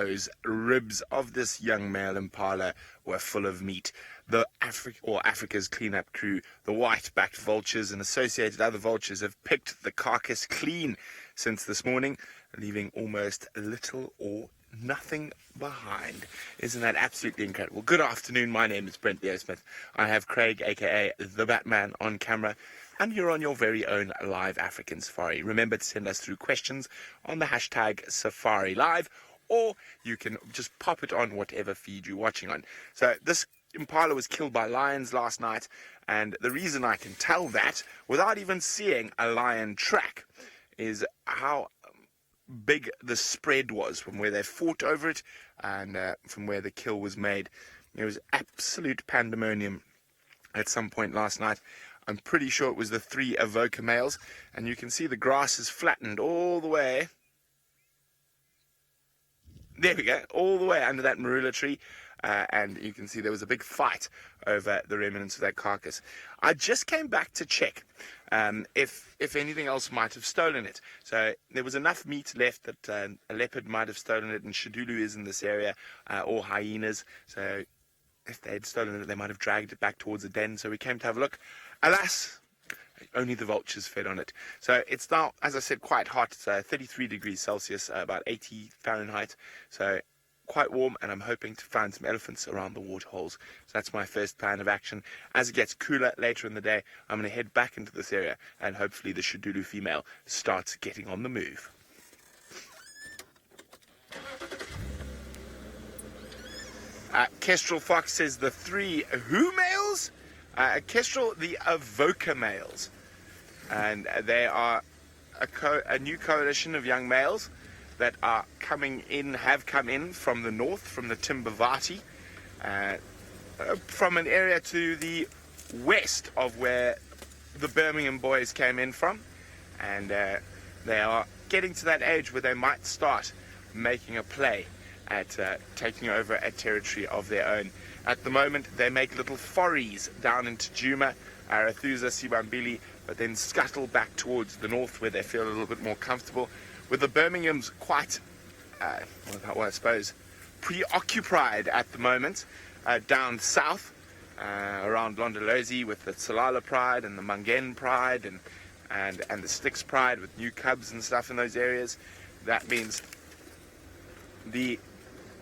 Those ribs of this young male impala were full of meat. The Africa's cleanup crew, the white-backed vultures and associated other vultures, have picked the carcass clean since this morning, leaving almost little or nothing behind. Isn't that absolutely incredible? Good afternoon, my name is Brent Leo Smith. I have Craig, aka the Batman, on camera, and you're on your very own live African safari. Remember to send us through questions on the hashtag Safari Live, or you can just pop it on whatever feed you're watching on. So this impala was killed by lions last night, and the reason I can tell that without even seeing a lion track is how big the spread was from where they fought over it and from where the kill was made. It was absolute pandemonium at some point last night. I'm pretty sure it was the 3 avoca males, and you can see the grass is flattened all the way. There we go, all the way under that marula tree, and you can see there was a big fight over the remnants of that carcass. I just came back to check if anything else might have stolen it. So there was enough meat left that a leopard might have stolen it, and Shadulu is in this area, or hyenas. So if they had stolen it, they might have dragged it back towards the den. So we came to have a look. Alas, only the vultures fed on it. So it's now, as I said, quite hot. It's 33 degrees Celsius, about 80 Fahrenheit. So quite warm, and I'm hoping to find some elephants around the waterholes. So that's my first plan of action. As it gets cooler later in the day, I'm going to head back into this area, and hopefully the Shadulu female starts getting on the move. Kestrel Fox says the 3 who males? Kestrel, the avoca males, and they are a new coalition of young males that are have come in from the north, from the Timbavati, from an area to the west of where the Birmingham boys came in from, and they are getting to that age where they might start making a play at taking over a territory of their own. At the moment, they make little forays down into Juma, Arathusa, Sibambili, but then scuttle back towards the north where they feel a little bit more comfortable. With the Birminghams quite, I suppose, preoccupied at the moment down south, around Londolozi with the Tsalala Pride and the Mangen Pride and the Styx Pride with new cubs and stuff in those areas. That means there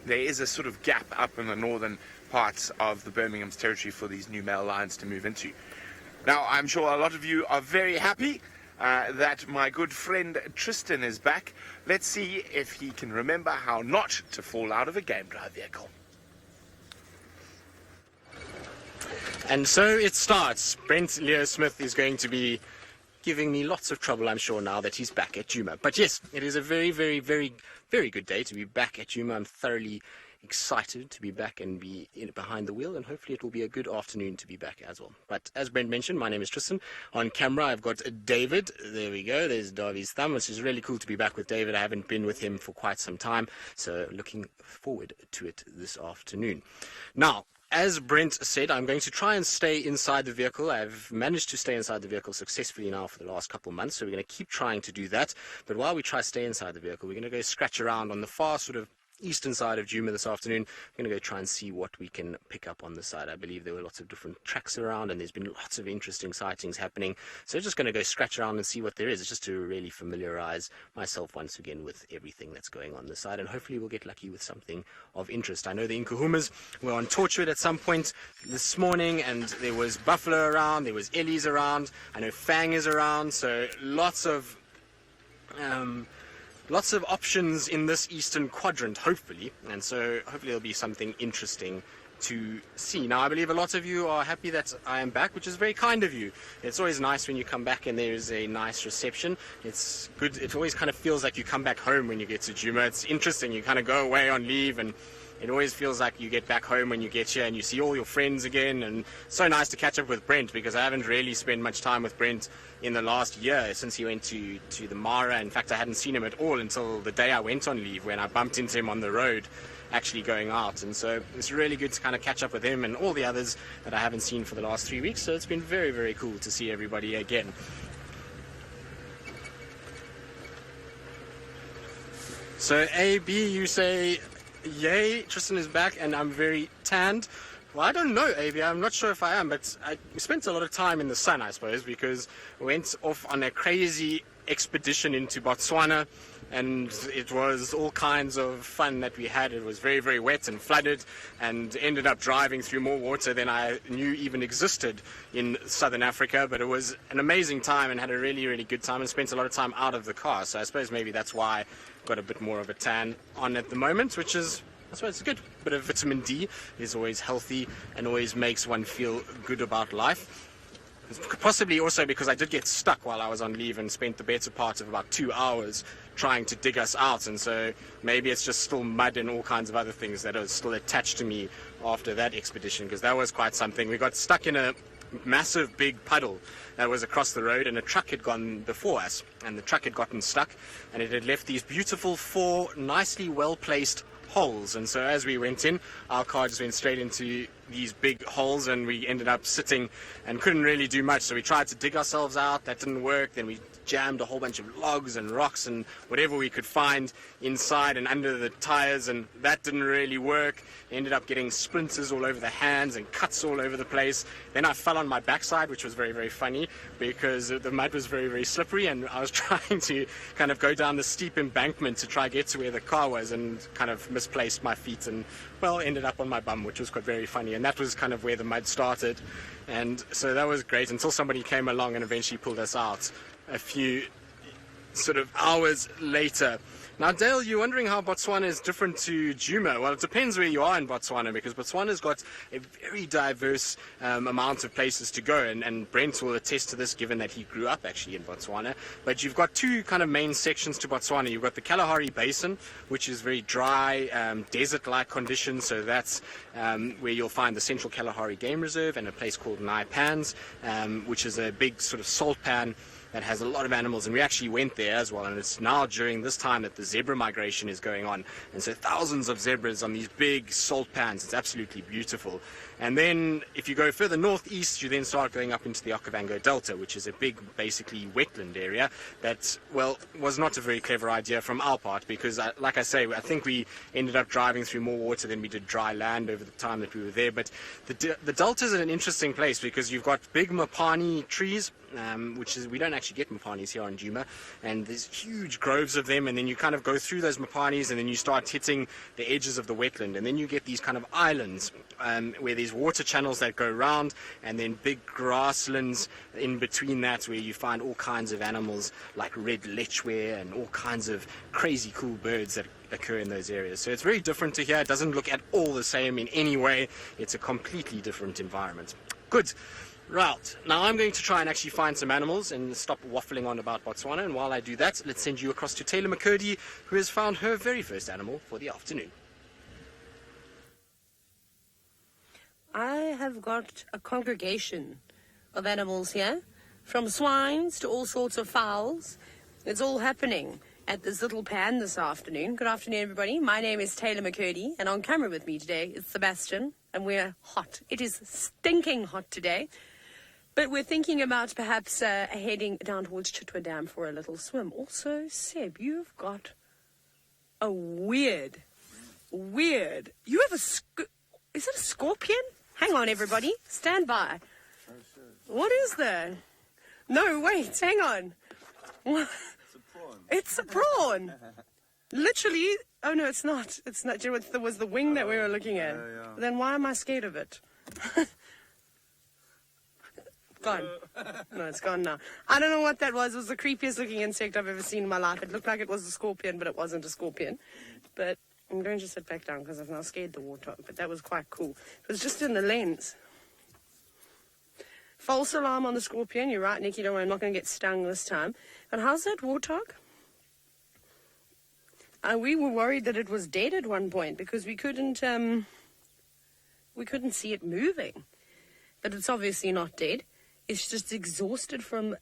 is a sort of gap up in the northern parts of the Birmingham's territory for these new male lions to move into. Now, I'm sure a lot of you are very happy that my good friend Tristan is back. Let's see if he can remember how not to fall out of a game drive vehicle. And so it starts. Brent Leo Smith is going to be giving me lots of trouble, I'm sure, now that he's back at Juma. But yes, it is a very, very, very, very good day to be back at Juma. I'm thoroughly excited to be back and be behind the wheel, and hopefully it will be a good afternoon to be back as well. But as Brent mentioned, my name is Tristan. On camera I've got David. There we go, there's Davy's thumb, which is really cool to be back with David. I haven't been with him for quite some time, so looking forward to it this afternoon. Now, as Brent said, I'm going to try and stay inside the vehicle. I've managed to stay inside the vehicle successfully now for the last couple of months, so we're going to keep trying to do that. But while we try to stay inside the vehicle, we're going to go scratch around on the far sort of eastern side of Juma this afternoon. We're going to go try and see what we can pick up on the side. I believe there were lots of different tracks around, and there's been lots of interesting sightings happening. So just going to go scratch around and see what there is. It's just to really familiarize myself once again with everything that's going on this side, and hopefully we'll get lucky with something of interest. I know the Nkuhumas were on Torchwood at some point this morning, and there was buffalo around, there was ellies around, I know Fang is around, so lots of options in this eastern quadrant, hopefully, and so hopefully there'll be something interesting to see. Now, I believe a lot of you are happy that I am back, which is very kind of you. It's always nice when you come back and there's a nice reception. It's good. It always kind of feels like you come back home when you get to Juma. It's interesting. You kind of go away on leave, and it always feels like you get back home when you get here and you see all your friends again. And so nice to catch up with Brent, because I haven't really spent much time with Brent in the last year since he went to the Mara. In fact, I hadn't seen him at all until the day I went on leave, when I bumped into him on the road actually going out. And so it's really good to kind of catch up with him and all the others that I haven't seen for the last 3 weeks. So it's been very, very cool to see everybody again. So AB, you say Yay, Tristan is back and I'm very tanned. Well, I don't know, Avi. I'm not sure if I am, but I spent a lot of time in the sun, I suppose, because we went off on a crazy expedition into Botswana, and it was all kinds of fun that we had. It was very, very wet and flooded, and ended up driving through more water than I knew even existed in southern Africa. But it was an amazing time and had a really, really good time, and spent a lot of time out of the car. So I suppose maybe that's why I got a bit more of a tan on at the moment, which is, I suppose, it's good. A bit of vitamin D is always healthy and always makes one feel good about life. Possibly also because I did get stuck while I was on leave and spent the better part of about 2 hours trying to dig us out, and so maybe it's just still mud and all kinds of other things that are still attached to me after that expedition, because that was quite something. We got stuck in a massive big puddle that was across the road, and a truck had gone before us, and the truck had gotten stuck, and it had left these beautiful 4 nicely well placed holes. And so as we went in, our car just went straight into these big holes, and we ended up sitting and couldn't really do much. So we tried to dig ourselves out. That didn't work. Then we jammed a whole bunch of logs and rocks and whatever we could find inside and under the tires, and that didn't really work. Ended up getting splinters all over the hands and cuts all over the place. Then I fell on my backside, which was very, very funny because the mud was very, very slippery, and I was trying to kind of go down the steep embankment to try get to where the car was, and kind of misplaced my feet and, well, ended up on my bum, which was quite very funny. And that was kind of where the mud started. And so that was great until somebody came along and eventually pulled us out a few sort of hours later. Now, Dale, you're wondering how Botswana is different to Juma. Well, it depends where you are in Botswana, because Botswana's got a very diverse amount of places to go, and Brent will attest to this, given that he grew up actually in Botswana. But you've got 2 kind of main sections to Botswana. You've got the Kalahari Basin, which is very dry, desert-like conditions, so that's where you'll find the Central Kalahari Game Reserve and a place called Naipans, which is a big sort of salt pan that has a lot of animals, and we actually went there as well. And it's now during this time that the zebra migration is going on, and so thousands of zebras on these big salt pans. It's absolutely beautiful. And then if you go further northeast, you then start going up into the Okavango Delta, which is a big, basically wetland area that, well, was not a very clever idea from our part, because like I say, I think we ended up driving through more water than we did dry land over the time that we were there. But the Delta is an interesting place because you've got big mapani trees, which is, we don't actually get mapanis here on Juma, and there's huge groves of them, and then you kind of go through those mapanis, and then you start hitting the edges of the wetland, and then you get these kind of islands where there's water channels that go around, and then big grasslands in between that, where you find all kinds of animals like red lechwe and all kinds of crazy cool birds that occur in those areas. So it's very different to here. It doesn't look at all the same in any way. It's a completely different environment. Good. Right, now I'm going to try and actually find some animals and stop waffling on about Botswana, and while I do that, let's send you across to Taylor McCurdy, who has found her very first animal for the afternoon. I have got a congregation of animals here, from swines to all sorts of fowls. It's all happening at this little pan this afternoon. Good afternoon, everybody. My name is Taylor McCurdy, and on camera with me today is Sebastian, and we're hot. It is stinking hot today. But we're thinking about perhaps heading down towards Chitwa Dam for a little swim. Also, Seb, you've got a weird... You have is it a scorpion? Hang on, everybody. Stand by. What is that? No, wait, hang on. It's a prawn. Literally. Oh, no, it's not. It's not. Do you know what was the wing that we were looking at? Yeah. Then why am I scared of it? Gone. No, it's gone now. I don't know what that was. It was the creepiest looking insect I've ever seen in my life. It looked like it was a scorpion, but it wasn't a scorpion. But I'm going to sit back down because I've now scared the warthog. But that was quite cool. It was just in the lens. False alarm on the scorpion. You're right, Nikki. Don't worry, I'm not going to get stung this time. And how's that warthog? We were worried that it was dead at one point because we couldn't see it moving. But it's obviously not dead. It's just exhausted from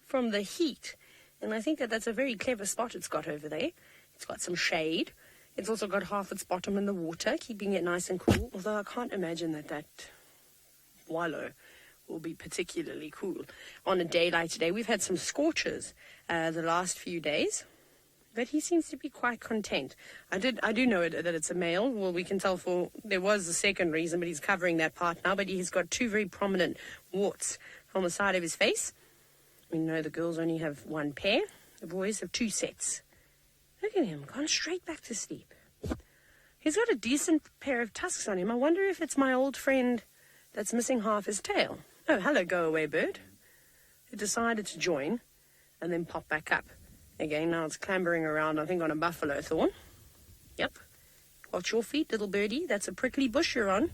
the heat. And I think that that's a very clever spot it's got over there. It's got some shade. It's also got half its bottom in the water, keeping it nice and cool. Although I can't imagine that wallow will be particularly cool on a day like today. We've had some scorches the last few days. but he seems to be quite content. I do know that it's a male. Well, we can tell there was a second reason, but he's covering that part now. But he's got two very prominent warts on the side of his face. We know the girls only have one pair. The boys have two sets. Look at him, gone straight back to sleep. He's got a decent pair of tusks on him. I wonder if it's my old friend that's missing half his tail. Oh, hello, go away bird. It decided to join and then pop back up. Again, now it's clambering around, I think, on a buffalo thorn. Yep. Watch your feet, little birdie. That's a prickly bush you're on.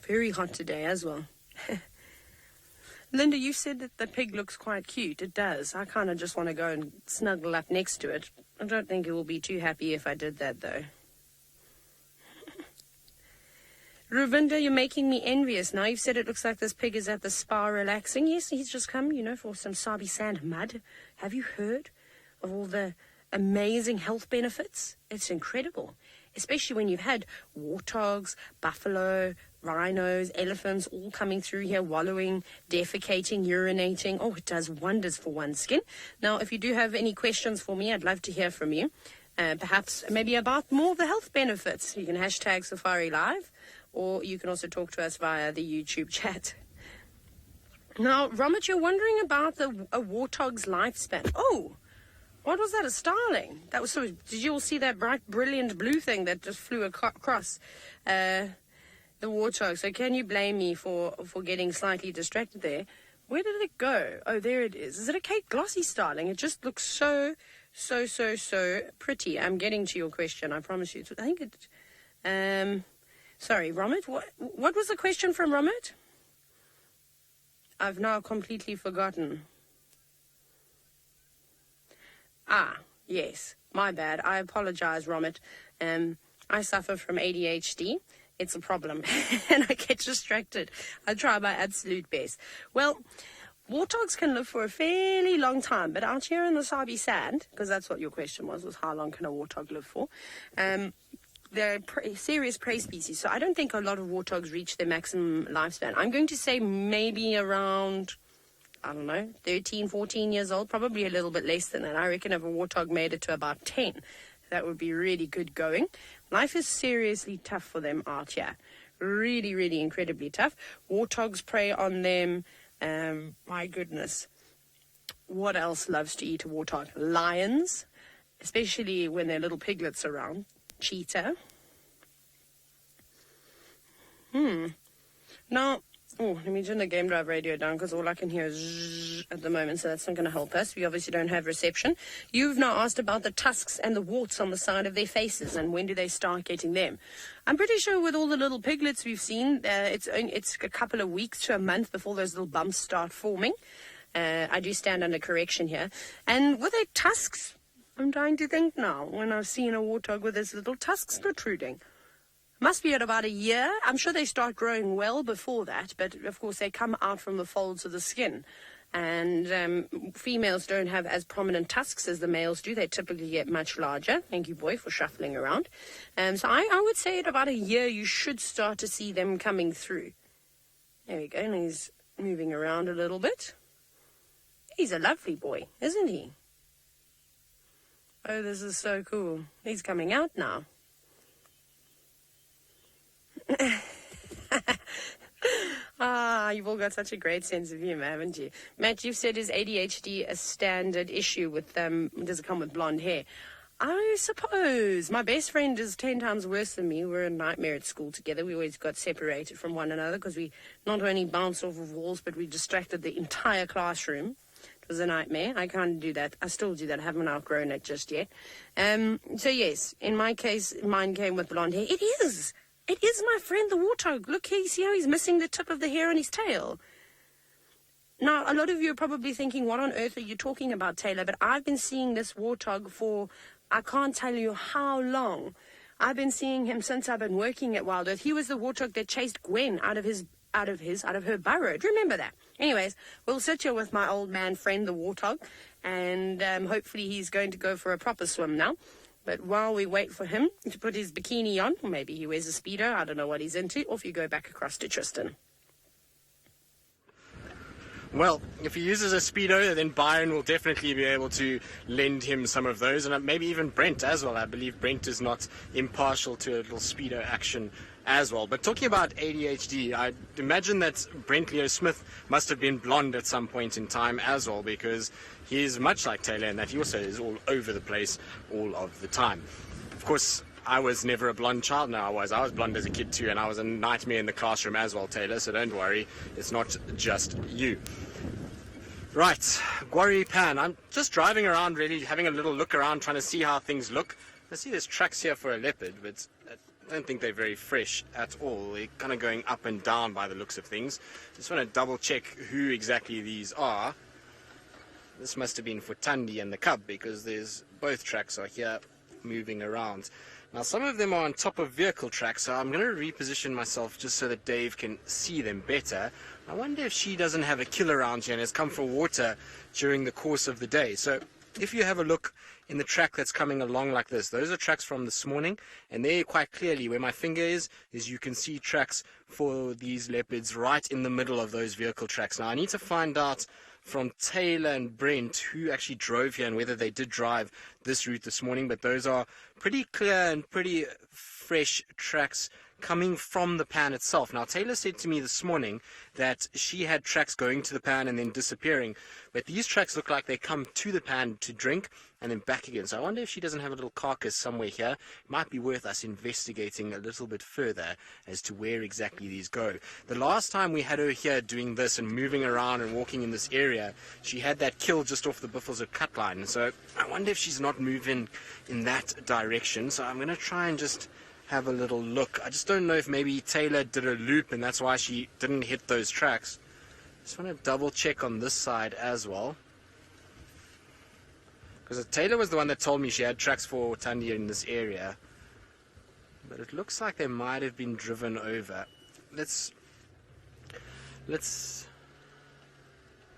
Very hot today as well. Linda, you said that the pig looks quite cute. It does. I kind of just want to go and snuggle up next to it. I don't think it will be too happy if I did that, though. Ravinda, you're making me envious now. You've said it looks like this pig is at the spa relaxing. Yes, he's just come, for some Sabi Sand mud. Have you heard of all the amazing health benefits? It's incredible, especially when you've had warthogs, buffalo, rhinos, elephants all coming through here, wallowing, defecating, urinating. Oh, it does wonders for one's skin. Now, if you do have any questions for me, I'd love to hear from you. Perhaps maybe about more of the health benefits. You can hashtag Safari Live, or you can also talk to us via the YouTube chat. Now, Romit, you're wondering about a warthog's lifespan. Oh, what was that, a starling? That was so. Did you all see that bright, brilliant blue thing that just flew across the warthog? So can you blame me for getting slightly distracted there? Where did it go? Oh, there it is. Is it a Cape Glossy starling? It just looks so pretty. I'm getting to your question, I promise you. I think it... Sorry, Romit, what was the question from Romit? I've now completely forgotten. Ah, yes, my bad. I apologize, Romit. I suffer from ADHD. It's a problem, and I get distracted. I try my absolute best. Well, warthogs can live for a fairly long time, but out here in the Sabi Sand, because that's what your question was how long can a warthog live for, they're serious prey species, so I don't think a lot of warthogs reach their maximum lifespan. I'm going to say maybe around, 13, 14 years old, probably a little bit less than that. I reckon if a warthog made it to about 10, that would be really good going. Life is seriously tough for them out here. Really, really incredibly tough. Warthogs prey on them. My goodness. What else loves to eat a warthog? Lions, especially when there are little piglets around. Cheetah. Now, let me turn the game drive radio down because all I can hear is zzz at the moment, so that's not going to help us. We obviously don't have reception. You've now asked about the tusks and the warts on the side of their faces and when do they start getting them. I'm pretty sure with all the little piglets we've seen, it's a couple of weeks to a month before those little bumps start forming. I do stand under correction here. And with their tusks, I'm trying to think now, when I've seen a warthog with his little tusks protruding. Must be at about a year. I'm sure they start growing well before that, but of course they come out from the folds of the skin. And females don't have as prominent tusks as the males do. They typically get much larger. Thank you, boy, for shuffling around. So I would say at about a year you should start to see them coming through. There we go, and he's moving around a little bit. He's a lovely boy, isn't he? Oh, this is so cool. He's coming out now. You've all got such a great sense of humor, haven't you? Matt, you've said, is ADHD a standard issue with does it come with blonde hair? I suppose. My best friend is 10 times worse than me. We're a nightmare at school together. We always got separated from one another because we not only bounced off of walls, but we distracted the entire classroom. It was a nightmare. I can't do that. I still do that. I haven't outgrown it just yet. So yes, in my case, mine came with blonde hair. It is my friend the warthog. Look here, you see how he's missing the tip of the hair on his tail? Now, a lot of you are probably thinking, what on earth are you talking about, Taylor? But I've been seeing this warthog for, I can't tell you how long. I've been seeing him since I've been working at Wild Earth. He was the warthog that chased Gwen out of her burrow. Do you remember that? Anyways, we'll sit here with my old man friend, the warthog, and hopefully he's going to go for a proper swim now. But while we wait for him to put his bikini on, or maybe he wears a Speedo, I don't know what he's into, off you go back across to Tristan. Well, if he uses a Speedo, then Byron will definitely be able to lend him some of those, and maybe even Brent as well. I believe Brent is not impartial to a little Speedo action as well. But talking about ADHD, I imagine that Brent Leo Smith must have been blonde at some point in time as well, because he is much like Taylor in that he also is all over the place all of the time. Of course, I was never a blonde child. No, I was blonde as a kid too, and I was a nightmare in the classroom as well, Taylor, so don't worry, it's not just you. Right, Gwari Pan. I'm just driving around, really having a little look around, trying to see how things look. I see there's tracks here for a leopard, but I don't think they're very fresh at all. They're kind of going up and down by the looks of things. Just want to double check who exactly these are. This must have been for Tandy and the cub, because there's both tracks are here moving around. Now, some of them are on top of vehicle tracks, so I'm going to reposition myself just so that Dave can see them better. I wonder if she doesn't have a kill around here and has come for water during the course of the day. So if you have a look in the track that's coming along like this, those are tracks from this morning, and there quite clearly where my finger is you can see tracks for these leopards right in the middle of those vehicle tracks. Now, I need to find out from Taylor and Brent who actually drove here and whether they did drive this route this morning, but those are pretty clear and pretty fresh tracks coming from the pan itself. Now, Taylor said to me this morning that she had tracks going to the pan and then disappearing, but these tracks look like they come to the pan to drink and then back again. So I wonder if she doesn't have a little carcass somewhere here. It might be worth us investigating a little bit further as to where exactly these go. The last time we had her here doing this and moving around and walking in this area, she had that kill just off the Buffalo's cut line. So I wonder if she's not moving in that direction. So I'm going to try and just have a little look. I just don't know if maybe Taylor did a loop and that's why she didn't hit those tracks. Just want to double check on this side as well, because Taylor was the one that told me she had tracks for Tandy in this area, but it looks like they might have been driven over. Let's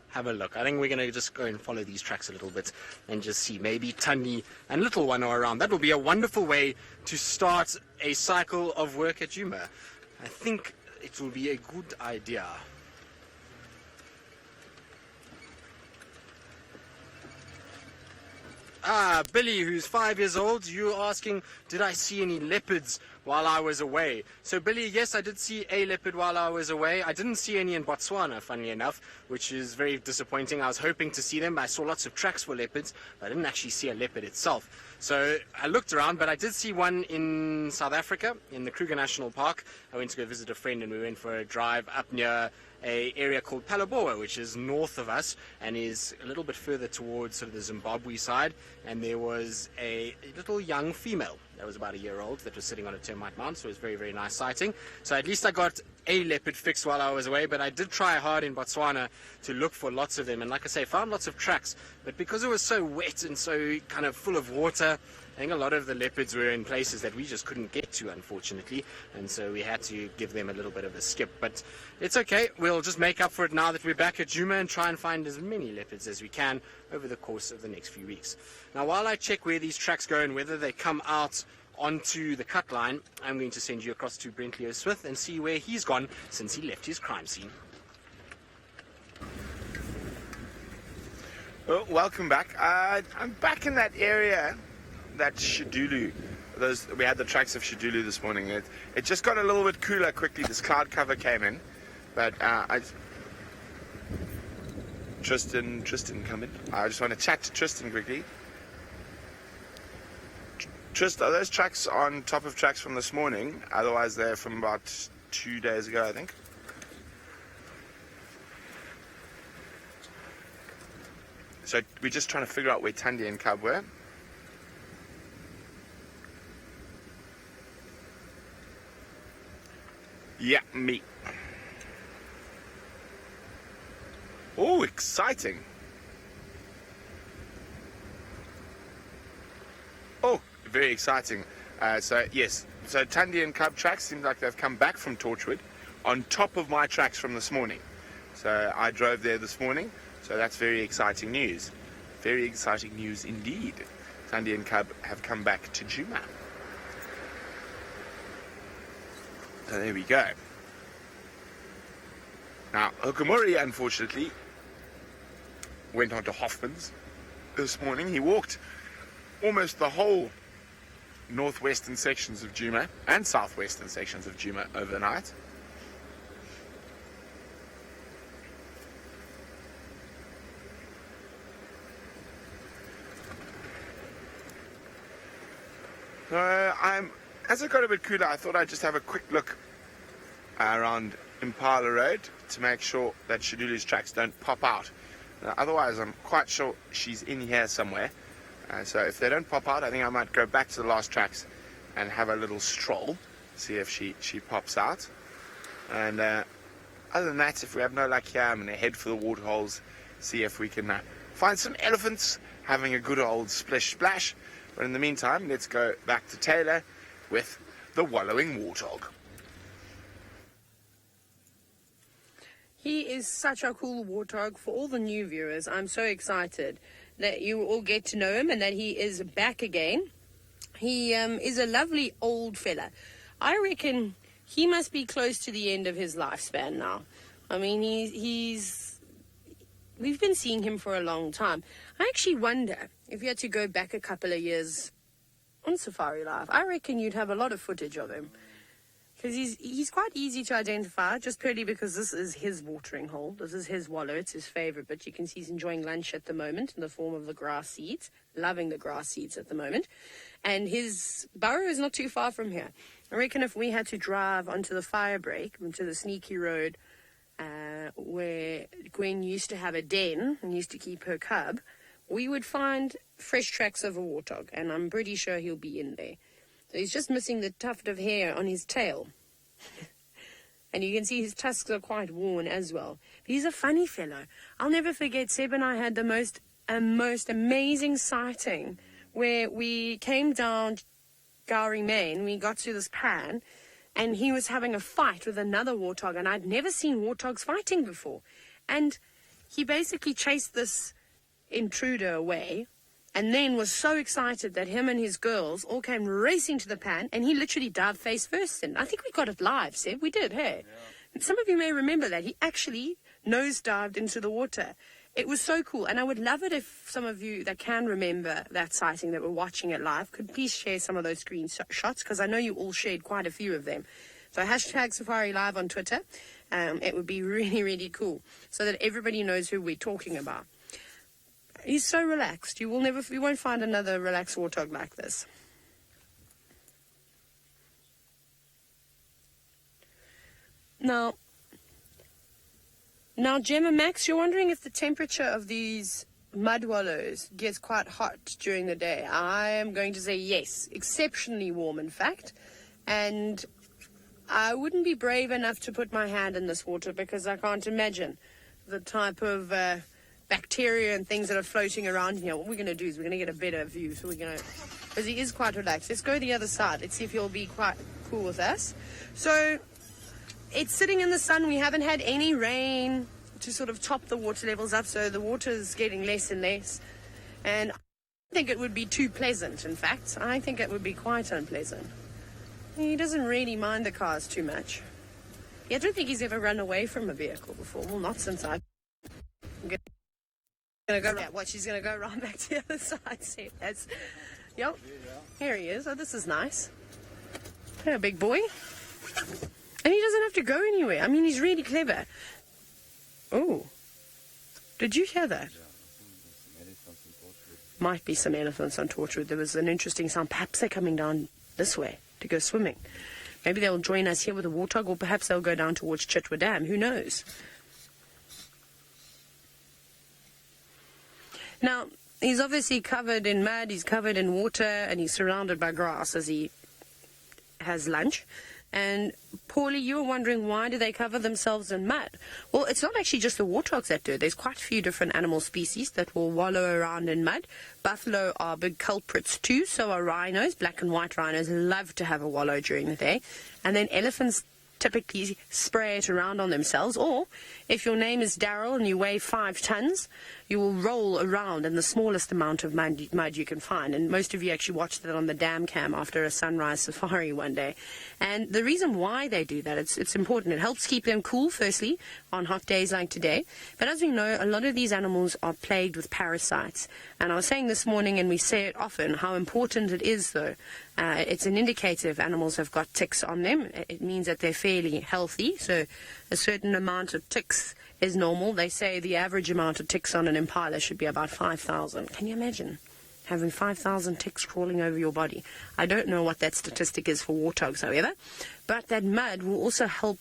have a look. I think we're going to just go and follow these tracks a little bit and just see. Maybe Tandy and Little One are around. That will be a wonderful way to start a cycle of work at Juma. I think it will be a good idea. Billy, who's 5 years old, you're asking, did I see any leopards while I was away? So, Billy, yes, I did see a leopard while I was away. I didn't see any in Botswana, funnily enough, which is very disappointing. I was hoping to see them. I saw lots of tracks for leopards, but I didn't actually see a leopard itself. So I looked around, but I did see one in South Africa, in the Kruger National Park. I went to go visit a friend, and we went for a drive up near an area called Palaboa, which is north of us and is a little bit further towards sort of the Zimbabwe side. And there was a little young female that was about a year old that was sitting on a termite mound, so it was very, very nice sighting. So at least I got a leopard fixed while I was away, but I did try hard in Botswana to look for lots of them, and like I say, found lots of tracks, but because it was so wet and so kind of full of water, I think a lot of the leopards were in places that we just couldn't get to, unfortunately, and so we had to give them a little bit of a skip. But it's okay, we'll just make up for it now that we're back at Juma and try and find as many leopards as we can over the course of the next few weeks. Now, while I check where these tracks go and whether they come out onto the cut line, I'm going to send you across to Brent Leo Smith and see where he's gone since he left his crime scene. Well, welcome back. I'm back in that area, that Shadulu. We had the tracks of Shadulu this morning. It just got a little bit cooler quickly. This cloud cover came in, but Tristan, come in. I just want to chat to Tristan quickly. Tristan, are those tracks on top of tracks from this morning? Otherwise, they're from about 2 days ago, I think. So we're just trying to figure out where Tandy and Cub were. Yeah, me. Oh, exciting. Oh, very exciting. So Tandy and Cub tracks seem like they've come back from Torchwood on top of my tracks from this morning. So I drove there this morning, so that's very exciting news. Very exciting news indeed. Tandy and Cub have come back to Juma. So there we go. Now, Hukumuri, unfortunately, went on to Hoffman's this morning. He walked almost the whole northwestern sections of Juma and southwestern sections of Juma overnight. As it got a bit cooler, I thought I'd just have a quick look around Impala Road to make sure that Shadulu's tracks don't pop out. Otherwise, I'm quite sure she's in here somewhere. So if they don't pop out, I think I might go back to the last tracks and have a little stroll, see if she pops out. And other than that, if we have no luck here, I'm going to head for the waterholes, see if we can find some elephants having a good old splish splash. But in the meantime, let's go back to Taylor with the wallowing warthog. He is such a cool warthog. For all the new viewers, I'm so excited that you all get to know him and that he is back again. He is a lovely old fella. I reckon he must be close to the end of his lifespan now. I mean, we've been seeing him for a long time. I actually wonder if you had to go back a couple of years on Safari Live, I reckon you'd have a lot of footage of him. Because he's quite easy to identify, just purely because this is his watering hole. This is his wallow. It's his favourite. But you can see he's enjoying lunch at the moment in the form of the grass seeds. Loving the grass seeds at the moment. And his burrow is not too far from here. I reckon if we had to drive onto the fire break, onto the sneaky road, where Gwen used to have a den and used to keep her cub, we would find fresh tracks of a warthog. And I'm pretty sure he'll be in there. So he's just missing the tuft of hair on his tail. And you can see his tusks are quite worn as well. But he's a funny fellow. I'll never forget, Seb and I had the most amazing sighting where we came down Gowrie Main. We got to this pan and he was having a fight with another warthog. And I'd never seen warthogs fighting before. And he basically chased this intruder away. And then was so excited that him and his girls all came racing to the pan, and he literally dived face first in. I think we got it live, Seb. We did, hey? Yeah. Some of you may remember that. He actually nose-dived into the water. It was so cool, and I would love it if some of you that can remember that sighting that were watching it live could please share some of those screenshots, because I know you all shared quite a few of them. So hashtag Safari Live on Twitter. It would be really, really cool, so that everybody knows who we're talking about. He's so relaxed. You won't find another relaxed warthog like this. Now, Gemma Max, you're wondering if the temperature of these mud wallows gets quite hot during the day. I am going to say yes, exceptionally warm, in fact. And I wouldn't be brave enough to put my hand in this water because I can't imagine the type of bacteria and things that are floating around here. What we're going to do is we're going to get a better view. So we're going to, because he is quite relaxed. Let's go the other side. Let's see if he'll be quite cool with us. So it's sitting in the sun. We haven't had any rain to sort of top the water levels up. So the water is getting less and less. And I don't think it would be too pleasant, in fact. I think it would be quite unpleasant. He doesn't really mind the cars too much. I don't think he's ever run away from a vehicle before. Well, not since I've gonna go right. Watch, he's gonna go right back to the other side. See, that's, yep. Here he is. Oh, this is nice. Hey, big boy. And he doesn't have to go anywhere. I mean, he's really clever. Oh, did you hear that? Might be some elephants on Torchwood. There was an interesting sound. Perhaps they're coming down this way to go swimming. Maybe they'll join us here with a warthog, or perhaps they'll go down towards Chitwa Dam. Who knows? Now, he's obviously covered in mud, he's covered in water, and he's surrounded by grass as he has lunch. And, Paulie, you were wondering, why do they cover themselves in mud? Well, it's not actually just the warthogs that do it. There's quite a few different animal species that will wallow around in mud. Buffalo are big culprits too, so are rhinos. Black and white rhinos love to have a wallow during the day. And then elephants typically spray it around on themselves. Or if your name is Daryl and you weigh 5 tons, you will roll around in the smallest amount of mud you can find. And most of you actually watched that on the dam cam after a sunrise safari one day. And the reason why they do that, it's important. It helps keep them cool, firstly, on hot days like today. But as we know, a lot of these animals are plagued with parasites. And I was saying this morning, and we say it often, how important it is, though. It's an indicator if animals have got ticks on them. It means that they're fairly healthy. So a certain amount of ticks is normal. They say the average amount of ticks on an impala should be about 5,000. Can you imagine having 5,000 ticks crawling over your body? I don't know what that statistic is for warthogs, however, but that mud will also help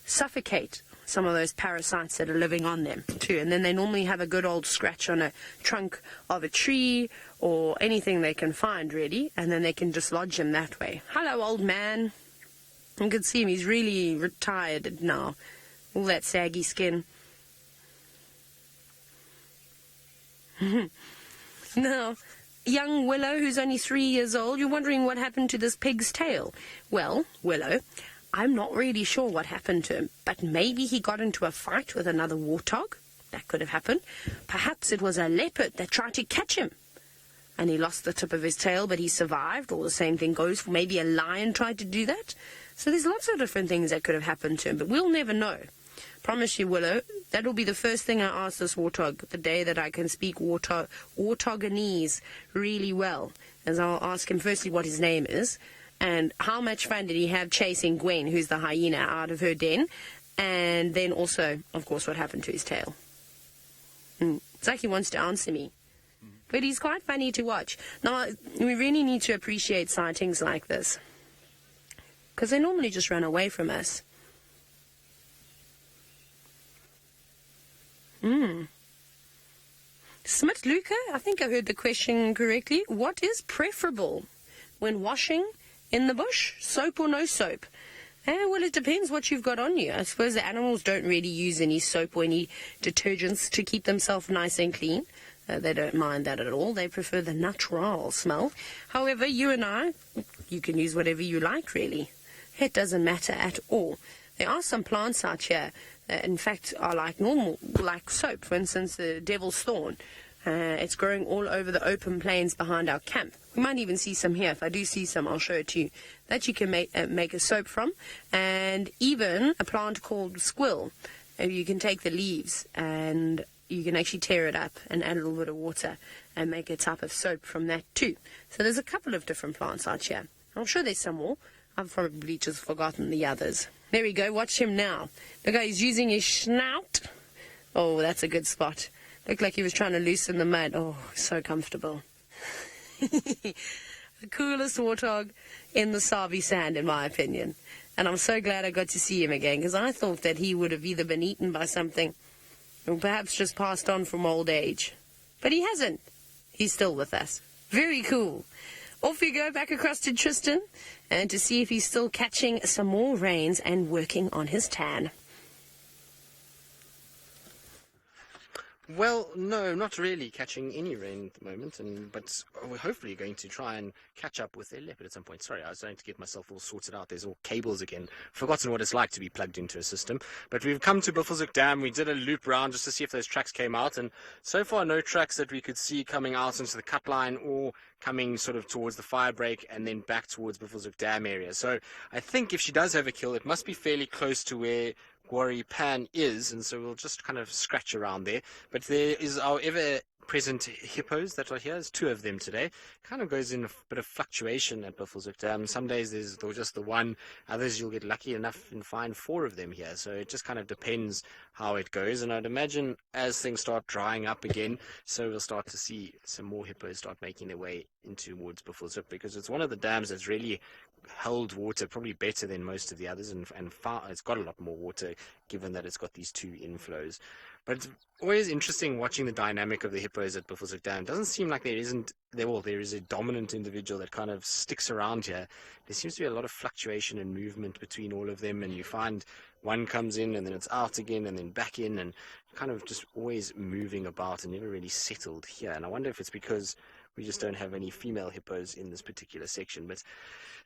suffocate some of those parasites that are living on them too. And then they normally have a good old scratch on a trunk of a tree or anything they can find, really, and then they can just lodge them that way. Hello, old man. You can see him, he's really retired now. All that saggy skin. Now, young Willow, who's only 3 years old, you're wondering what happened to this pig's tail. Well, Willow, I'm not really sure what happened to him, but maybe he got into a fight with another warthog. That could have happened. Perhaps it was a leopard that tried to catch him, and he lost the tip of his tail, but he survived. Or the same thing goes for maybe a lion tried to do that. So there's lots of different things that could have happened to him, but we'll never know. Promise you, Willow, that'll be the first thing I ask this warthog the day that I can speak Warthoganese really well, as I'll ask him firstly what his name is, and how much fun did he have chasing Gwen, who's the hyena, out of her den, and then also, of course, what happened to his tail. It's like he wants to answer me. But he's quite funny to watch. Now, we really need to appreciate sightings like this, because they normally just run away from us. Smith Luca, I think I heard the question correctly. What is preferable when washing in the bush? Soap or no soap? Well, it depends what you've got on you. I suppose the animals don't really use any soap or any detergents to keep themselves nice and clean. They don't mind that at all. They prefer the natural smell. However, you and I, you can use whatever you like, really. It doesn't matter at all. There are some plants out here that, in fact, are like normal, like soap. For instance, the devil's thorn. It's growing all over the open plains behind our camp. We might even see some here. If I do see some, I'll show it to you. That you can make a soap from. And even a plant called squill. You can take the leaves and you can actually tear it up and add a little bit of water and make a type of soap from that too. So there's a couple of different plants out here. I'm sure there's some more. I've probably just forgotten the others. There we go. Watch him now. Look how he's using his snout. Oh, that's a good spot. Looked like he was trying to loosen the mud. Oh, so comfortable. The coolest warthog in the Sabi Sand, in my opinion. And I'm so glad I got to see him again, because I thought that he would have either been eaten by something or perhaps just passed on from old age. But he hasn't. He's still with us. Very cool. Off we go back across to Tristan and to see if he's still catching some more rains and working on his tan. Well, no, not really catching any rain at the moment, but we're hopefully going to try and catch up with a leopard at some point. Sorry, I was trying to get myself all sorted out. There's all cables again. Forgotten what it's like to be plugged into a system. But we've come to Buffelshoek Dam. We did a loop round just to see if those tracks came out, and so far no tracks that we could see coming out into the cut line or coming sort of towards the fire break and then back towards Buffelshoek Dam area. So I think if she does have a kill, it must be fairly close to where Gwari Pan is, and so we'll just kind of scratch around there. But there is our ever-present hippos that are here. There's 2 of them today. Kind of goes in a bit of fluctuation at Buffelshoek Dam. Some days there's just the one. Others you'll get lucky enough and find 4 of them here. So it just kind of depends how it goes. And I'd imagine as things start drying up again, so we'll start to see some more hippos start making their way into towards Buffelshoek, because it's one of the dams that's really held water probably better than most of the others, and it's got a lot more water given that it's got these 2 inflows. But it's always interesting watching the dynamic of the hippos at Buffelshoek Dam. It doesn't seem like there is a dominant individual that kind of sticks around here. There seems to be a lot of fluctuation and movement between all of them, and you find one comes in and then it's out again and then back in, and kind of just always moving about and never really settled here. And I wonder if it's because We just don't have any female hippos in this particular section. But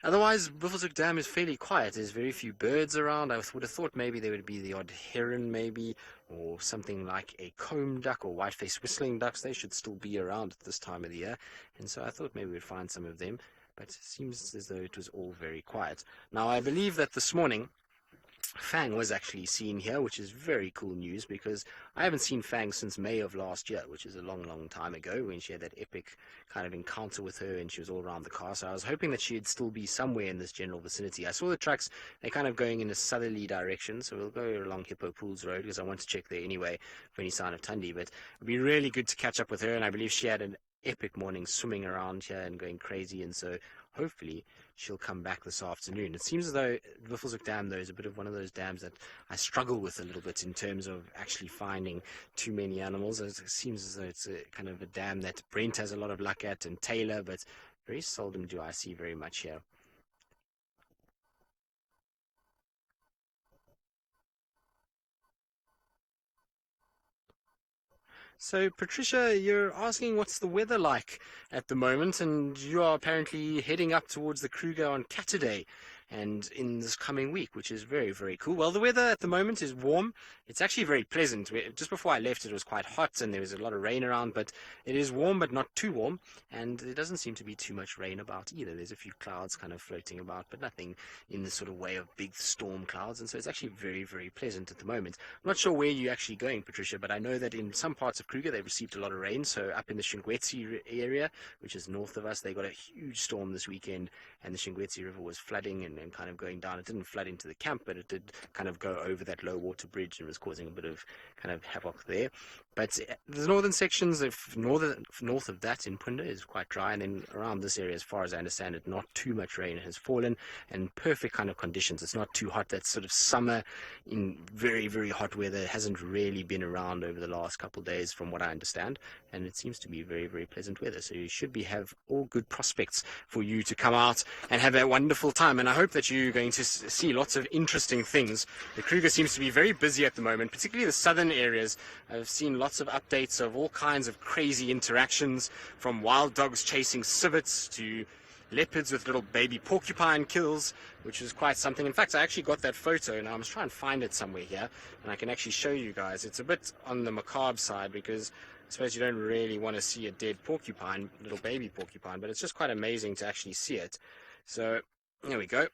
otherwise, Buffelshoek Dam is fairly quiet. There's very few birds around. I would have thought maybe there would be the odd heron, maybe, or something like a comb duck or white-faced whistling ducks. They should still be around at this time of the year. And so I thought maybe we'd find some of them. But it seems as though it was all very quiet. Now, I believe that this morning Fang was actually seen here, which is very cool news because I haven't seen Fang since May of last year, which is a long, long time ago when she had that epic kind of encounter with her and she was all around the car. So I was hoping that she'd still be somewhere in this general vicinity. I saw the trucks, they're kind of going in a southerly direction, so we'll go along Hippo Pools Road because I want to check there anyway for any sign of Tandy. But it'd be really good to catch up with her, and I believe she had an epic morning swimming around here and going crazy, and so hopefully she'll come back this afternoon. It seems as though Buffelshoek Dam, though, is a bit of one of those dams that I struggle with a little bit in terms of actually finding too many animals. It seems as though it's a kind of a dam that Brent has a lot of luck at and Taylor, but very seldom do I see very much here. So, Patricia, you're asking what's the weather like at the moment, and you are apparently heading up towards the Kruger on Saturday and in this coming week, which is very, very cool. Well, the weather at the moment is warm. It's actually very pleasant. Just before I left, it was quite hot and there was a lot of rain around, but it is warm, but not too warm, and there doesn't seem to be too much rain about either. There's a few clouds kind of floating about, but nothing in the sort of way of big storm clouds, and so it's actually very, very pleasant at the moment. I'm not sure where you're actually going, Patricia, but I know that in some parts of Kruger they've received a lot of rain. So up in the Shingwetsi area, which is north of us, they got a huge storm this weekend, and the Shingwetsi River was flooding and kind of going down. It didn't flood into the camp, but it did kind of go over that low water bridge and was causing a bit of kind of havoc there. But the northern sections of north of that in Punda is quite dry, and then around this area, as far as I understand it, not too much rain has fallen, and perfect kind of conditions. It's not too hot. That sort of summer in very, very hot weather hasn't really been around over the last couple of days from what I understand, and it seems to be very, very pleasant weather. So you should have all good prospects for you to come out and have a wonderful time, and I hope that you're going to see lots of interesting things. The Kruger seems to be very busy at the moment, particularly the southern areas. I've seen lots of updates of all kinds of crazy interactions, from wild dogs chasing civets to leopards with little baby porcupine kills, which is quite something. In fact, I actually got that photo, and I must try and find it somewhere here, and I can actually show you guys. It's a bit on the macabre side because I suppose you don't really want to see a dead porcupine, little baby porcupine, but it's just quite amazing to actually see it. So there we go.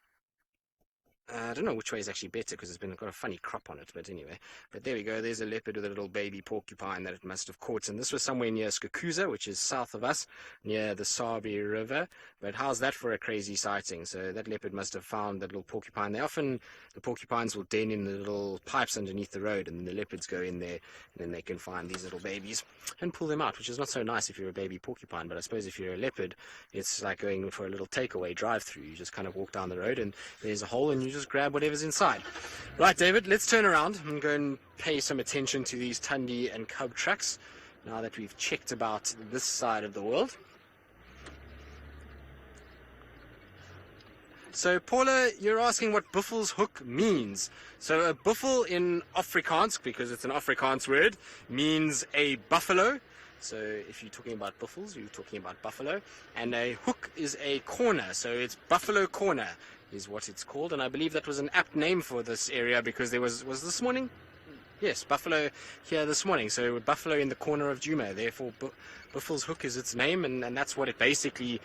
I don't know which way is actually better because it's got a funny crop on it, but anyway. But there we go. There's a leopard with a little baby porcupine that it must have caught, and this was somewhere near Skukuza, which is south of us, near the Sabi River. But how's that for a crazy sighting? So that leopard must have found that little porcupine. The porcupines will den in the little pipes underneath the road, and then the leopards go in there, and then they can find these little babies and pull them out, which is not so nice if you're a baby porcupine. But I suppose if you're a leopard, it's like going for a little takeaway drive-through. You just kind of walk down the road, and there's a hole, and you just grab whatever's inside. Right, David, let's turn around and go and pay some attention to these Tandy and cub tracks now that we've checked about this side of the world. So, Paula, you're asking what Buffelshoek means. So, a buffel in Afrikaans, because it's an Afrikaans word, means a buffalo. So, if you're talking about buffels, you're talking about buffalo. And a hook is a corner, so it's Buffalo Corner is what it's called. And I believe that was an apt name for this area because there was this morning? Yes, buffalo here this morning. So, buffalo in the corner of Juma. Therefore, Buffelshoek is its name, and that's what it basically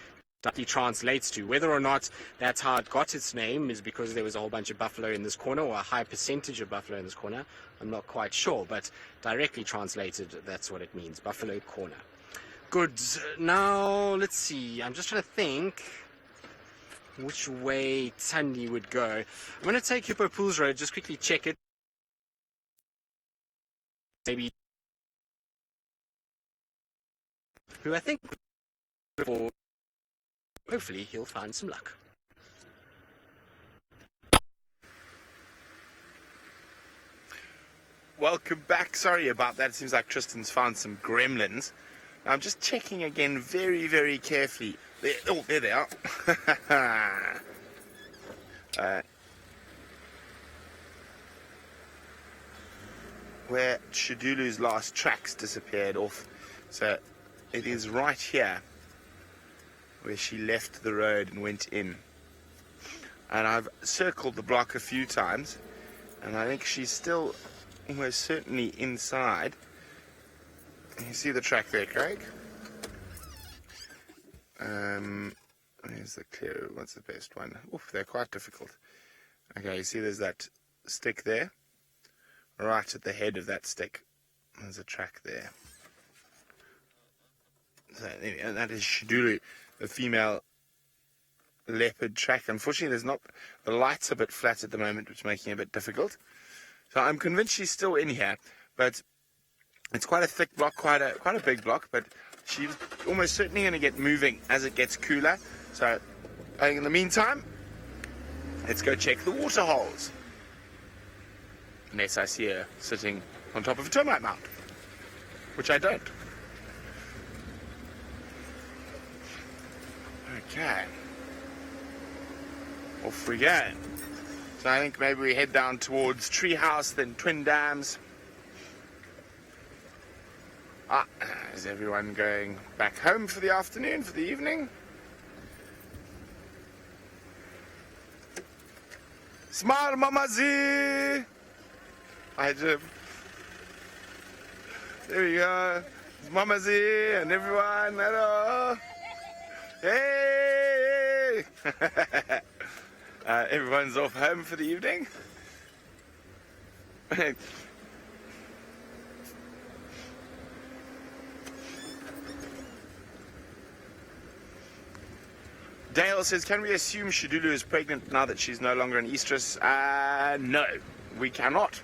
translates to. Whether or not that's how it got its name is because there was a whole bunch of buffalo in this corner, or a high percentage of buffalo in this corner, I'm not quite sure, but directly translated, that's what it means, Buffalo Corner. Good. Now, let's see. I'm just trying to think which way Tandy would go. I'm going to take Hippo Pools Road, just quickly check it. Maybe who I think for. Hopefully he'll find some luck. Welcome back. Sorry about that. It seems like Tristan's found some gremlins. I'm just checking again very, very carefully. There they are. Where Shadulu's last tracks disappeared off. So it is right here where she left the road and went in. And I've circled the block a few times, and I think she's still almost certainly inside. You see the track there, Craig? Where's the clear? What's the best one? Oof, they're quite difficult. Okay, you see there's that stick there? Right at the head of that stick, there's a track there. So, and that is Shidulu, the female leopard track. Unfortunately, there's not, the light's a bit flat at the moment, which is making it a bit difficult. So I'm convinced she's still in here, but it's quite a thick block, quite a big block, but she's almost certainly going to get moving as it gets cooler. So I think in the meantime, let's go check the water holes. Unless I see her sitting on top of a termite mound, which I don't. Okay. Off we go. So I think maybe we head down towards Treehouse, then Twin Dams. Is everyone going back home for the afternoon, for the evening? Smile, Mamazi! There we go. It's Mamazi and everyone. Hello. Hey! Everyone's off home for the evening. Dale says, can we assume Shidulu is pregnant now that she's no longer an estrus? No, we cannot.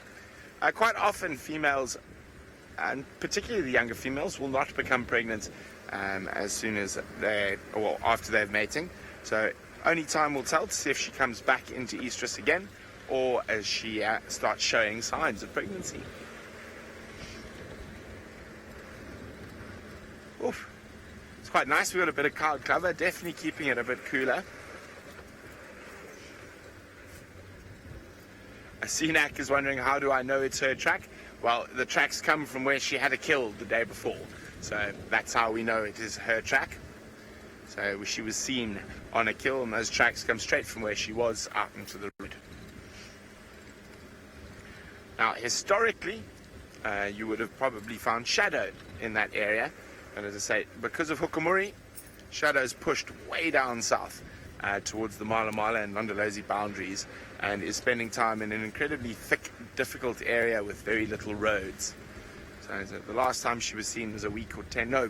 Quite often females, and particularly the younger females, will not become pregnant as soon as after they're mating. So only time will tell to see if she comes back into estrus again, or as she starts showing signs of pregnancy. Oof. It's quite nice. We've got a bit of cloud cover, definitely keeping it a bit cooler. Sinak is wondering, how do I know it's her track? Well, the tracks come from where she had a kill the day before. So that's how we know it is her track. So she was seen on a kill, and those tracks come straight from where she was out into the road. Now, historically, you would have probably found shadow in that area. And as I say, because of Hukumuri, shadow's pushed way down south towards the Mala Mala and Londolozi boundaries, and is spending time in an incredibly thick, difficult area with very little roads. So the last time she was seen was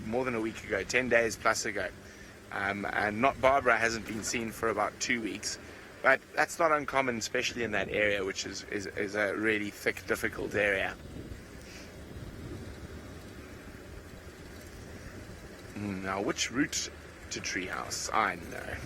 more than a week ago, 10 days plus ago. And not Barbara hasn't been seen for about 2 weeks. But that's not uncommon, especially in that area, which is a really thick, difficult area. Now, which route to Treehouse? I know.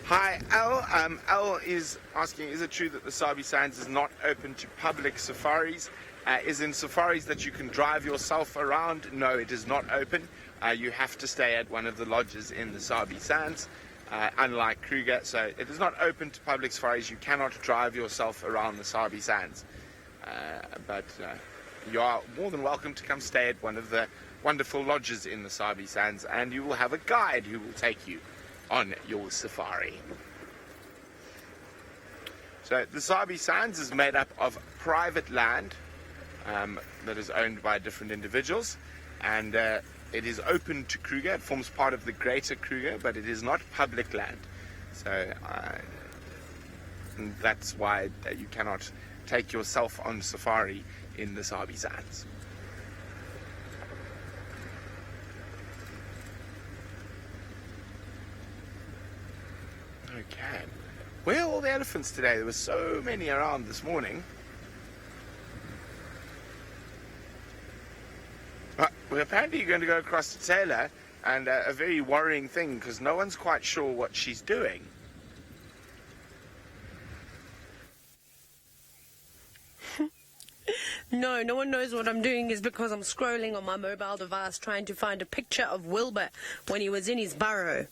Hi, Al. Al is asking, is it true that the Sabi Sands is not open to public safaris? Is in safaris that you can drive yourself around? No, it is not open. You have to stay at one of the lodges in the Sabi Sands. Unlike Kruger, so it is not open to public safaris. You cannot drive yourself around the Sabi Sands, but you are more than welcome to come stay at one of the wonderful lodges in the Sabi Sands, and you will have a guide who will take you on your safari. So the Sabi Sands is made up of private land that is owned by different individuals, and it is open to Kruger. It forms part of the greater Kruger, but it is not public land. So that's why you cannot take yourself on safari in the Sabi Sands. Okay. Where are all the elephants today? There were so many around this morning. Well, apparently you're going to go across to Taylor, and a very worrying thing, because no one's quite sure what she's doing. No one knows what I'm doing is because I'm scrolling on my mobile device trying to find a picture of Wilbur when he was in his burrow.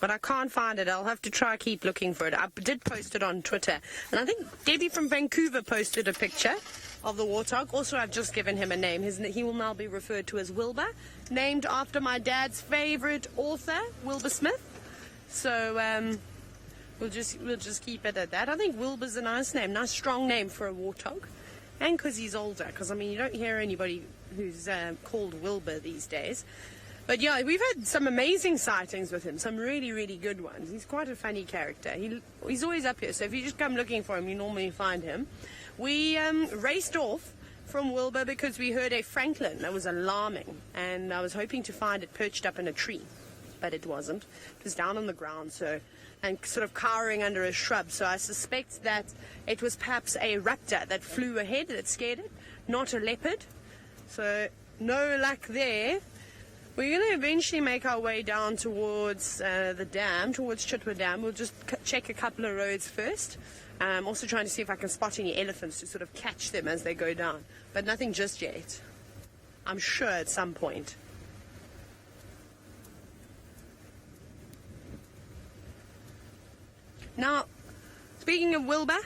but I can't find it. I'll have to try keep looking for it. I did post it on Twitter, and I think Debbie from Vancouver posted a picture of the warthog. Also, I've just given him a name. He will now be referred to as Wilbur, named after my dad's favourite author, Wilbur Smith. So we'll just keep it at that. I think Wilbur's a nice name, nice strong name for a warthog, and because he's older. Because I mean, you don't hear anybody who's called Wilbur these days. But yeah, we've had some amazing sightings with him, some really, really good ones. He's quite a funny character. He's always up here, so if you just come looking for him, you normally find him. We raced off from Wilbur because we heard a francolin that was alarming, and I was hoping to find it perched up in a tree, but it wasn't. It was down on the ground, and sort of cowering under a shrub, so I suspect that it was perhaps a raptor that flew ahead that scared it, not a leopard. So no luck there. We're going to eventually make our way down towards the dam, towards Chitwa Dam. We'll just check a couple of roads first. I'm also trying to see if I can spot any elephants to sort of catch them as they go down. But nothing just yet. I'm sure at some point. Now, speaking of Wilbur,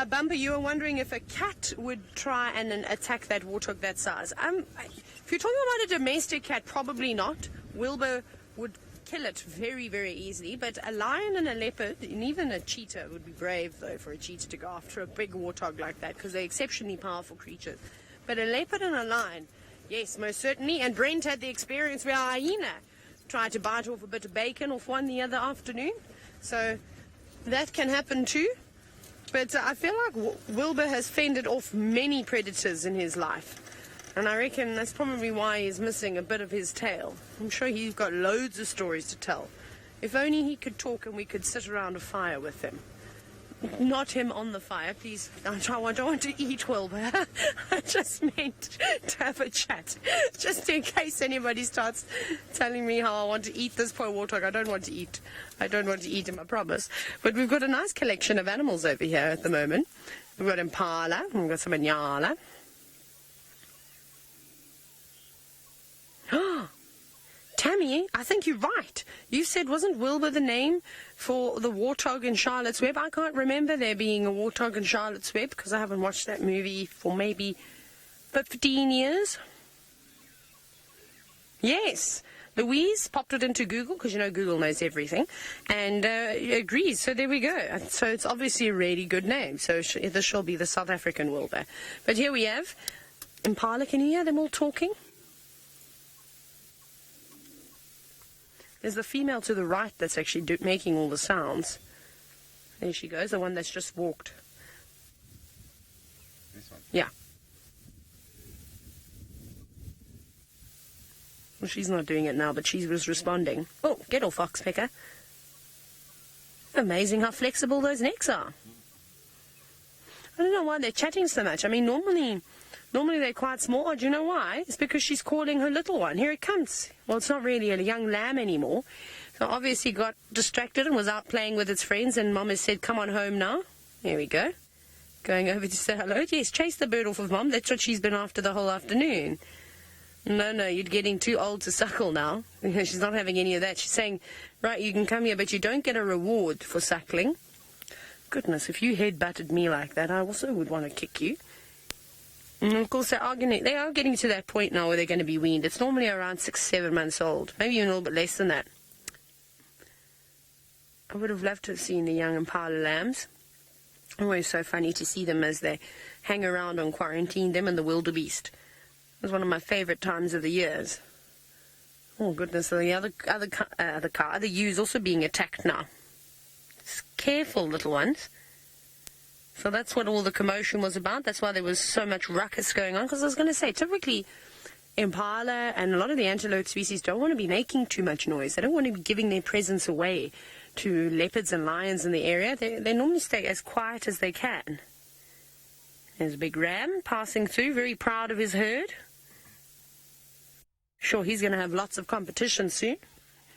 Bumper, you were wondering if a cat would try and attack that warthog that size. If you're talking about a domestic cat, probably not. Wilbur would kill it very, very easily. But a lion and a leopard, and even a cheetah, would be brave, though, for a cheetah to go after a big warthog like that, because they're exceptionally powerful creatures. But a leopard and a lion, yes, most certainly. And Brent had the experience where a hyena tried to bite off a bit of bacon off one the other afternoon. So that can happen too. But I feel like Wilbur has fended off many predators in his life. And I reckon that's probably why he's missing a bit of his tail. I'm sure he's got loads of stories to tell. If only he could talk and we could sit around a fire with him. Not him on the fire, please. I don't want to eat Wilbur. I just meant to have a chat. Just in case anybody starts telling me how I want to eat this poor warthog. I don't want to eat him, I promise. But we've got a nice collection of animals over here at the moment. We've got impala, we've got some inyala. Tammy, I think you're right. You said, wasn't Wilbur the name for the warthog in Charlotte's Web? I can't remember there being a warthog in Charlotte's Web because I haven't watched that movie for maybe 15 years. Yes. Louise popped it into Google because, you know, Google knows everything and agrees. So there we go. So it's obviously a really good name. So this shall be the South African Wilbur. But here we have impala. Can you hear them all talking? There's the female to the right that's actually making all the sounds. There she goes, the one that's just walked. This one? Yeah. Well, she's not doing it now, but she was responding. Oh, get off, Foxpecker. Amazing how flexible those necks are. I don't know why they're chatting so much. I mean, normally they're quite small. Do you know why? It's because she's calling her little one. Here it comes. Well, it's not really a young lamb anymore. So obviously got distracted and was out playing with its friends, and Mom has said, come on home now. There we go. Going over to say hello. Yes, chase the bird off of Mom. That's what she's been after the whole afternoon. No, you're getting too old to suckle now. She's not having any of that. She's saying, right, you can come here, but you don't get a reward for suckling. Goodness, if you head-butted me like that, I also would want to kick you. And of course, they are getting to that point now where they're going to be weaned. It's normally around 6-7 months old, maybe even a little bit less than that. I would have loved to have seen the young impala lambs. Always so funny to see them as they hang around on quarantine, them and the wildebeest. It was one of my favourite times of the years. Oh goodness, the other ewes also being attacked now. Just careful, little ones. So that's what all the commotion was about. That's why there was so much ruckus going on. Because I was going to say, typically, impala and a lot of the antelope species don't want to be making too much noise. They don't want to be giving their presence away to leopards and lions in the area. They normally stay as quiet as they can. There's a big ram passing through, very proud of his herd. Sure, he's going to have lots of competition soon.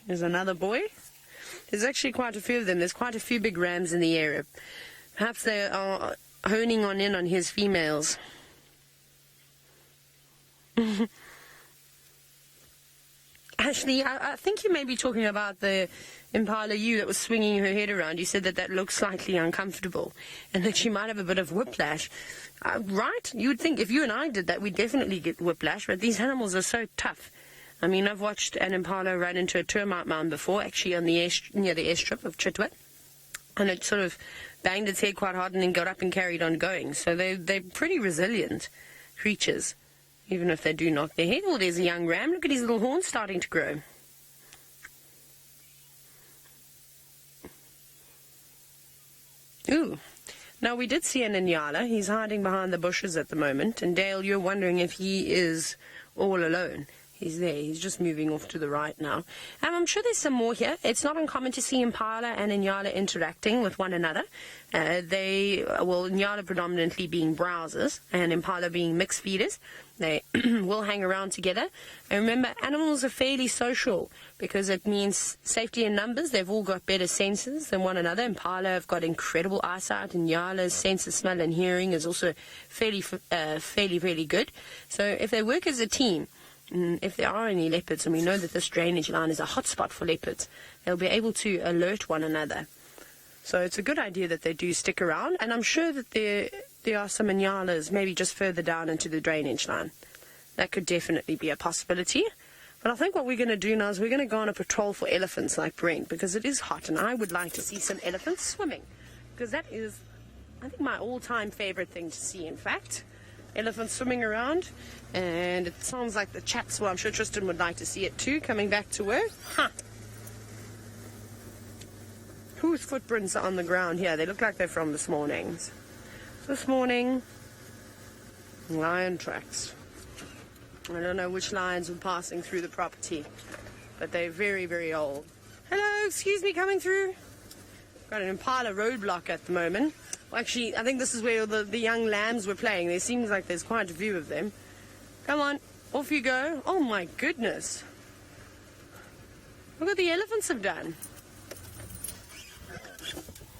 There's another boy. There's actually quite a few of them. There's quite a few big rams in the area. Perhaps they are honing in on his females. Actually, I think you may be talking about the impala ewe that was swinging her head around. You said that looked slightly uncomfortable and that she might have a bit of whiplash. Right? You would think if you and I did that, we'd definitely get whiplash, but these animals are so tough. I mean, I've watched an impala run into a termite mound before, actually on the near the airstrip of Chitwa, and it sort of banged its head quite hard and then got up and carried on going. So they're pretty resilient creatures, even if they do knock their head. Oh, there's a young ram. Look at his little horns starting to grow. Ooh. Now, we did see an Inyala. He's hiding behind the bushes at the moment. And Dale, you're wondering if he is all alone. He's there. He's just moving off to the right now. I'm sure there's some more here. It's not uncommon to see impala and Inyala interacting with one another. Inyala predominantly being browsers and impala being mixed feeders. They will hang around together. And remember, animals are fairly social because it means safety in numbers. They've all got better senses than one another. Impala have got incredible eyesight. Inyala's sense of smell and hearing is also fairly good. So if they work as a team, if there are any leopards, and we know that this drainage line is a hotspot for leopards, they'll be able to alert one another. So it's a good idea that they do stick around, and I'm sure that there are some Inyalas maybe just further down into the drainage line. That could definitely be a possibility. But I think what we're going to do now is we're going to go on a patrol for elephants like Brent, because it is hot, and I would like to see some elephants swimming, because that is, I think, my all-time favorite thing to see, in fact. Elephants swimming around, and it sounds like the chats, well, I'm sure Tristan would like to see it too, coming back to work. Huh. Whose footprints are on the ground here? They look like they're from this morning's. This morning, lion tracks. I don't know which lions were passing through the property, but they're very, very old. Hello, excuse me, coming through. Got an impala roadblock at the moment. Well, actually, I think this is where the young lambs were playing. There seems like there's quite a few of them. Come on, off you go. Oh my goodness. Look what the elephants have done.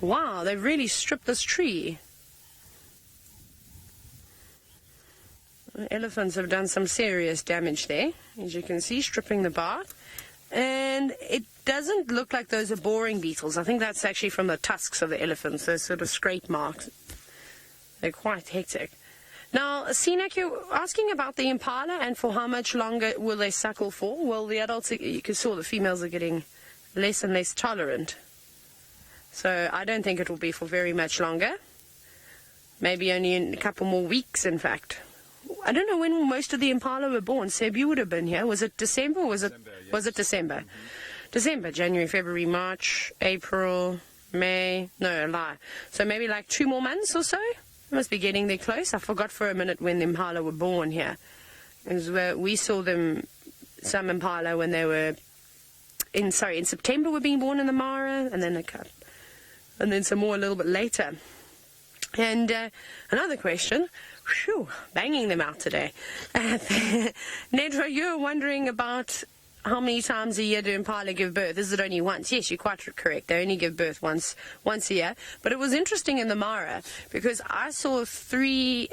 Wow, they've really stripped this tree. The elephants have done some serious damage there, as you can see, stripping the bark. And it doesn't look like those are boring beetles. I think that's actually from the tusks of the elephants, those sort of scrape marks. They're quite hectic. Now, Sinak, you're asking about the impala and for how much longer will they suckle for? Well, the adults, you can see the females are getting less and less tolerant. So I don't think it will be for very much longer. Maybe only in a couple more weeks, in fact. I don't know when most of the impala were born. Seb, you would have been here. Was it December or was it December? Mm-hmm. December, January, February, March, April, May. No, a lie. So maybe like 2 more months or so? Must be getting there close. I forgot for a minute when the impala were born here. It was where we saw them, some impala when they were in September were being born in the Mara, and then some more a little bit later. And another question. Whew, banging them out today. Nedra, you're wondering about how many times a year do impala give birth? Is it only once? Yes, you're quite correct. They only give birth once a year. But it was interesting in the Mara because I saw 3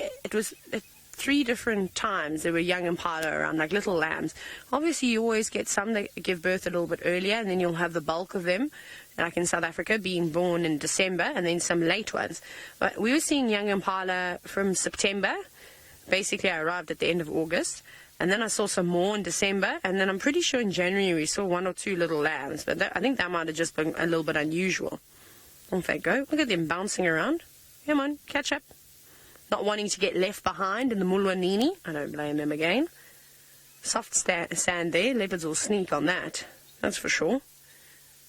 different times there were young impala around, like little lambs. Obviously, you always get some that give birth a little bit earlier, and then you'll have the bulk of them, like in South Africa, being born in December, and then some late ones. But we were seeing young impala from September. Basically, I arrived at the end of August, and then I saw some more in December, and then I'm pretty sure in January we saw 1 or 2 little lambs, but I think that might have just been a little bit unusual. Off they go. Look at them bouncing around. Come on, catch up. Not wanting to get left behind in the Mulwanini. I don't blame them again. Soft sand there. Leopards will sneak on that. That's for sure.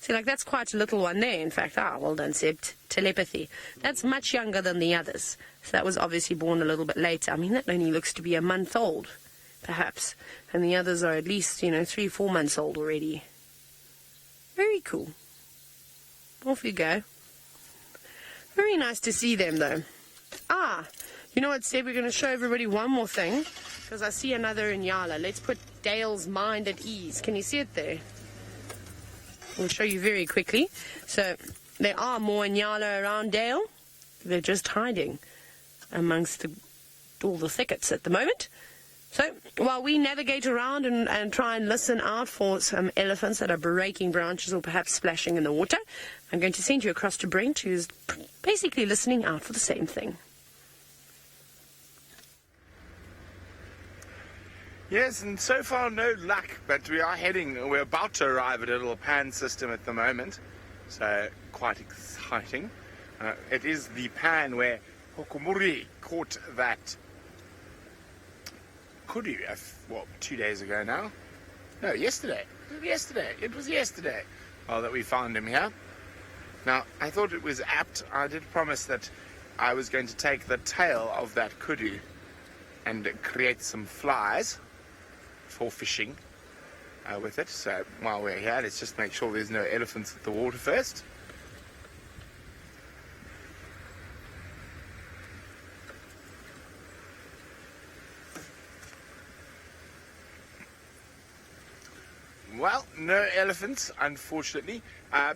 See, like that's quite a little one there, in fact. Ah, well done, Seb. Telepathy. That's much younger than the others. So that was obviously born a little bit later. I mean, that only looks to be a month old, perhaps. And the others are at least, 3-4 months old already. Very cool. Off you go. Very nice to see them, though. Ah, you know what, Seb? We're going to show everybody one more thing, because I see another Inyala. Let's put Dale's mind at ease. Can you see it there? We'll show you very quickly. So there are more Inyala around Dale. They're just hiding amongst all the thickets at the moment. So while we navigate around and try and listen out for some elephants that are breaking branches or perhaps splashing in the water, I'm going to send you across to Brent, who's basically listening out for the same thing. Yes, and so far no luck, but we're about to arrive at a little pan system at the moment, so quite exciting. It is the pan where Hokomuri caught that kudu, 2 days ago now? No, yesterday. It was yesterday. Oh, that we found him here. Now, I thought it was apt. I did promise that I was going to take the tail of that kudu and create some flies for fishing with it. So while we're here, let's just make sure there's no elephants at the water first. Well, no elephants, unfortunately.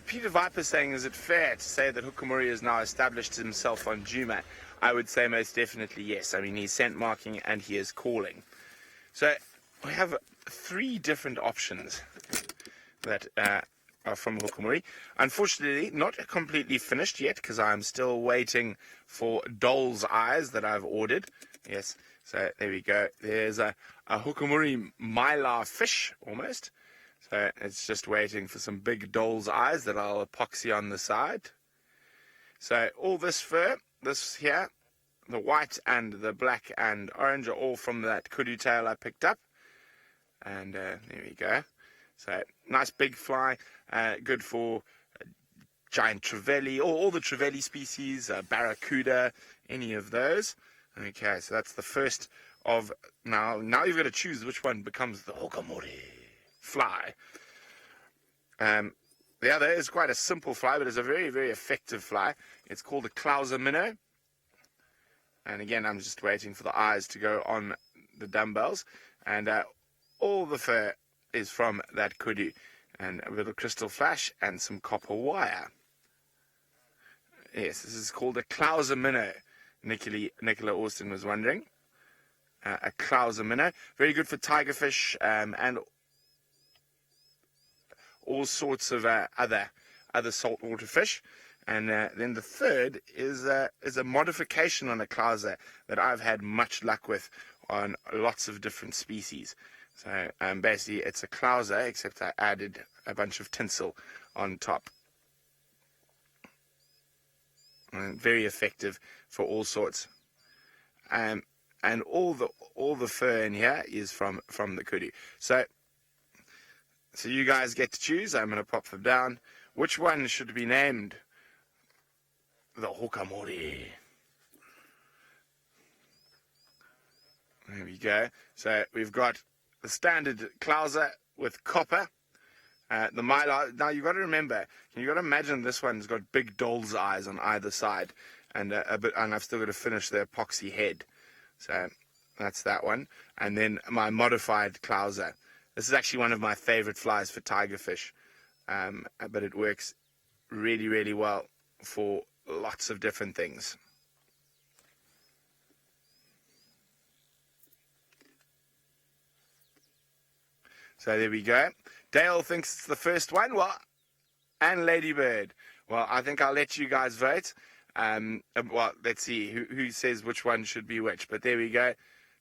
Peter Viper saying, is it fair to say that Hokomuri has now established himself on Juma? I would say most definitely yes. I mean, he's scent marking and he is calling. So we have 3 different options that are from Hokomuri. Unfortunately, not completely finished yet because I'm still waiting for doll's eyes that I've ordered. Yes, so there we go. There's a Hokomuri mylar fish almost. So it's just waiting for some big doll's eyes that I'll epoxy on the side. So all this fur, this here, the white and the black and orange are all from that kudu tail I picked up. And there we go. So nice big fly, good for giant trevally, all the trevally species, barracuda, any of those. Okay, so that's the first of, now you've got to choose which one becomes the Hokomuri fly. The other is quite a simple fly, but it's a very, very effective fly. It's called a Klauser minnow. And again, I'm just waiting for the eyes to go on the dumbbells. And all the fur is from that kudu. And a little crystal flash and some copper wire. Yes, this is called a Klauser minnow. Nicola Austin was wondering. A Klauser minnow. Very good for tigerfish and all sorts of other saltwater fish. And then the third is a modification on a Klauser that I've had much luck with on lots of different species. So basically it's a Klauser, except I added a bunch of tinsel on top. And very effective for all sorts. And all the fur in here is from the kudu. So you guys get to choose. I'm going to pop them down. Which one should be named the Hokomuri? There we go. So we've got the standard Klauser with copper. The mylar. Now you've got to remember, you've got to imagine this one's got big doll's eyes on either side, and and I've still got to finish the epoxy head. So that's that one. And then my modified Klauser. This is actually one of my favorite flies for tigerfish, but it works really, really well for lots of different things. So there we go. Dale thinks it's the first one. Well, and Ladybird. Well, I think I'll let you guys vote. Well, let's see who says which one should be which. But there we go.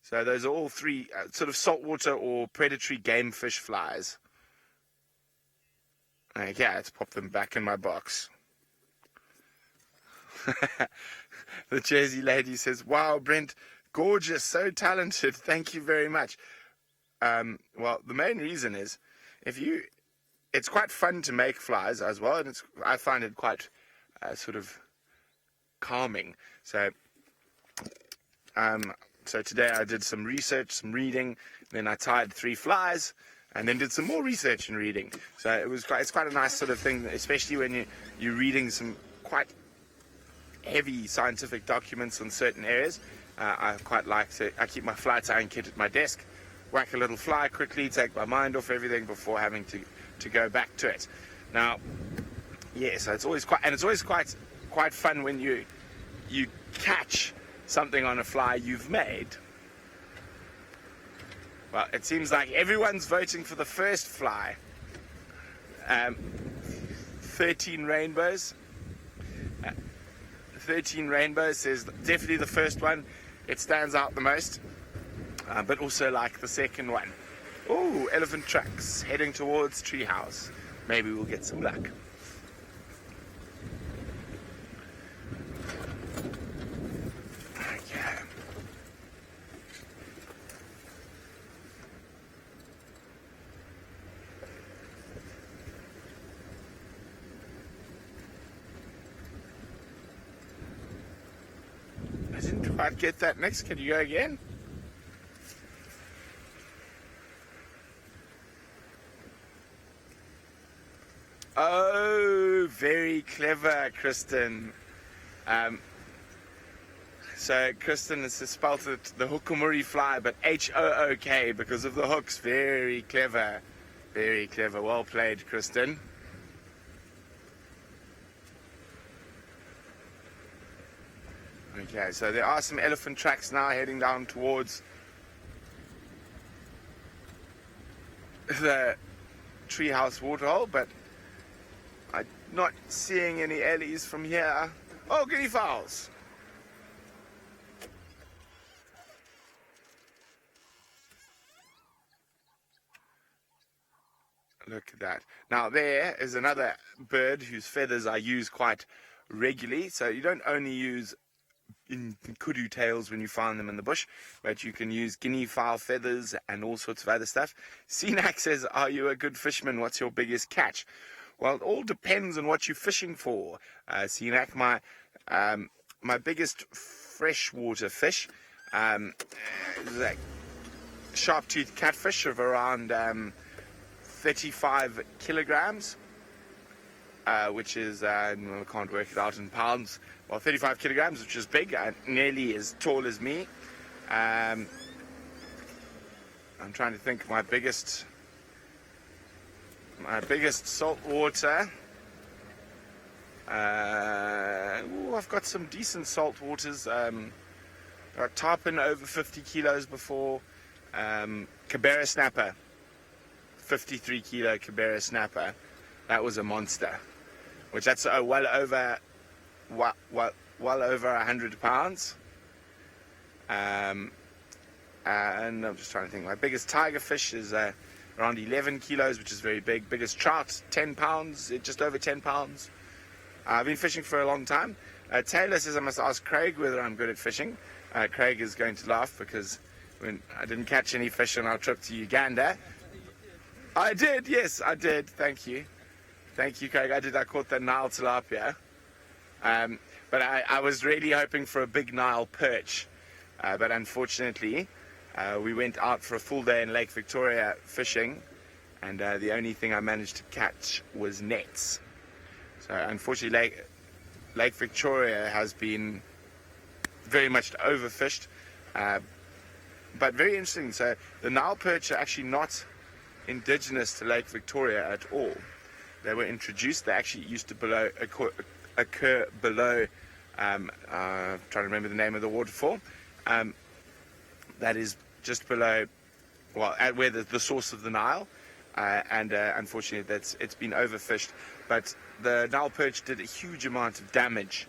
So those are all 3 sort of saltwater or predatory game fish flies. Okay, let's pop them back in my box. The Jersey lady says, wow, Brent, gorgeous, so talented. Thank you very much. Well, the main reason is, it's quite fun to make flies as well, and I find it quite sort of calming. So today I did some research, some reading, then I tied 3 flies, and then did some more research and reading. So it's quite a nice sort of thing, especially when you're reading some quite heavy scientific documents on certain areas. I quite like to. I keep my fly tying kit at my desk, whack a little fly quickly, take my mind off everything before having to go back to it. Now, yeah, so it's always quite fun when you catch something on a fly you've made. Well, it seems like everyone's voting for the first fly. 13 rainbows. 13 rainbows says definitely the first one. It stands out the most, but also like the second one. Oh, elephant tracks heading towards treehouse. Maybe we'll get some luck. Okay. I didn't quite get that next. Can you go again? Oh, very clever, Tristan. So Tristan has spelled it the hookamuri fly, but H-O-O-K because of the hooks. Very clever. Very clever. Well played, Tristan. Okay, so there are some elephant tracks now heading down towards the treehouse waterhole, but I'm not seeing any ellies from here. Oh, guinea fowls! Look at that. Now there is another bird whose feathers I use quite regularly. So you don't only use in kudu tails when you find them in the bush, but you can use guinea fowl feathers and all sorts of other stuff. Seenak says, are you a good fisherman? What's your biggest catch? Well, it all depends on what you're fishing for. Seenak, my biggest freshwater fish is a sharp-toothed catfish of around 35 kilograms, which is, I can't work it out in pounds, well, 35 kilograms, which is big, nearly as tall as me. I'm trying to think of my biggest saltwater. I've got some decent saltwaters. Got tarpon over 50 kilos before. Cabera snapper, 53 kilo Cabera snapper. That was a monster. Which that's well over 100 pounds. And I'm just trying to think. My biggest tiger fish is around 11 kilos, which is very big. Biggest trout, 10 pounds, just over 10 pounds. I've been fishing for a long time. Taylor says I must ask Craig whether I'm good at fishing. Craig is going to laugh because when I didn't catch any fish on our trip to Uganda. I did, yes, I did. Thank you. Thank you, Craig. I caught the Nile tilapia. But I was really hoping for a big Nile perch. But unfortunately, we went out for a full day in Lake Victoria fishing, and the only thing I managed to catch was nets. So unfortunately, Lake Victoria has been very much overfished, but very interesting. So the Nile perch are actually not indigenous to Lake Victoria at all. They were introduced. They actually used to occur below. Trying to remember the name of the waterfall. That is just below, well, at where the source of the Nile, and unfortunately it's been overfished. But the Nile perch did a huge amount of damage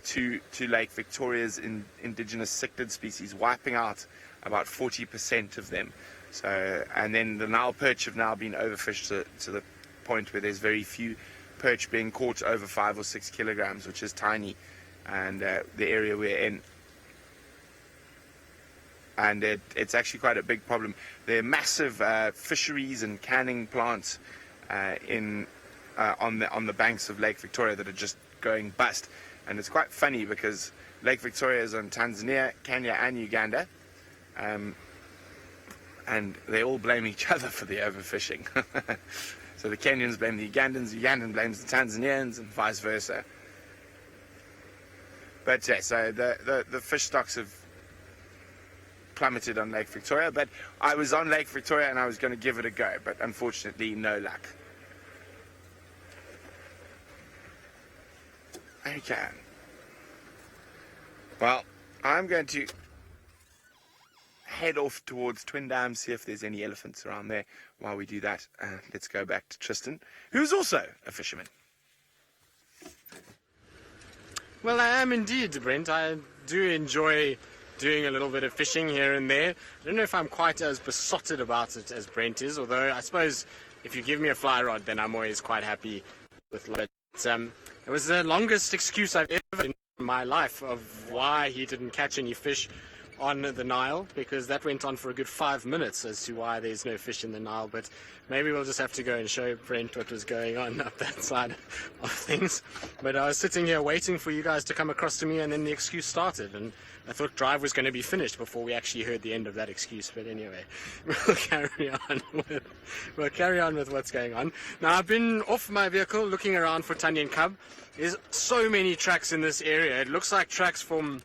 to Lake Victoria's indigenous cichlid species, wiping out about 40% of them. So, and then the Nile perch have now been overfished to the point where there's very few perch being caught over 5 or 6 kilograms, which is tiny, and the area we're in. And it's actually quite a big problem. There are massive fisheries and canning plants on the banks of Lake Victoria that are just going bust. And it's quite funny because Lake Victoria is on Tanzania, Kenya, and Uganda, and they all blame each other for the overfishing. So the Kenyans blame the Ugandans, the Ugandan blames the Tanzanians, and vice versa. But yeah, so the fish stocks have plummeted on Lake Victoria, but I was on Lake Victoria and I was going to give it a go, but unfortunately no luck. Okay. Well, I'm going to head off towards Twin Dams, see if there's any elephants around there. While we do that, let's go back to Tristan, who's also a fisherman. Well, I am indeed, Brent. I do enjoy doing a little bit of fishing here and there. I don't know if I'm quite as besotted about it as Brent is, although I suppose if you give me a fly rod, then I'm always quite happy with it. It was the longest excuse I've ever in my life of why he didn't catch any fish on the Nile, because that went on for a good 5 minutes as to why there's no fish in the Nile. But maybe we'll just have to go and show Brent what was going on up that side of things. But I was sitting here waiting for you guys to come across to me, and then the excuse started, and I thought drive was going to be finished before we actually heard the end of that excuse. But anyway, we'll carry on with what's going on. Now, I've been off my vehicle looking around for Tandy and Cub. There's so many tracks in this area. It looks like tracks from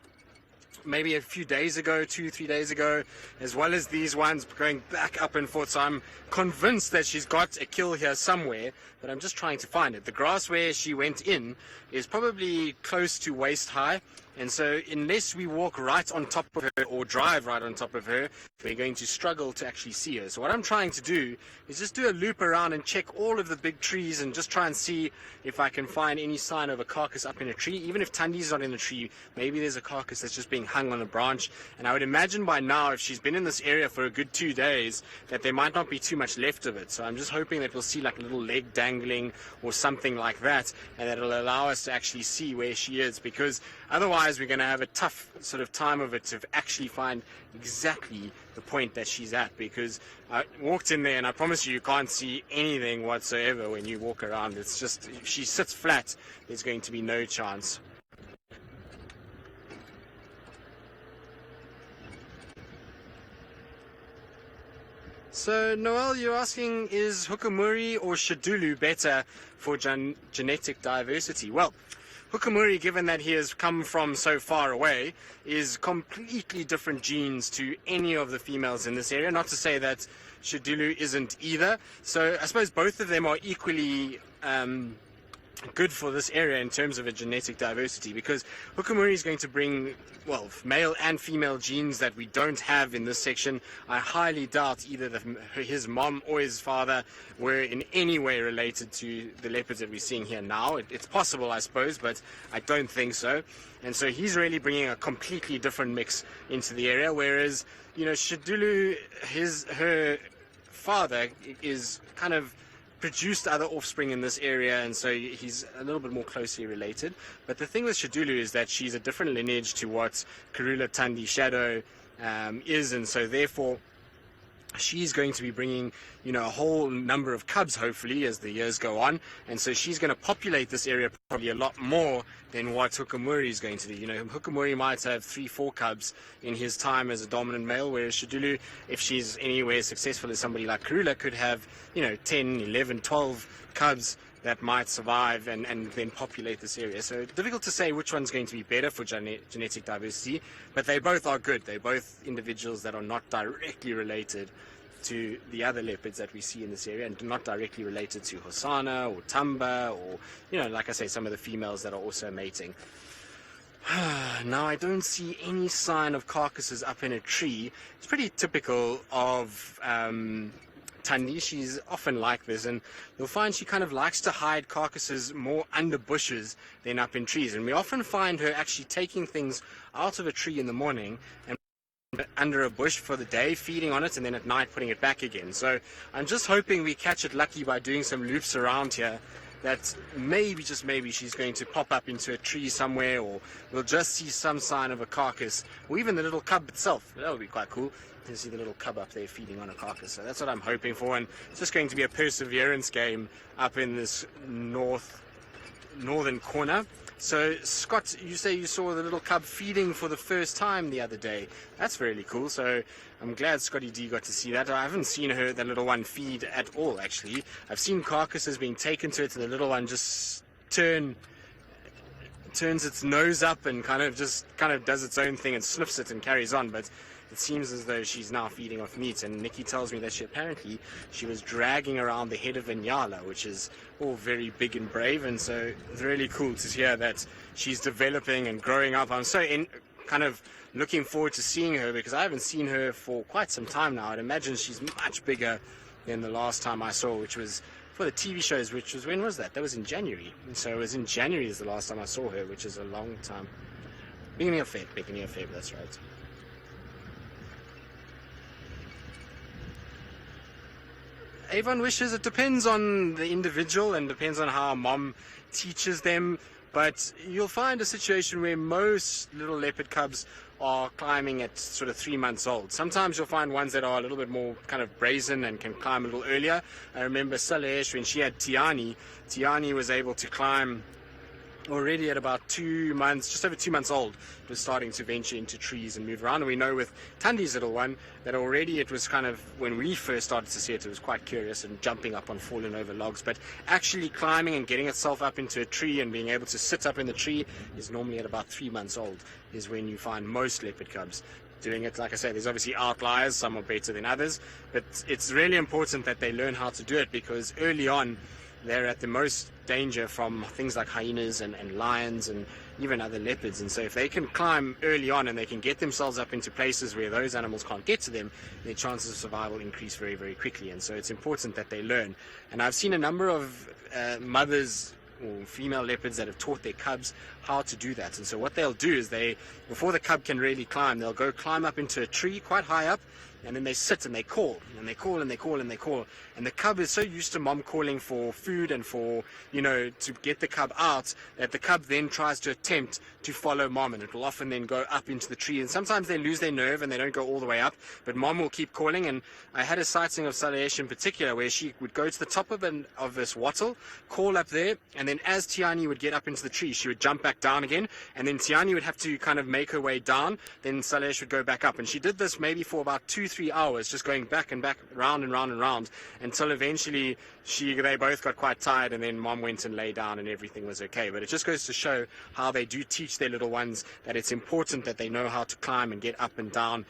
maybe a few days ago, 2-3 days ago, as well as these ones going back up and forth. So I'm convinced that she's got a kill here somewhere, but I'm just trying to find it. The grass where she went in is probably close to waist high, and so unless we walk right on top of her or drive right on top of her, we're going to struggle to actually see her. So what I'm trying to do is just do a loop around and check all of the big trees and just try and see if I can find any sign of a carcass up in a tree. Even if Tandy's not in the tree, maybe there's a carcass that's just being hung on a branch. And I would imagine by now, if she's been in this area for a good 2 days, that there might not be too much left of it. So I'm just hoping that we'll see like a little leg dangling or something like that, and that it'll allow us to actually see where she is, because otherwise we're going to have a tough sort of time of it to actually find exactly the point that she's at, because I walked in there and I promise you can't see anything whatsoever when you walk around. It's just, if she sits flat, there's going to be no chance. So, Noel, you're asking, is Hukamuri or Shadulu better for genetic diversity? Well, Hukamuri, given that he has come from so far away, is completely different genes to any of the females in this area. Not to say that Shadulu isn't either. So I suppose both of them are equally good for this area in terms of a genetic diversity, because Hukamuri is going to bring, well, male and female genes that we don't have in this section. I highly doubt either his mom or his father were in any way related to the leopards that we're seeing here now. It's possible, I suppose, but I don't think so. And so he's really bringing a completely different mix into the area, whereas, you know, Shadulu, her father is kind of produced other offspring in this area, and so he's a little bit more closely related. But the thing with Shadulu is that she's a different lineage to what Karula Tandy Shadow is, and so therefore she's going to be bringing, you know, a whole number of cubs, hopefully, as the years go on. And so she's going to populate this area probably a lot more than what Hukamuri is going to do. You know, Hukamuri might have 3-4 cubs in his time as a dominant male, whereas Shadulu, if she's anywhere successful as somebody like Karula, could have, you know, 10, 11, 12 cubs that might survive and then populate this area. So difficult to say which one's going to be better for genetic diversity, but they both are good. They're both individuals that are not directly related to the other leopards that we see in this area, and not directly related to Husana or Tamba, or, you know, like I say, some of the females that are also mating. Now, I don't see any sign of carcasses up in a tree. It's pretty typical of Tandy. She's often like this, and you'll find she kind of likes to hide carcasses more under bushes than up in trees. And we often find her actually taking things out of a tree in the morning and under a bush for the day, feeding on it, and then at night putting it back again. So I'm just hoping we catch it lucky by doing some loops around here, that maybe, just maybe, she's going to pop up into a tree somewhere, or we'll just see some sign of a carcass, or even the little cub itself. That would be quite cool. You can see the little cub up there feeding on a carcass. So that's what I'm hoping for, and it's just going to be a perseverance game up in this northern corner. So, Scott, you say you saw the little cub feeding for the first time the other day. That's really cool. So I'm glad Scotty D got to see that. I haven't seen that little one feed at all, actually. I've seen carcasses being taken to it, and the little one just turns its nose up and kind of does its own thing and sniffs it and carries on. But it seems as though she's now feeding off meat, and Nikki tells me that she was dragging around the head of a nyala, which is all very big and brave, and so it's really cool to hear that she's developing and growing up. I'm so kind of looking forward to seeing her because I haven't seen her for quite some time now. I'd imagine she's much bigger than the last time I saw, which was for the TV shows, which was, when was that? That was in January. And so it was in January is the last time I saw her, which is a long time. Beginning of Feb, that's right. Avon wishes, it depends on the individual and depends on how mom teaches them, but you'll find a situation where most little leopard cubs are climbing at sort of 3 months old. Sometimes you'll find ones that are a little bit more kind of brazen and can climb a little earlier. I remember Salesh, when she had Tiani was able to climb already at about 2 months, just over 2 months old. It was starting to venture into trees and move around. And we know with Tandy's little one that already it was kind of, when we first started to see it, it was quite curious and jumping up on fallen over logs. But actually climbing and getting itself up into a tree and being able to sit up in the tree is normally at about 3 months old, is when you find most leopard cubs doing it. Like I say, there's obviously outliers, some are better than others, but it's really important that they learn how to do it because early on they're at the most danger from things like hyenas and lions and even other leopards. And so if they can climb early on and they can get themselves up into places where those animals can't get to them, their chances of survival increase very, very quickly. And so it's important that they learn. And I've seen a number of mothers or female leopards that have taught their cubs how to do that. And so what they'll do is before the cub can really climb, they'll go climb up into a tree quite high up, and then they sit and they call and they call and they call and they call, and the cub is so used to mom calling for food and for, to get the cub out, that the cub then tries to attempt to follow mom, and it will often then go up into the tree, and sometimes they lose their nerve and they don't go all the way up, but mom will keep calling. And I had a sighting of Salesh in particular where she would go to the top of this wattle, call up there, and then as Tiani would get up into the tree, she would jump back down again, and then Tiani would have to kind of make her way down, then Salesh would go back up, and she did this maybe for about 2-3 hours, just going back and back, round and round and round, until eventually they both got quite tired, and then mom went and lay down and everything was okay. But it just goes to show how they do teach their little ones that it's important that they know how to climb and get up and down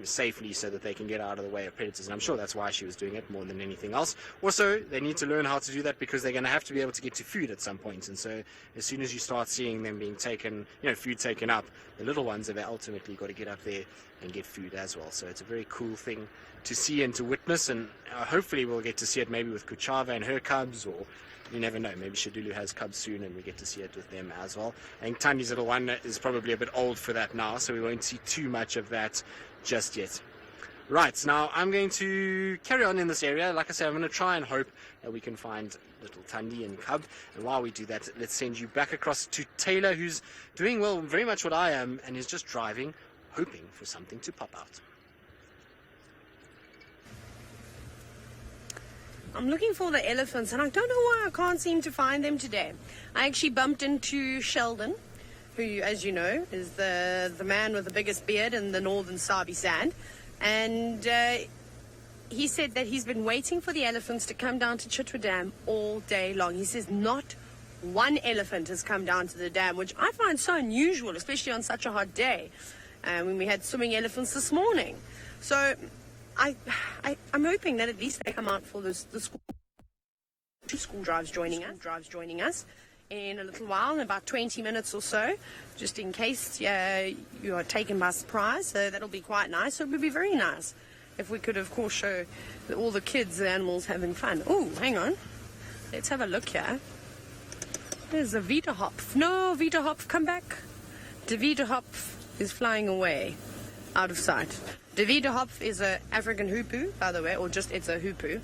safely so that they can get out of the way of predators. And I'm sure that's why she was doing it more than anything else. Also, they need to learn how to do that because they're going to have to be able to get to food at some point. And so as soon as you start seeing them being taken, food taken up, the little ones have ultimately got to get up there and get food as well. So it's a very cool thing to see and to witness, and hopefully we'll get to see it maybe with Kuchava and her cubs, or you never know, maybe Shadulu has cubs soon and we get to see it with them as well. I think Tandy's little one is probably a bit old for that now, so we won't see too much of that just yet. Right, now I'm going to carry on in this area. Like I said, I'm going to try and hope that we can find little Tandy and cub, and while we do that, let's send you back across to Taylor, who's doing, well, very much what I am, and is just driving, hoping for something to pop out. I'm looking for the elephants, and I don't know why I can't seem to find them today. I actually bumped into Sheldon, who, as you know, is the man with the biggest beard in the northern Sabi Sand, and he said that he's been waiting for the elephants to come down to Chitwa Dam all day long. He says not one elephant has come down to the dam, which I find so unusual, especially on such a hot day, when we had swimming elephants this morning. So I'm hoping that at least they come out for the school drives joining us in a little while, in about 20 minutes or so, just in case you are taken by surprise. So that'll be quite nice. So it would be very nice if we could, of course, show all the kids, the animals having fun. Oh, hang on. Let's have a look here. There's a Wiederhopf. No, Wiederhopf, come back. The Wiederhopf is flying away, out of sight. The Wiederhopf is an African hoopoe, by the way, or just it's a hoopoe.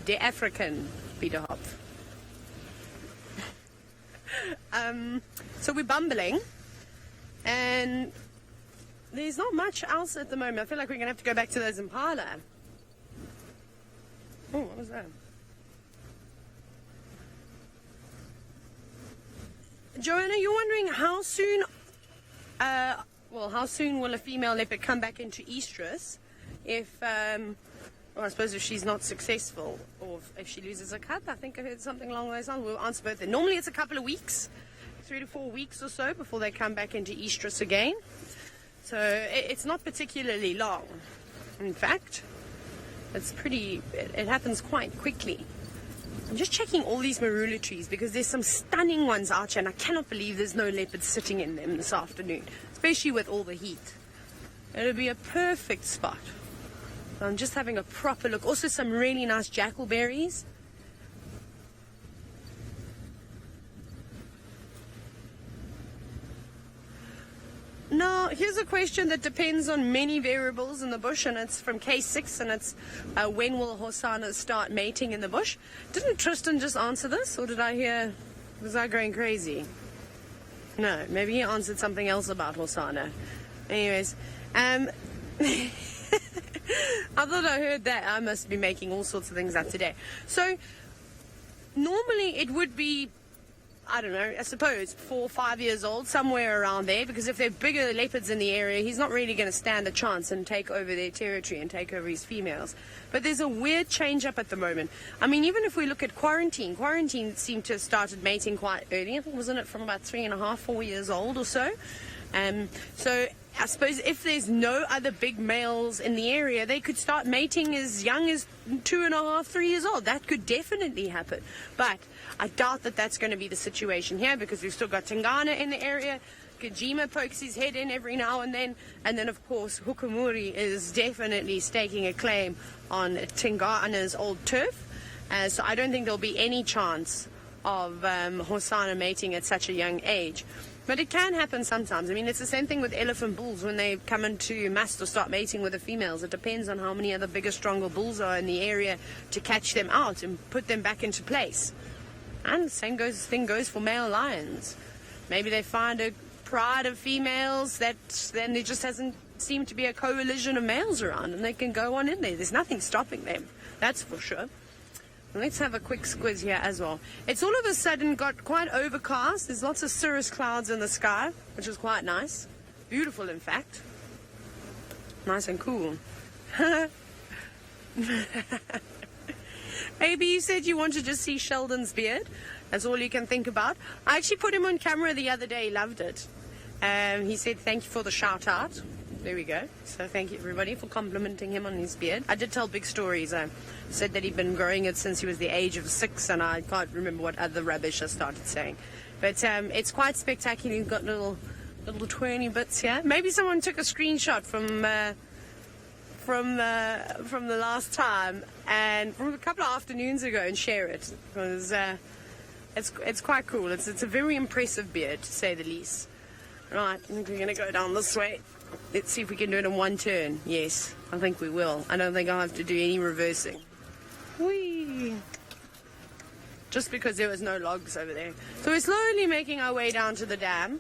The African Wiederhopf. So we're bumbling, and there's not much else at the moment. I feel like we're going to have to go back to those impala. Oh, what was that? Joanna, you're wondering how soon will a female leopard come back into estrus if, I suppose if she's not successful, or if she loses a cub? I think I heard something along those lines. We'll answer both. Normally it's a couple of weeks, 3 to 4 weeks or so, before they come back into estrus again. So it's not particularly long. In fact, it happens quite quickly. I'm just checking all these marula trees because there's some stunning ones out here, and I cannot believe there's no leopards sitting in them this afternoon. It's especially with all the heat. It'll be a perfect spot. I'm just having a proper look. Also some really nice jackalberries. Now, here's a question that depends on many variables in the bush, and it's from K6, and it's when will Husana start mating in the bush? Didn't Tristan just answer this, or was I going crazy? No, maybe he answered something else about Husana. Anyways, I thought I heard that. I must be making all sorts of things up today. So, normally it would be, I don't know, I suppose 4 or 5 years old, somewhere around there, because if they're bigger leopards in the area, he's not really going to stand a chance and take over their territory and take over his females. But there's a weird change up at the moment. I mean, even if we look at quarantine seemed to have started mating quite early. I think, wasn't it from about 3.5, 4 years old or so? So I suppose if there's no other big males in the area, they could start mating as young as 2.5, 3 years old. That could definitely happen. But I doubt that that's going to be the situation here, because we've still got Tingana in the area. Juma pokes his head in every now and then of course Hukumuri is definitely staking a claim on Tingana's old turf. So I don't think there'll be any chance of Husana mating at such a young age. But it can happen sometimes. I mean, it's the same thing with elephant bulls when they come into musth or start mating with the females. It depends on how many other bigger, stronger bulls are in the area to catch them out and put them back into place. And the same thing goes for male lions. Maybe they find a pride of females that then there just hasn't seemed to be a coalition of males around, and they can go on in there. There's nothing stopping them, that's for sure. Let's have a quick squiz here as well. It's all of a sudden got quite overcast. There's lots of cirrus clouds in the sky, which is quite nice. Beautiful, in fact. Nice and cool. Maybe you said you wanted to see Sheldon's beard. That's all you can think about. I actually put him on camera the other day. He loved it. He said thank you for the shout out. There we go. So thank you everybody for complimenting him on his beard. I did tell big stories. I said that he'd been growing it since he was the age of 6, and I can't remember what other rubbish I started saying. But it's quite spectacular. You've got little twirly bits here. Maybe someone took a screenshot from the last time and from a couple of afternoons ago and share it, because it's quite cool. It's a very impressive beard, to say the least. Right, I think we're going to go down this way. Let's see if we can do it in one turn. Yes, I think we will. I don't think I'll have to do any reversing. Whee! Just because there was no logs over there. So we're slowly making our way down to the dam.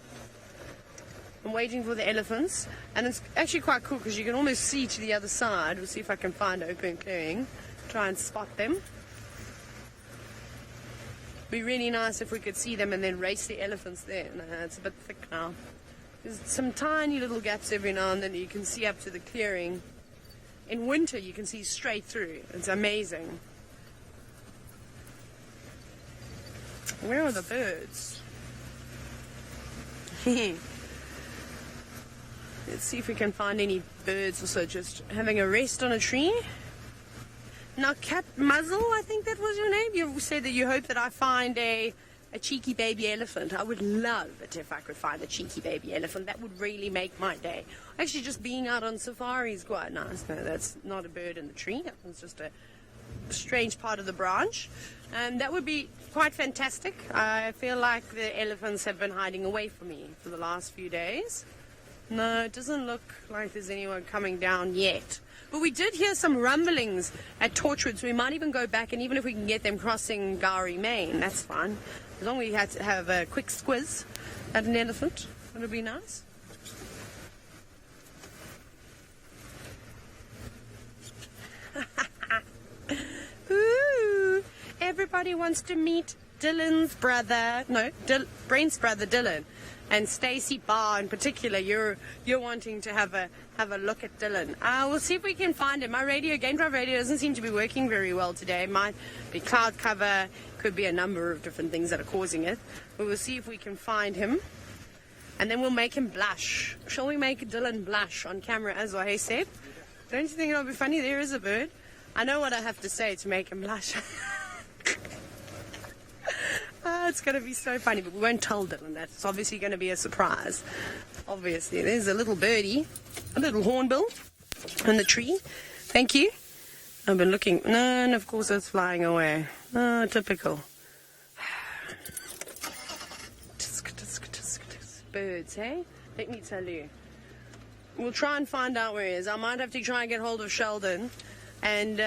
I'm waiting for the elephants. And it's actually quite cool because you can almost see to the other side. We'll see if I can find open clearing. Try and spot them. Be really nice if we could see them and then race the elephants there. No, it's a bit thick now. There's some tiny little gaps every now and then you can see up to the clearing. In winter you can see straight through. It's amazing. Where are the birds? Let's see if we can find any birds also just having a rest on a tree. Now, Cat Muzzle, I think that was your name. You said that you hope that I find a cheeky baby elephant. I would love it if I could find a cheeky baby elephant. That would really make my day. Actually, just being out on safari is quite nice. No, that's not a bird in the tree. That was just a strange part of the branch. And that would be quite fantastic. I feel like the elephants have been hiding away from me for the last few days. No, it doesn't look like there's anyone coming down yet. But we did hear some rumblings at Torchwood, so we might even go back, and even if we can get them crossing Gowrie Main, that's fine. As long as we had to have a quick squiz at an elephant, it'll be nice. Ooh, everybody wants to meet Dylan's brother. No, Brent's brother Dylan. And Stacey Barr in particular, you're wanting to have a look at Dylan. We'll see if we can find him. My Game Drive radio doesn't seem to be working very well today. It might be cloud cover, could be a number of different things that are causing it. But we'll see if we can find him. And then we'll make him blush. Shall we make Dylan blush on camera as well, hey Seb? Don't you think it'll be funny? There is a bird. I know what I have to say to make him blush. It's going to be so funny, but we won't tell Dylan that. It's obviously going to be a surprise. Obviously, there's a little birdie, a little hornbill in the tree. Thank you. I've been looking. No, and of course it's flying away. Oh, typical. Birds, hey? Let me tell you. We'll try and find out where he is. I might have to try and get hold of Sheldon and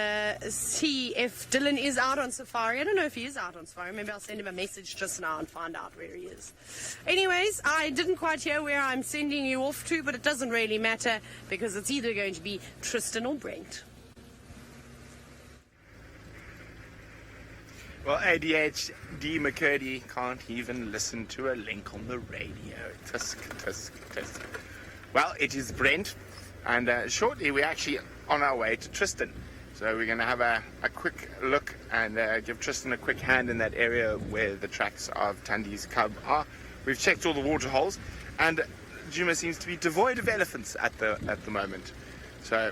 see if Dylan is out on safari. I don't know if he is out on safari. Maybe I'll send him a message just now and find out where he is. Anyways, I didn't quite hear where I'm sending you off to, but it doesn't really matter because it's either going to be Tristan or Brent. Well, ADHD McCurdy can't even listen to a link on the radio. Tusk, tusk, tusk. Well, it is Brent, and shortly we're actually on our way to Tristan. So we're going to have a quick look and give Tristan a quick hand in that area where the tracks of Tandy's cub are. We've checked all the water holes, and Juma seems to be devoid of elephants at the moment. So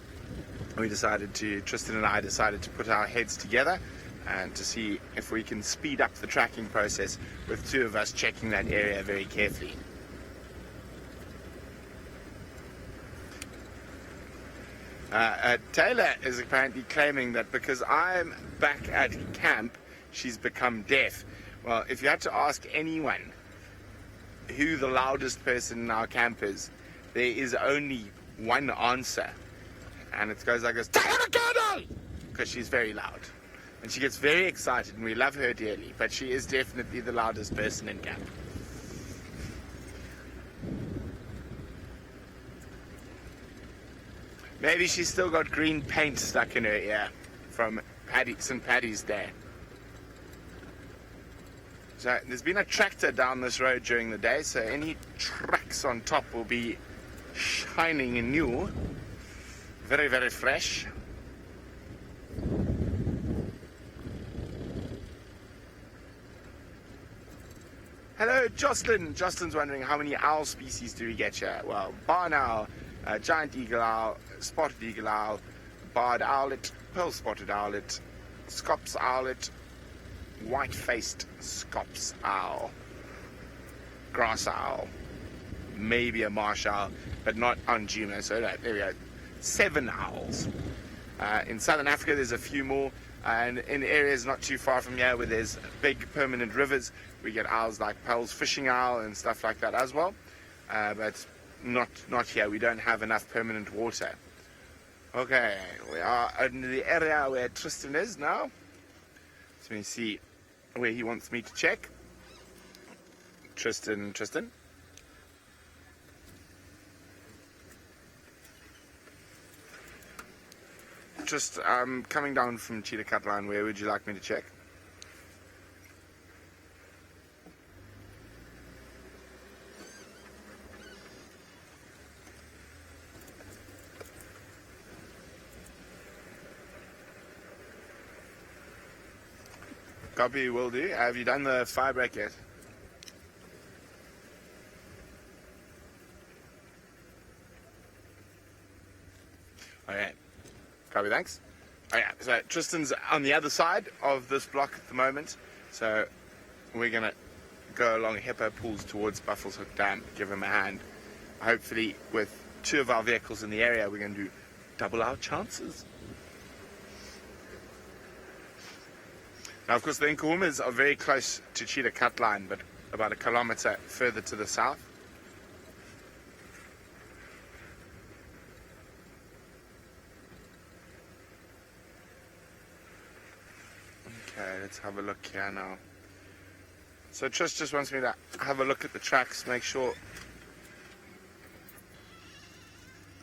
Tristan and I decided to put our heads together and to see if we can speed up the tracking process with two of us checking that area very carefully. Taylor is apparently claiming that because I'm back at camp, she's become deaf. Well, if you had to ask anyone who the loudest person in our camp is, there is only one answer. And it goes like this, because she's very loud. And she gets very excited, and we love her dearly, but she is definitely the loudest person in camp. Maybe she's still got green paint stuck in her ear from St. Paddy's Day. So there's been a tractor down this road during the day, so any tracks on top will be shining and new. Very, very fresh. Hello, Jocelyn. Jocelyn's wondering how many owl species do we get here? Well, barn owl, giant eagle owl, spotted eagle owl, barred owlet, pearl-spotted owlet, scops owlet, white-faced scops owl, grass owl, maybe a marsh owl, but not on Juma. So there we go. 7 owls. In southern Africa, there's a few more. And in areas not too far from here where there's big permanent rivers, we get owls like Pearl's fishing owl and stuff like that as well. But not here. We don't have enough permanent water. Okay, we are in the area where Tristan is now. So we see where he wants me to check. Tristan. Just coming down from Cheetah Cut Line, where would you like me to check? Copy, will do. Have you done the fire break yet? Okay. Copy, thanks. Oh yeah, so Tristan's on the other side of this block at the moment, so we're going to go along Hippo pools towards Buffalo's Hook Dam, give him a hand. Hopefully with 2 of our vehicles in the area, we're going to do double our chances. Now, of course, the Nkuhumas are very close to Cheetah Cut Line, but about 1 kilometre further to the south. Okay, let's have a look here now. So Trish just wants me to have a look at the tracks, make sure.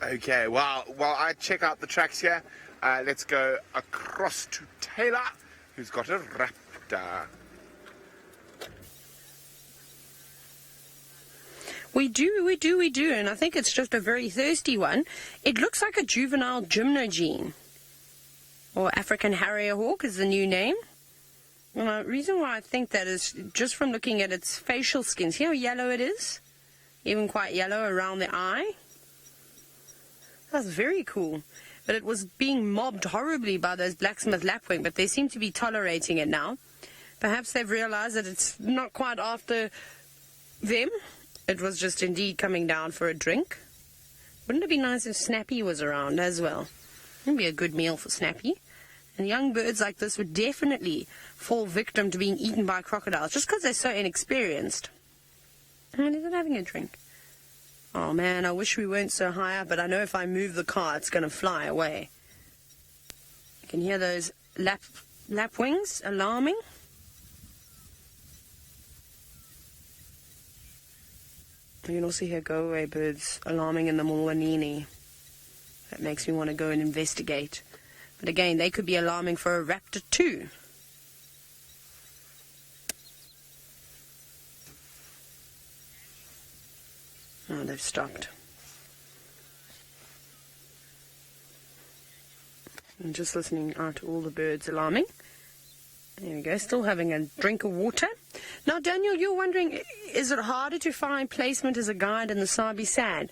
Okay, while I check out the tracks here, let's go across to Taylor, who's got a raptor. We do, and I think it's just a very thirsty one. It looks like a juvenile gymnogene, or African harrier hawk is the new name. Well, the reason why I think that is just from looking at its facial skin. See how yellow it is? Even quite yellow around the eye. That's very cool. But it was being mobbed horribly by those blacksmith lapwing, but they seem to be tolerating it now. Perhaps they've realized that it's not quite after them, it was just indeed coming down for a drink. Wouldn't it be nice if Snappy was around as well? It would be a good meal for Snappy. And young birds like this would definitely fall victim to being eaten by crocodiles just because they're so inexperienced. And he's not having a drink. Oh man, I wish we weren't so high up, but I know if I move the car, it's going to fly away. You can hear those lapwings alarming. You can also hear go-away birds alarming in the Mulwanini. That makes me want to go and investigate. But again, they could be alarming for a raptor too. Oh, they've stopped. I'm just listening out to all the birds alarming. There we go, still having a drink of water. Now, Daniel, you're wondering, is it harder to find placement as a guide in the Sabi Sand?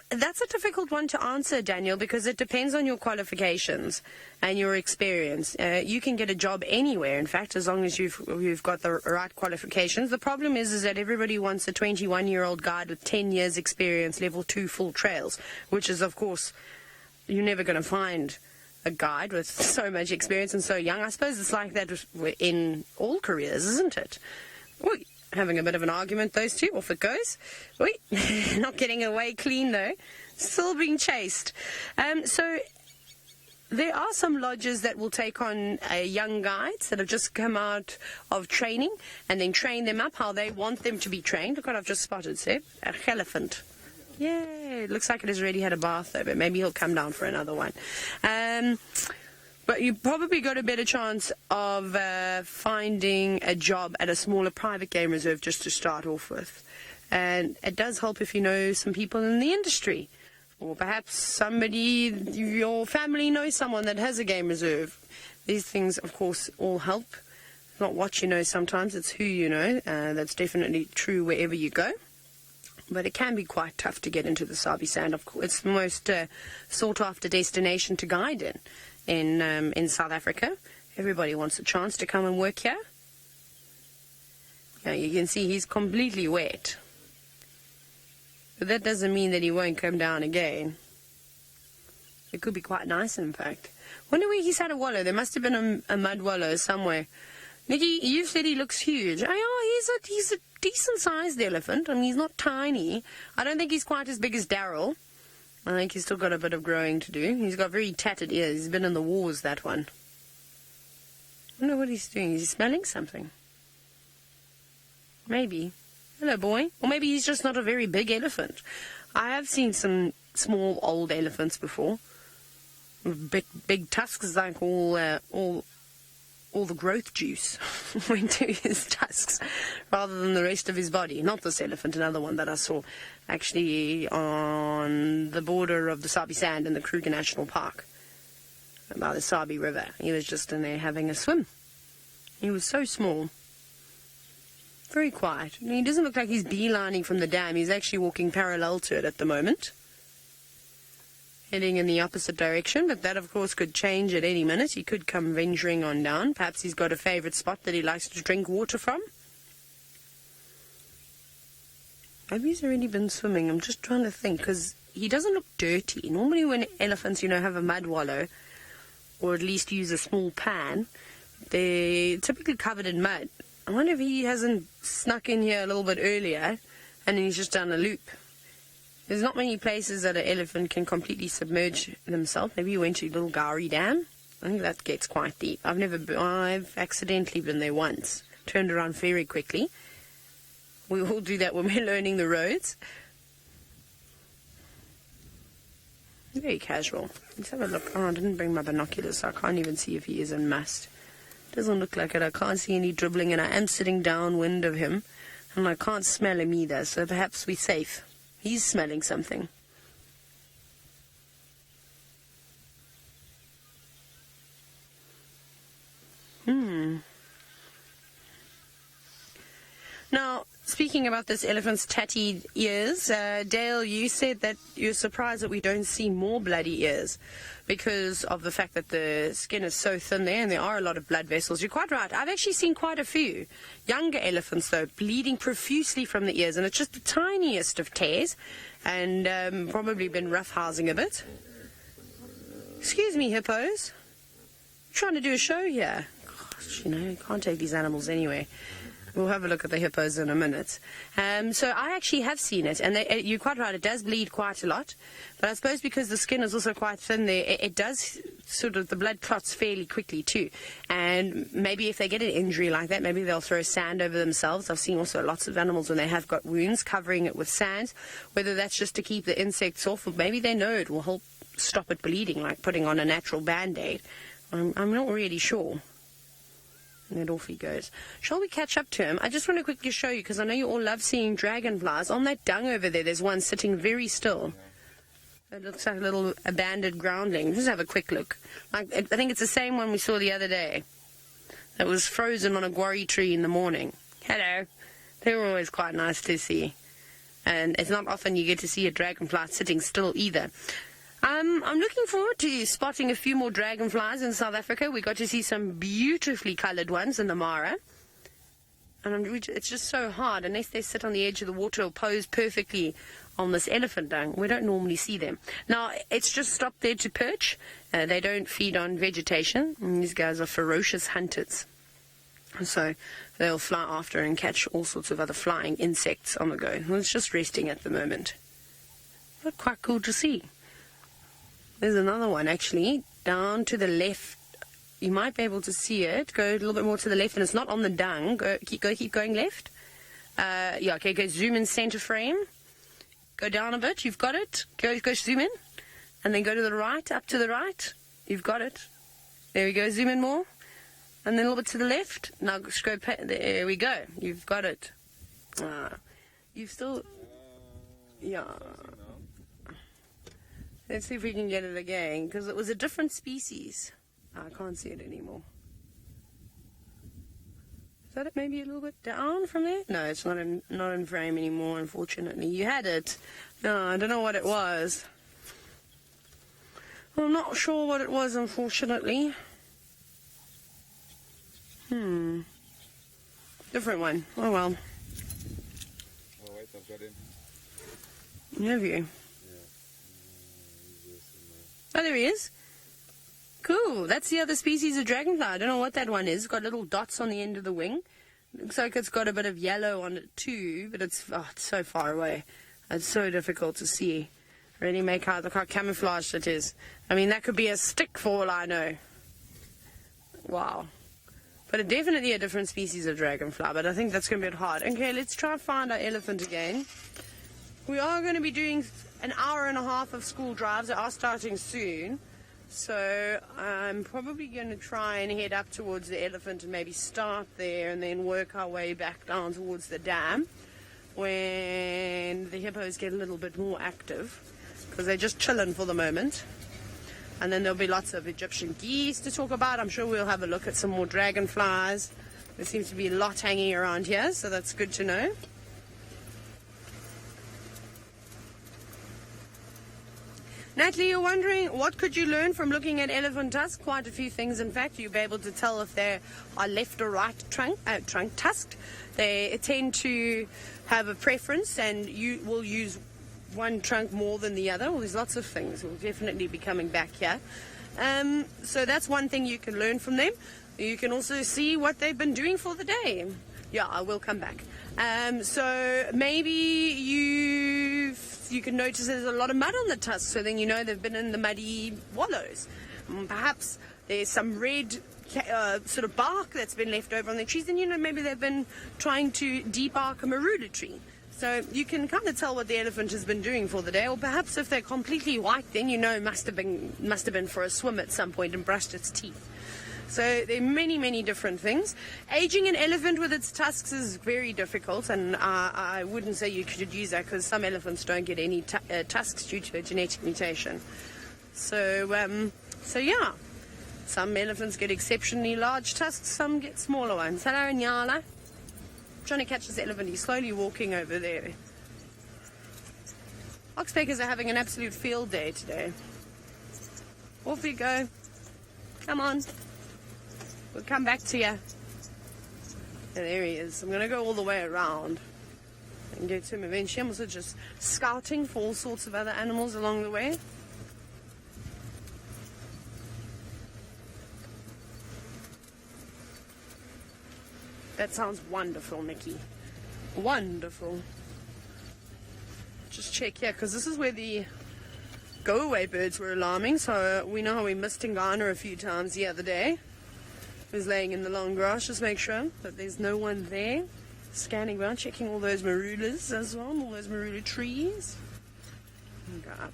That's a difficult one to answer, Daniel, because it depends on your qualifications and your experience. You can get a job anywhere, in fact, as long as you've got the right qualifications. The problem is that everybody wants a 21-year-old guide with 10 years experience, level 2 full trails, which is, of course, you're never going to find a guide with so much experience and so young. I suppose it's like that in all careers, isn't it? Oi, having a bit of an argument, those two. Off it goes. Oi, not getting away clean, though. Still being chased. So there are some lodges that will take on young guides that have just come out of training and then train them up how they want them to be trained. Look what I've just spotted, Seb. An elephant. Yeah, it looks like it has already had a bath, though, but maybe he'll come down for another one. But you probably got a better chance of finding a job at a smaller private game reserve just to start off with. And it does help if you know some people in the industry. Or perhaps somebody, your family knows someone that has a game reserve. These things, of course, all help. It's not what you know sometimes, it's who you know. That's definitely true wherever you go. But it can be quite tough to get into the Sabi Sand. Of course, it's the most sought-after destination to guide in South Africa. Everybody wants a chance to come and work here. Now, you can see he's completely wet. But that doesn't mean that he won't come down again. It could be quite nice, in fact. Wonder where he's had a wallow. There must have been a mud wallow somewhere. Nikki, you said he looks huge. Oh, he's a decent-sized elephant. I mean, he's not tiny. I don't think he's quite as big as Daryl. I think he's still got a bit of growing to do. He's got very tattered ears. He's been in the wars, that one. I wonder what he's doing. Is he smelling something? Maybe. Hello, boy. Or maybe he's just not a very big elephant. I have seen some small, old elephants before. With big tusks, like all the growth juice went to his tusks rather than the rest of his body. Not this elephant, another one that I saw actually on the border of the Sabi Sand in the Kruger National Park by the Sabi River. He was just in there having a swim. He was so small. Very quiet. I mean, he doesn't look like he's beelining from the dam. He's actually walking parallel to it at the moment, heading in the opposite direction, but that, of course, could change at any minute. He could come venturing on down. Perhaps he's got a favourite spot that he likes to drink water from. Maybe he's already been swimming. I'm just trying to think, because he doesn't look dirty. Normally when elephants, have a mud wallow, or at least use a small pan, they're typically covered in mud. I wonder if he hasn't snuck in here a little bit earlier, and then he's just done a loop. There's not many places that an elephant can completely submerge themselves. Maybe he went to Little Gowrie Dam. I think that gets quite deep. I've accidentally been there once. Turned around very quickly. We all do that when we're learning the roads. Very casual. Let's have a look. Oh, I didn't bring my binoculars, so I can't even see if he is in musth. Doesn't look like it. I can't see any dribbling, and I am sitting downwind of him, and I can't smell him either, so perhaps we're safe. He's smelling something. Now, speaking about this elephant's tatty ears, Dale, you said that you're surprised that we don't see more bloody ears because of the fact that the skin is so thin there and there are a lot of blood vessels. You're quite right. I've actually seen quite a few younger elephants, though, bleeding profusely from the ears, and it's just the tiniest of tears and probably been roughhousing a bit. Excuse me, hippos. I'm trying to do a show here. Gosh, you can't take these animals anywhere. We'll have a look at the hippos in a minute. So I actually have seen it, and you're quite right, it does bleed quite a lot. But I suppose because the skin is also quite thin there, it does sort of, the blood clots fairly quickly too. And maybe if they get an injury like that, maybe they'll throw sand over themselves. I've seen also lots of animals when they have got wounds, covering it with sand, whether that's just to keep the insects off, or maybe they know it will help stop it bleeding, like putting on a natural band-aid. I'm not really sure. And off he goes. Shall we catch up to him? I just want to quickly show you, because I know you all love seeing dragonflies. On that dung over there, there's one sitting very still. It looks like a little abandoned groundling. Just have a quick look. I think it's the same one we saw the other day. That was frozen on a guarri tree in the morning. Hello. They were always quite nice to see. And it's not often you get to see a dragonfly sitting still either. I'm looking forward to spotting a few more dragonflies in South Africa. We got to see some beautifully coloured ones in the Mara. And it's just so hard, unless they sit on the edge of the water or pose perfectly on this elephant dung. We don't normally see them. Now, it's just stopped there to perch. They don't feed on vegetation. And these guys are ferocious hunters. So they'll fly after and catch all sorts of other flying insects on the go. Well, it's just resting at the moment. But quite cool to see. There's another one, actually, down to the left. You might be able to see it. Go a little bit more to the left, and it's not on the dung. Keep going left. Yeah, okay, go zoom in center frame. Go down a bit. You've got it. Go zoom in. And then go to the right, up to the right. You've got it. There we go. Zoom in more. And then a little bit to the left. Now just go. There we go. You've got it. You've still... Yeah... Let's see if we can get it again, because it was a different species. I can't see it anymore. Is that it maybe a little bit down from there? No, it's not in frame anymore, unfortunately. You had it. No, I don't know what it was. I'm not sure what it was, unfortunately. Different one. Oh, well. Oh, wait, I've got him. Have you? Oh, there he is. Cool. That's the other species of dragonfly. I don't know what that one is. It's got little dots on the end of the wing. Looks like it's got a bit of yellow on it too, but it's so far away. It's so difficult to see. Really make out look how camouflaged it is. I mean, that could be a stick for all I know. Wow. But definitely a different species of dragonfly, but I think that's going to be a bit hard. Okay, let's try and find our elephant again. We are going to be doing an hour and a half of school drives. They are starting soon. So I'm probably going to try and head up towards the elephant and maybe start there and then work our way back down towards the dam when the hippos get a little bit more active, because they're just chilling for the moment. And then there'll be lots of Egyptian geese to talk about. I'm sure we'll have a look at some more dragonflies. There seems to be a lot hanging around here, so that's good to know. Natalie, you're wondering what could you learn from looking at elephant tusks? Quite a few things, in fact. You'll be able to tell if they are left or right trunk tusked. They tend to have a preference, and you will use one trunk more than the other. Well, there's lots of things. We'll definitely be coming back here. So that's one thing you can learn from them. You can also see what they've been doing for the day. Yeah, I will come back. So maybe you can notice there's a lot of mud on the tusks, so then you know they've been in the muddy wallows. Perhaps there's some red sort of bark that's been left over on the trees, and you know maybe they've been trying to debark a marula tree. So you can kind of tell what the elephant has been doing for the day, or perhaps if they're completely white, then you know it must have been for a swim at some point and brushed its teeth. So there are many, many different things. Aging an elephant with its tusks is very difficult, and I wouldn't say you should use that, because some elephants don't get any tusks due to a genetic mutation. So yeah, some elephants get exceptionally large tusks, some get smaller ones. Hello, Nyala. trying to catch this elephant. He's slowly walking over there. Oxpeckers are having an absolute field day today. Off we go. Come on. We'll come back to you. And there he is. I'm going to go all the way around and get to him eventually. I'm also just scouting for all sorts of other animals along the way. That sounds wonderful, Nikki. Wonderful. Just check here, because this is where the go-away birds were alarming. So we know how we missed Tingana a few times the other day. He was laying in the long grass. Just make sure that there's no one there. Scanning around, checking all those marulas as well, all those marula trees. And go up.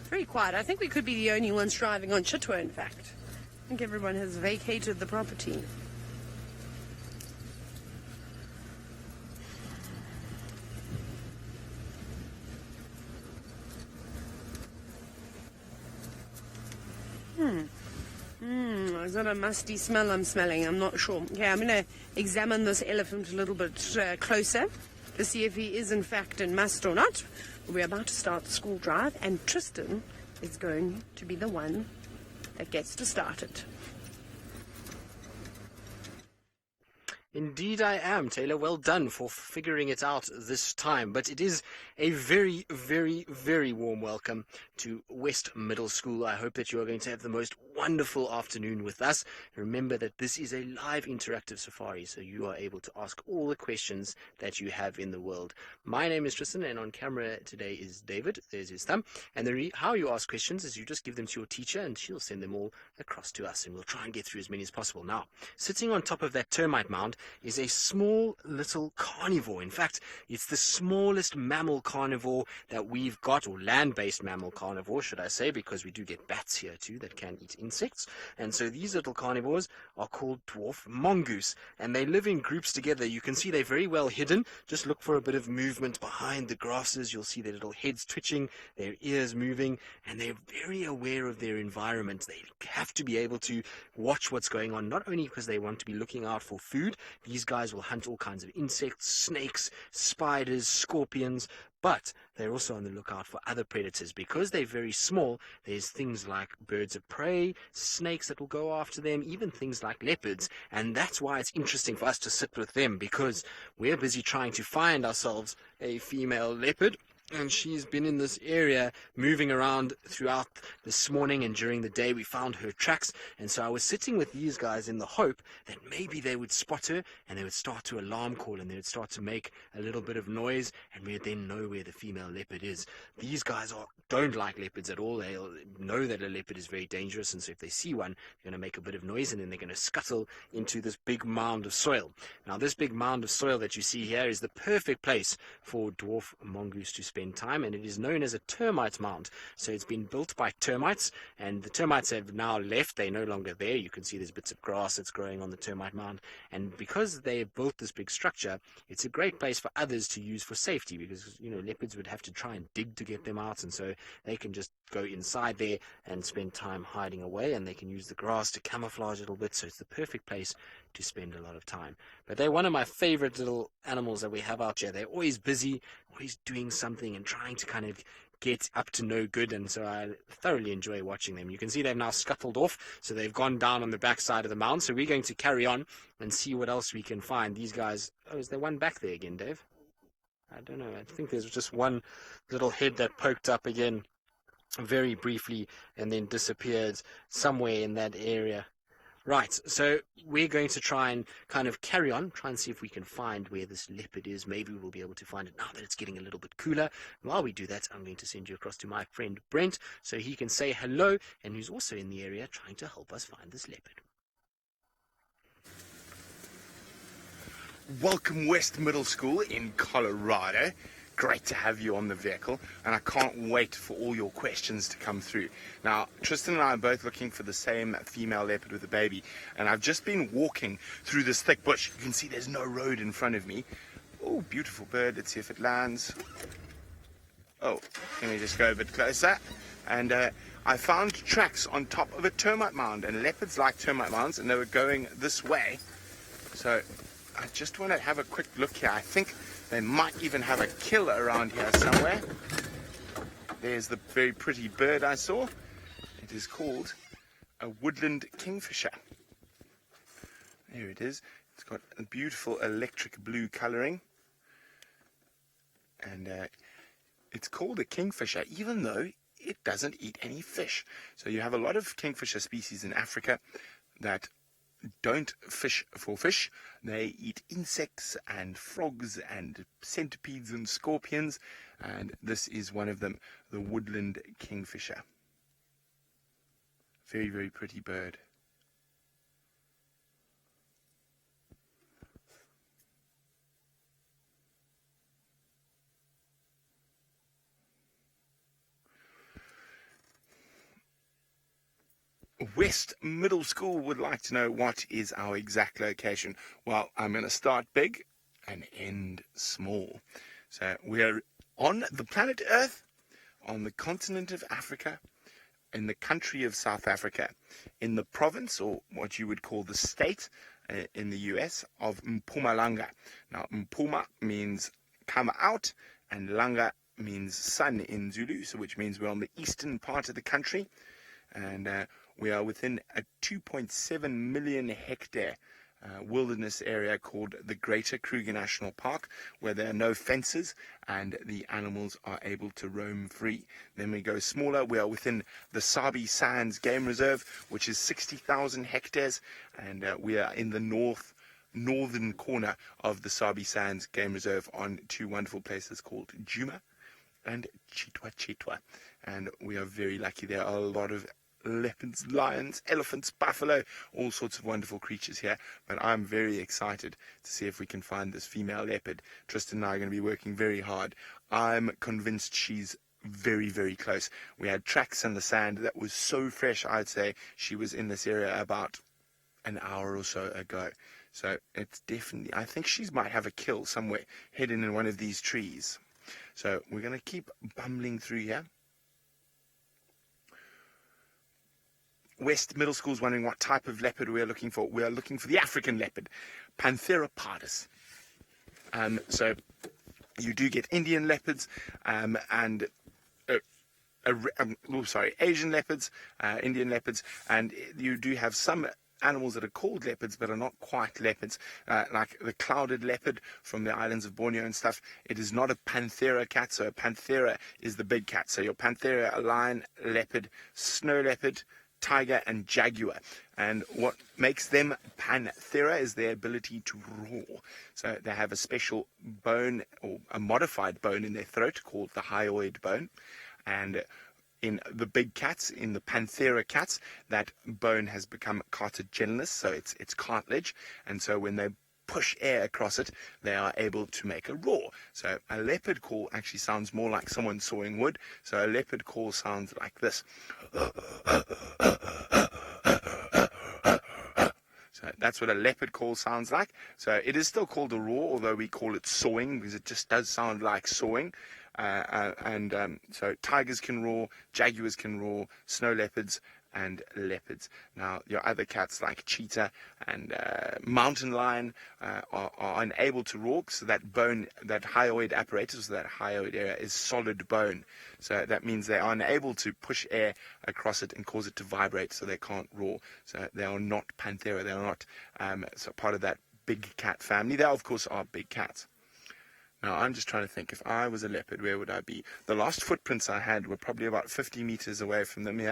Very quiet. I think we could be the only ones driving on Chitwa, in fact. I think everyone has vacated the property. Is that a musty smell I'm smelling? I'm not sure. Okay, I'm going to examine this elephant a little bit closer to see if he is in fact in must or not. We're about to start the school drive, and Tristan is going to be the one that gets to start it. Indeed I am, Taylor. Well done for figuring it out this time. But it is a very, very, very warm welcome to West Middle School. I hope that you are going to have the most wonderful afternoon with us. Remember that this is a live interactive safari, so you are able to ask all the questions that you have in the world. My name is Tristan, and on camera today is David. There's his thumb. And how you ask questions is you just give them to your teacher, and she'll send them all across to us, and we'll try and get through as many as possible. Now, sitting on top of that termite mound is a small little carnivore. In fact, it's the smallest mammal carnivore that we've got, or land-based mammal carnivore, should I say, because we do get bats here too that can eat insects. And so these little carnivores are called dwarf mongoose, and they live in groups together. You can see they're very well hidden. Just look for a bit of movement behind the grasses. You'll see their little heads twitching, their ears moving, and they're very aware of their environment. They have to be able to watch what's going on, not only because they want to be looking out for food. These guys will hunt all kinds of insects, snakes, spiders, scorpions, but they're also on the lookout for other predators. Because they're very small, there's things like birds of prey, snakes that will go after them, even things like leopards. And that's why it's interesting for us to sit with them, because we're busy trying to find ourselves a female leopard. And she's been in this area moving around throughout this morning, and during the day we found her tracks. And so I was sitting with these guys in the hope that maybe they would spot her and they would start to alarm call, and they would start to make a little bit of noise, and we'd then know where the female leopard is. These guys don't like leopards at all. They'll know that a leopard is very dangerous, and so if they see one, they're going to make a bit of noise, and then they're going to scuttle into this big mound of soil. Now, this big mound of soil that you see here is the perfect place for dwarf mongoose to spend time, and it is known as a termite mound. So it's been built by termites, and the termites have now left. They're no longer there. You can see there's bits of grass that's growing on the termite mound, and because they have built this big structure, it's a great place for others to use for safety, because leopards would have to try and dig to get them out, and so they can just go inside there and spend time hiding away, and they can use the grass to camouflage a little bit. So it's the perfect place to spend a lot of time. But they're one of my favorite little animals that we have out here. They're always busy, always doing something and trying to kind of get up to no good, and so I thoroughly enjoy watching them. You can see they've now scuttled off, so they've gone down on the back side of the mound. So we're going to carry on and see what else we can find. These guys, is there one back there again, Dave? I don't know. I think there's just one little head that poked up again very briefly and then disappeared somewhere in that area. Right, so we're going to try and kind of carry on, try and see if we can find where this leopard is. Maybe we'll be able to find it now that it's getting a little bit cooler. While we do that, I'm going to send you across to my friend Brent so he can say hello, and who's also in the area trying to help us find this leopard. Welcome West Middle School in Colorado. Great to have you on the vehicle, and I can't wait for all your questions to come through. Now, Tristan and I are both looking for the same female leopard with a baby, and I've just been walking through this thick bush. You can see there's no road in front of me. Oh, beautiful bird. Let's see if it lands. Oh, can we just go a bit closer? and I found tracks on top of a termite mound, and leopards like termite mounds, and they were going this way. So I just want to have a quick look here. I think they might even have a kill around here somewhere. There's the very pretty bird I saw. It is called a woodland kingfisher. There it is. It's got a beautiful electric blue colouring. And it's called a kingfisher, even though it doesn't eat any fish. So you have a lot of kingfisher species in Africa that don't fish for fish. They eat insects and frogs and centipedes and scorpions, and this is one of them, the woodland kingfisher. Very, very pretty bird. West Middle School would like to know what is our exact location. Well, I'm going to start big and end small. So we're on the planet Earth, on the continent of Africa, in the country of South Africa, in the province, or what you would call the state in the US, of Mpumalanga. Now, Mpuma means come out, and Langa means sun in Zulu, so which means we're on the eastern part of the country, and we are within a 2.7 million hectare wilderness area called the Greater Kruger National Park, where there are no fences and the animals are able to roam free. Then we go smaller. We are within the Sabi Sand Game Reserve, which is 60,000 hectares, and we are in the northern corner of the Sabi Sand Game Reserve on two wonderful places called Juma and Chitwa. And we are very lucky. There are a lot of leopards, lions, elephants, buffalo, all sorts of wonderful creatures here. But I'm very excited to see if we can find this female leopard. Tristan and I are going to be working very hard. I'm convinced she's very, very close. We had tracks in the sand that was so fresh, I'd say she was in this area about an hour or so ago. So it's definitely, I think she might have a kill somewhere hidden in one of these trees. So we're going to keep bumbling through here. West Middle School's wondering what type of leopard we are looking for. We are looking for the African leopard, Panthera pardus. So you do get Indian leopards and Asian leopards, Indian leopards, and you do have some animals that are called leopards but are not quite leopards, like the clouded leopard from the islands of Borneo and stuff. It is not a Panthera cat, so a Panthera is the big cat. So your Panthera, a lion, leopard, snow leopard, tiger and jaguar, and what makes them Panthera is their ability to roar. So they have a special bone, or a modified bone in their throat called the hyoid bone, and in the big cats, in the Panthera cats, that bone has become cartilaginous, so it's cartilage, and so when they push air across it, they are able to make a roar. So a leopard call actually sounds more like someone sawing wood. So a leopard call sounds like this. So that's what a leopard call sounds like. So it is still called a roar, although we call it sawing, because it just does sound like sawing. So tigers can roar, jaguars can roar, snow leopards and leopards. Now, your other cats like cheetah and mountain lion are unable to roar, so that bone, that hyoid apparatus, that hyoid area is solid bone. So that means they are unable to push air across it and cause it to vibrate, so they can't roar. So they are not Panthera. They are not so part of that big cat family. They, of course, are big cats. Now, I'm just trying to think, if I was a leopard, where would I be? The last footprints I had were probably about 50 meters away from me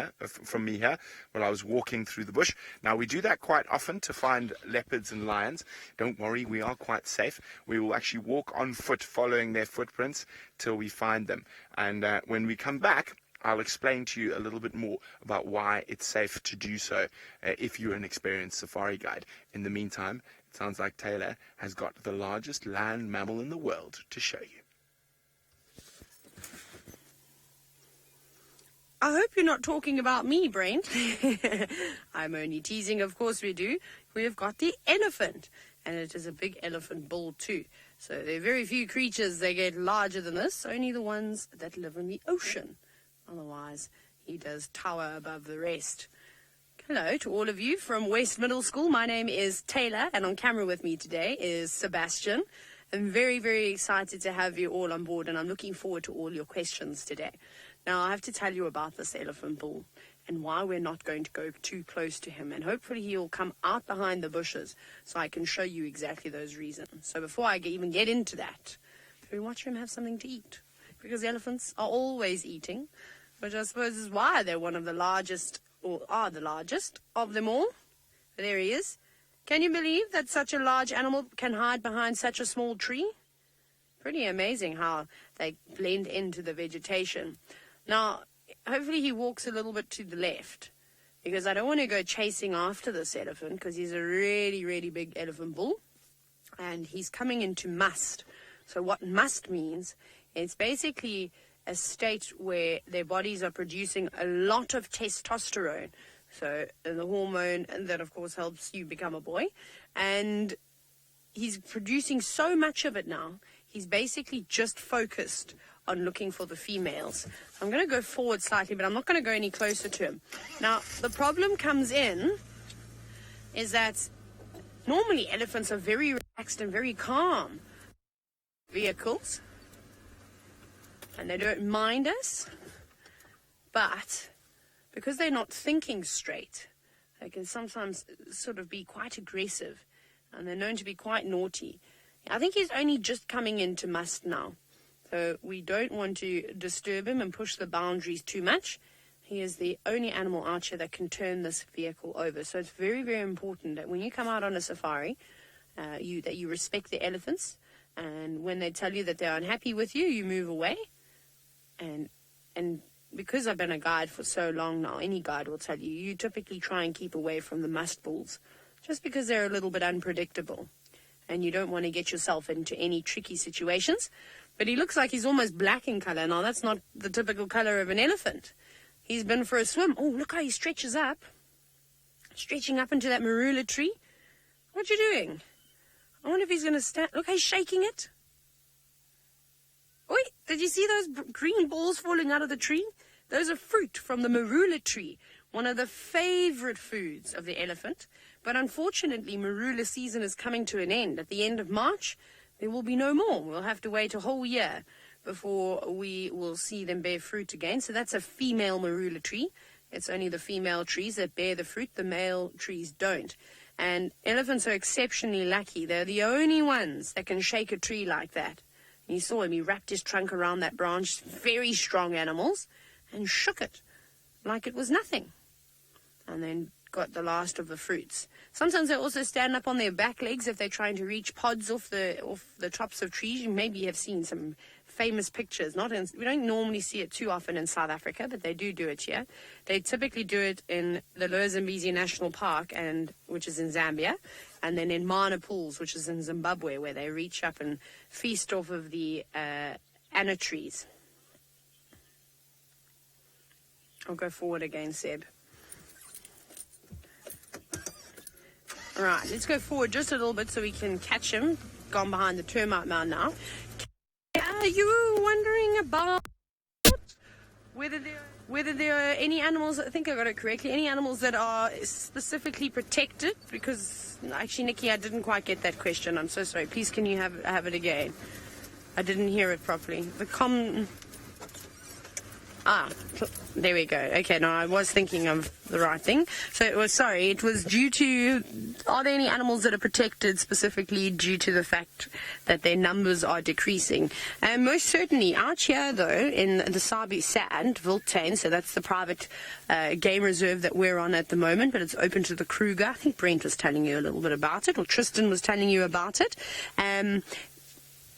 here, while I was walking through the bush. Now, we do that quite often to find leopards and lions. Don't worry, we are quite safe. We will actually walk on foot following their footprints till we find them. And when we come back, I'll explain to you a little bit more about why it's safe to do so if you're an experienced safari guide. In the meantime, it sounds like Taylor has got the largest land mammal in the world to show you. I hope you're not talking about me, Brent. I'm only teasing, of course we do. We have got the elephant, and it is a big elephant bull too. So there are very few creatures that get larger than this, only the ones that live in the ocean. Otherwise, he does tower above the rest. Hello to all of you from West Middle School. My name is Taylor, and on camera with me today is Sebastian. I'm very, very excited to have you all on board, and I'm looking forward to all your questions today. Now, I have to tell you about this elephant bull and why we're not going to go too close to him, and hopefully he'll come out behind the bushes so I can show you exactly those reasons. So before I even get into that, we watch him have something to eat, because elephants are always eating, which I suppose is why they're one of the largest, or are the largest of them all. There he is. Can you believe that such a large animal can hide behind such a small tree? Pretty amazing how they blend into the vegetation. Now, hopefully he walks a little bit to the left, because I don't want to go chasing after this elephant, because he's a really, really big elephant bull, and he's coming into musth. So what musth means, it's basically a state where their bodies are producing a lot of testosterone. So the hormone that, of course, helps you become a boy. And he's producing so much of it now, he's basically just focused on looking for the females. I'm going to go forward slightly, but I'm not going to go any closer to him. Now, the problem comes in is that normally elephants are very relaxed and very calm vehicles, and they don't mind us, but because they're not thinking straight, they can sometimes sort of be quite aggressive, and they're known to be quite naughty. I think he's only just coming into musth now, so we don't want to disturb him and push the boundaries too much. He is the only animal out here that can turn this vehicle over, so it's very, very important that when you come out on a safari, that you respect the elephants, and when they tell you that they're unhappy with you, you move away. And because I've been a guide for so long now, any guide will tell you, you typically try and keep away from the musth bulls, just because they're a little bit unpredictable, and you don't want to get yourself into any tricky situations. But he looks like he's almost black in color. Now, that's not the typical color of an elephant. He's been for a swim. Oh, look how he stretches up. Stretching up into that marula tree. What you doing? I wonder if he's going to stand. Look, he's shaking it. Wait, did you see those green balls falling out of the tree? Those are fruit from the marula tree, one of the favorite foods of the elephant. But unfortunately, marula season is coming to an end. At the end of March, there will be no more. We'll have to wait a whole year before we will see them bear fruit again. So that's a female marula tree. It's only the female trees that bear the fruit. The male trees don't. And elephants are exceptionally lucky. They're the only ones that can shake a tree like that. You saw him, he wrapped his trunk around that branch, very strong animals, and shook it like it was nothing. And then got the last of the fruits. Sometimes they also stand up on their back legs if they're trying to reach pods off the tops of trees. You maybe have seen some famous pictures. We don't normally see it too often in South Africa, but they do it here. They typically do it in the Zambezi National Park, which is in Zambia, and then in Mana Pools, which is in Zimbabwe, where they reach up and feast off of the anna trees. I'll go forward again, Seb. All right, let's go forward just a little bit so we can catch him. Gone behind the termite mound now. Are you wondering about whether there are any animals, I think I got it correctly, any animals that are specifically protected? Because, actually, Nikki, I didn't quite get that question. I'm so sorry. Please, can you have it again? I didn't hear it properly. There we go. Okay, no, I was thinking of the right thing. So it was due to, are there any animals that are protected specifically due to the fact that their numbers are decreasing? Most certainly. Out here, though, in the Sabi Sand, Wildtuin, so that's the private game reserve that we're on at the moment, but it's open to the Kruger. I think Brent was telling you a little bit about it, or Tristan was telling you about it.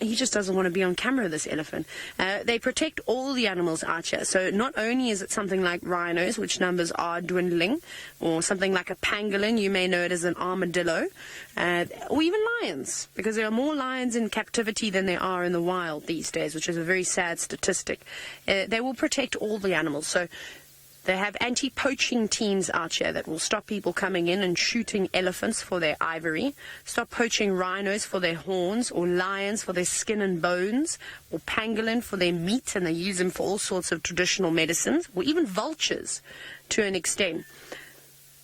He just doesn't want to be on camera, this elephant. They protect all the animals out here. So not only is it something like rhinos, which numbers are dwindling, or something like a pangolin, you may know it as an armadillo, or even lions, because there are more lions in captivity than there are in the wild these days, which is a very sad statistic. They will protect all the animals. So They have anti-poaching teams out here that will stop people coming in and shooting elephants for their ivory, stop poaching rhinos for their horns, or lions for their skin and bones, or pangolin for their meat, and they use them for all sorts of traditional medicines, or even vultures to an extent.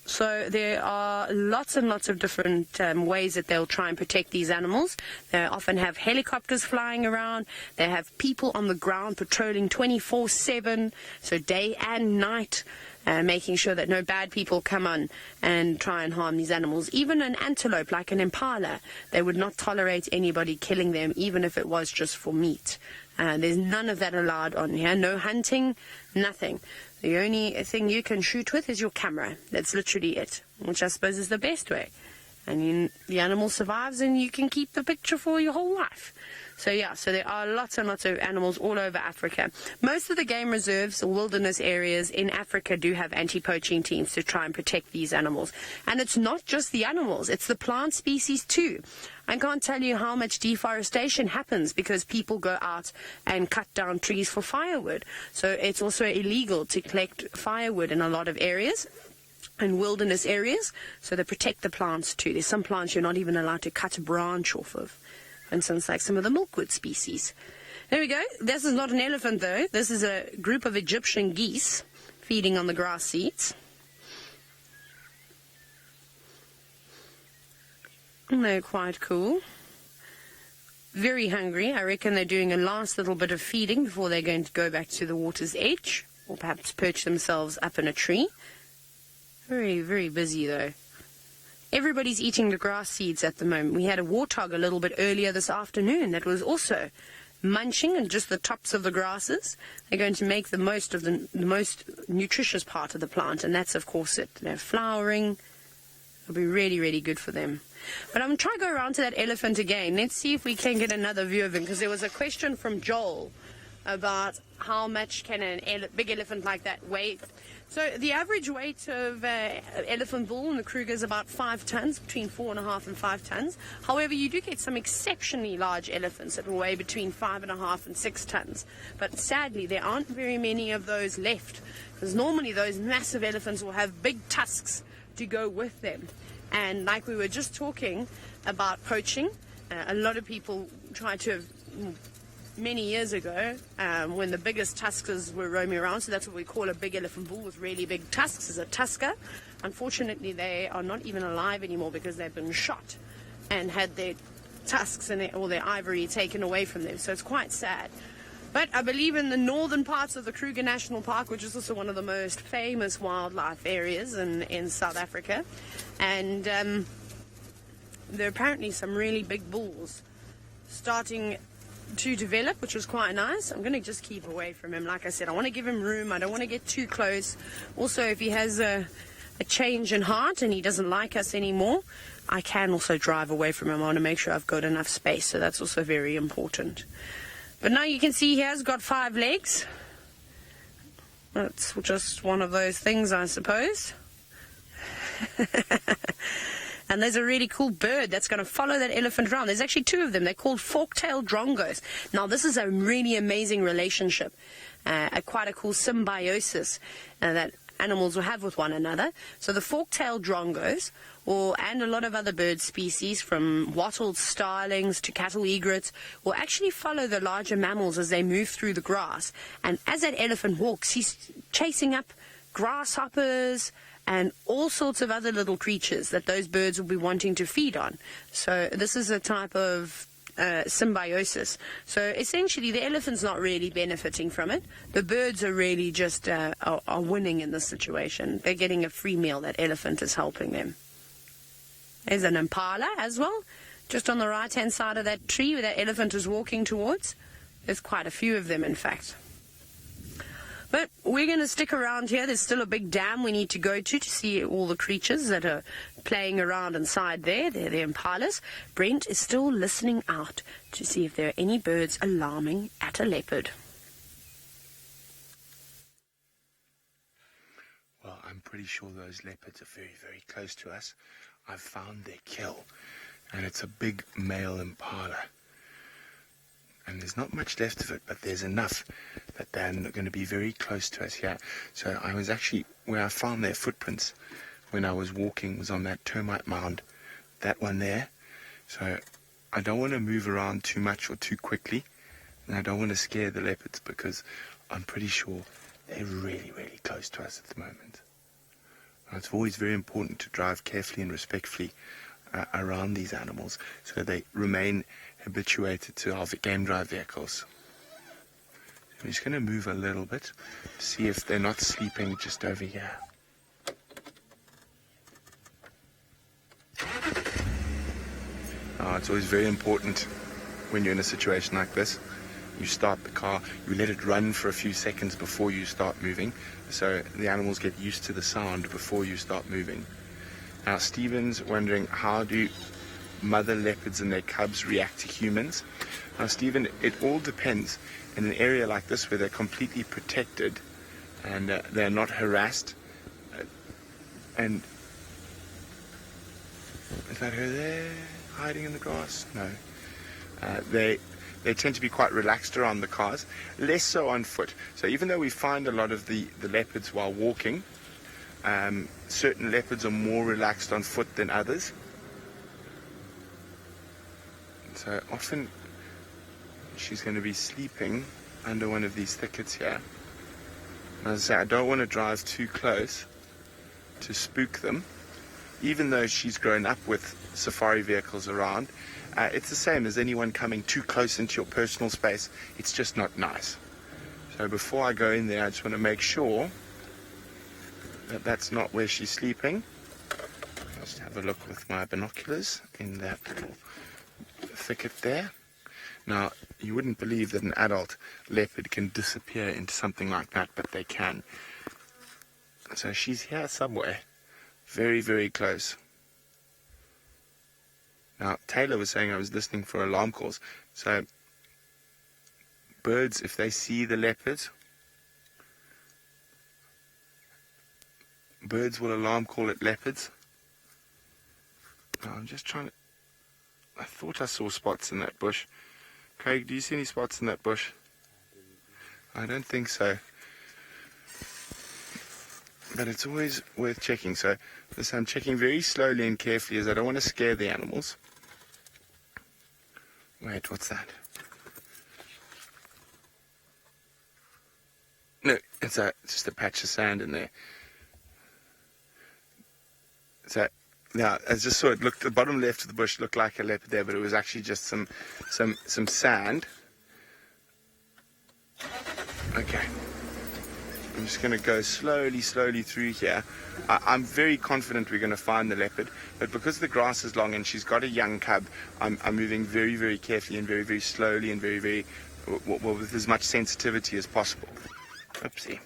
So there are lots and lots of different ways that they'll try and protect these animals. They often have helicopters flying around. They have people on the ground patrolling 24/7, so day and night, making sure that no bad people come on and try and harm these animals. Even an antelope, like an impala, they would not tolerate anybody killing them, even if it was just for meat. There's none of that allowed on here. No hunting, nothing. The only thing you can shoot with is your camera. That's literally it, which I suppose is the best way. And the animal survives and you can keep the picture for your whole life. So yeah, so there are lots and lots of animals all over Africa. Most of the game reserves or wilderness areas in Africa do have anti-poaching teams to try and protect these animals. And it's not just the animals, it's the plant species too. I can't tell you how much deforestation happens because people go out and cut down trees for firewood. So it's also illegal to collect firewood in a lot of areas, in wilderness areas, so they protect the plants too. There's some plants you're not even allowed to cut a branch off of. For instance, like some of the milkwood species. There we go. This is not an elephant though. This is a group of Egyptian geese feeding on the grass seeds. And they're quite cool. Very hungry. I reckon they're doing a last little bit of feeding before they're going to go back to the water's edge, or perhaps perch themselves up in a tree. Very, very busy though. Everybody's eating the grass seeds at the moment. We had a warthog a little bit earlier this afternoon that was also munching on just the tops of the grasses. They're going to make the most of the most nutritious part of the plant, and that's of course it. They're flowering. It'll be really, really good for them. But I'm going to try to go around to that elephant again. Let's see if we can get another view of him, because there was a question from Joel about how much can a big elephant like that weigh. So the average weight of elephant bull in the Kruger is about 5 tons, between 4.5 and 5 tons. However, you do get some exceptionally large elephants that will weigh between 5.5 and 6 tons. But sadly, there aren't very many of those left, because normally those massive elephants will have big tusks to go with them. And like we were just talking about poaching, a lot of people try to, many years ago, when the biggest tuskers were roaming around, so that's what we call a big elephant bull with really big tusks, is a tusker. Unfortunately, they are not even alive anymore because they've been shot and had their tusks and all their ivory taken away from them. So it's quite sad. But I believe in the northern parts of the Kruger National Park, which is also one of the most famous wildlife areas in South Africa, and there are apparently some really big bulls starting to develop, which was quite nice. I'm going to just keep away from him. Like I said, I want to give him room. I don't want to get too close. Also, if he has a change in heart and he doesn't like us anymore, I can also drive away from him. I want to make sure I've got enough space, so that's also very important. But now you can see he has got 5 legs. That's just one of those things, I suppose. And there's a really cool bird that's going to follow that elephant around. There's actually 2 of them. They're called fork-tailed drongos. Now, this is a really amazing relationship, quite a cool symbiosis that animals will have with one another. So the fork-tailed drongos, and a lot of other bird species, from wattled starlings to cattle egrets, will actually follow the larger mammals as they move through the grass. And as that elephant walks, he's chasing up grasshoppers and all sorts of other little creatures that those birds will be wanting to feed on. So this is a type of symbiosis. So essentially the elephant's not really benefiting from it. The birds are really just are winning in this situation. They're getting a free meal. That elephant is helping them. There's an impala as well, just on the right-hand side of that tree where that elephant is walking towards. There's quite a few of them, in fact. But we're going to stick around here. There's still a big dam we need to go to see all the creatures that are playing around inside there. They're the impalas. Brent is still listening out to see if there are any birds alarming at a leopard. Well, I'm pretty sure those leopards are very, very close to us. I've found their kill, and it's a big male impala. And there's not much left of it, but there's enough but they're going to be very close to us here. So I was actually, where I found their footprints when I was walking was on that termite mound, that one there. So I don't want to move around too much or too quickly, and I don't want to scare the leopards because I'm pretty sure they're really, really close to us at the moment. And it's always very important to drive carefully and respectfully around these animals so they remain habituated to our game drive vehicles. I'm just going to move a little bit to see if they're not sleeping just over here. It's always very important when you're in a situation like this. You start the car, you let it run for a few seconds before you start moving, so the animals get used to the sound before you start moving. Now, Stephen's wondering, how do mother leopards and their cubs react to humans? Now, Stephen, it all depends. In an area like this where they're completely protected and they're not harassed, and is that her there hiding in the grass? No. They tend to be quite relaxed around the cars, less so on foot. So even though we find a lot of the leopards while walking, certain leopards are more relaxed on foot than others. So often she's going to be sleeping under one of these thickets here. And as I say, I don't want to drive too close to spook them, even though she's grown up with safari vehicles around. It's the same as anyone coming too close into your personal space. It's just not nice. So before I go in there, I just want to make sure that that's not where she's sleeping. I'll just have a look with my binoculars in that little thicket there. Now, you wouldn't believe that an adult leopard can disappear into something like that, but they can. So she's here somewhere, very, very close. Now, Taylor was saying I was listening for alarm calls. So, birds, if they see the leopards, birds will alarm call at leopards. Now, I'm just trying to... I thought I saw spots in that bush. Craig, do you see any spots in that bush? I don't think so. But it's always worth checking. So, I'm checking very slowly and carefully as I don't want to scare the animals. Wait, what's that? No, it's just a patch of sand in there. So, now, I just saw it. Looked, the bottom left of the bush looked like a leopard there, but it was actually just some sand. Okay. I'm just going to go slowly through here. I'm very confident we're going to find the leopard, but because the grass is long and she's got a young cub, I'm moving very, very carefully and very, very slowly and very, very, well, with as much sensitivity as possible. Oopsie.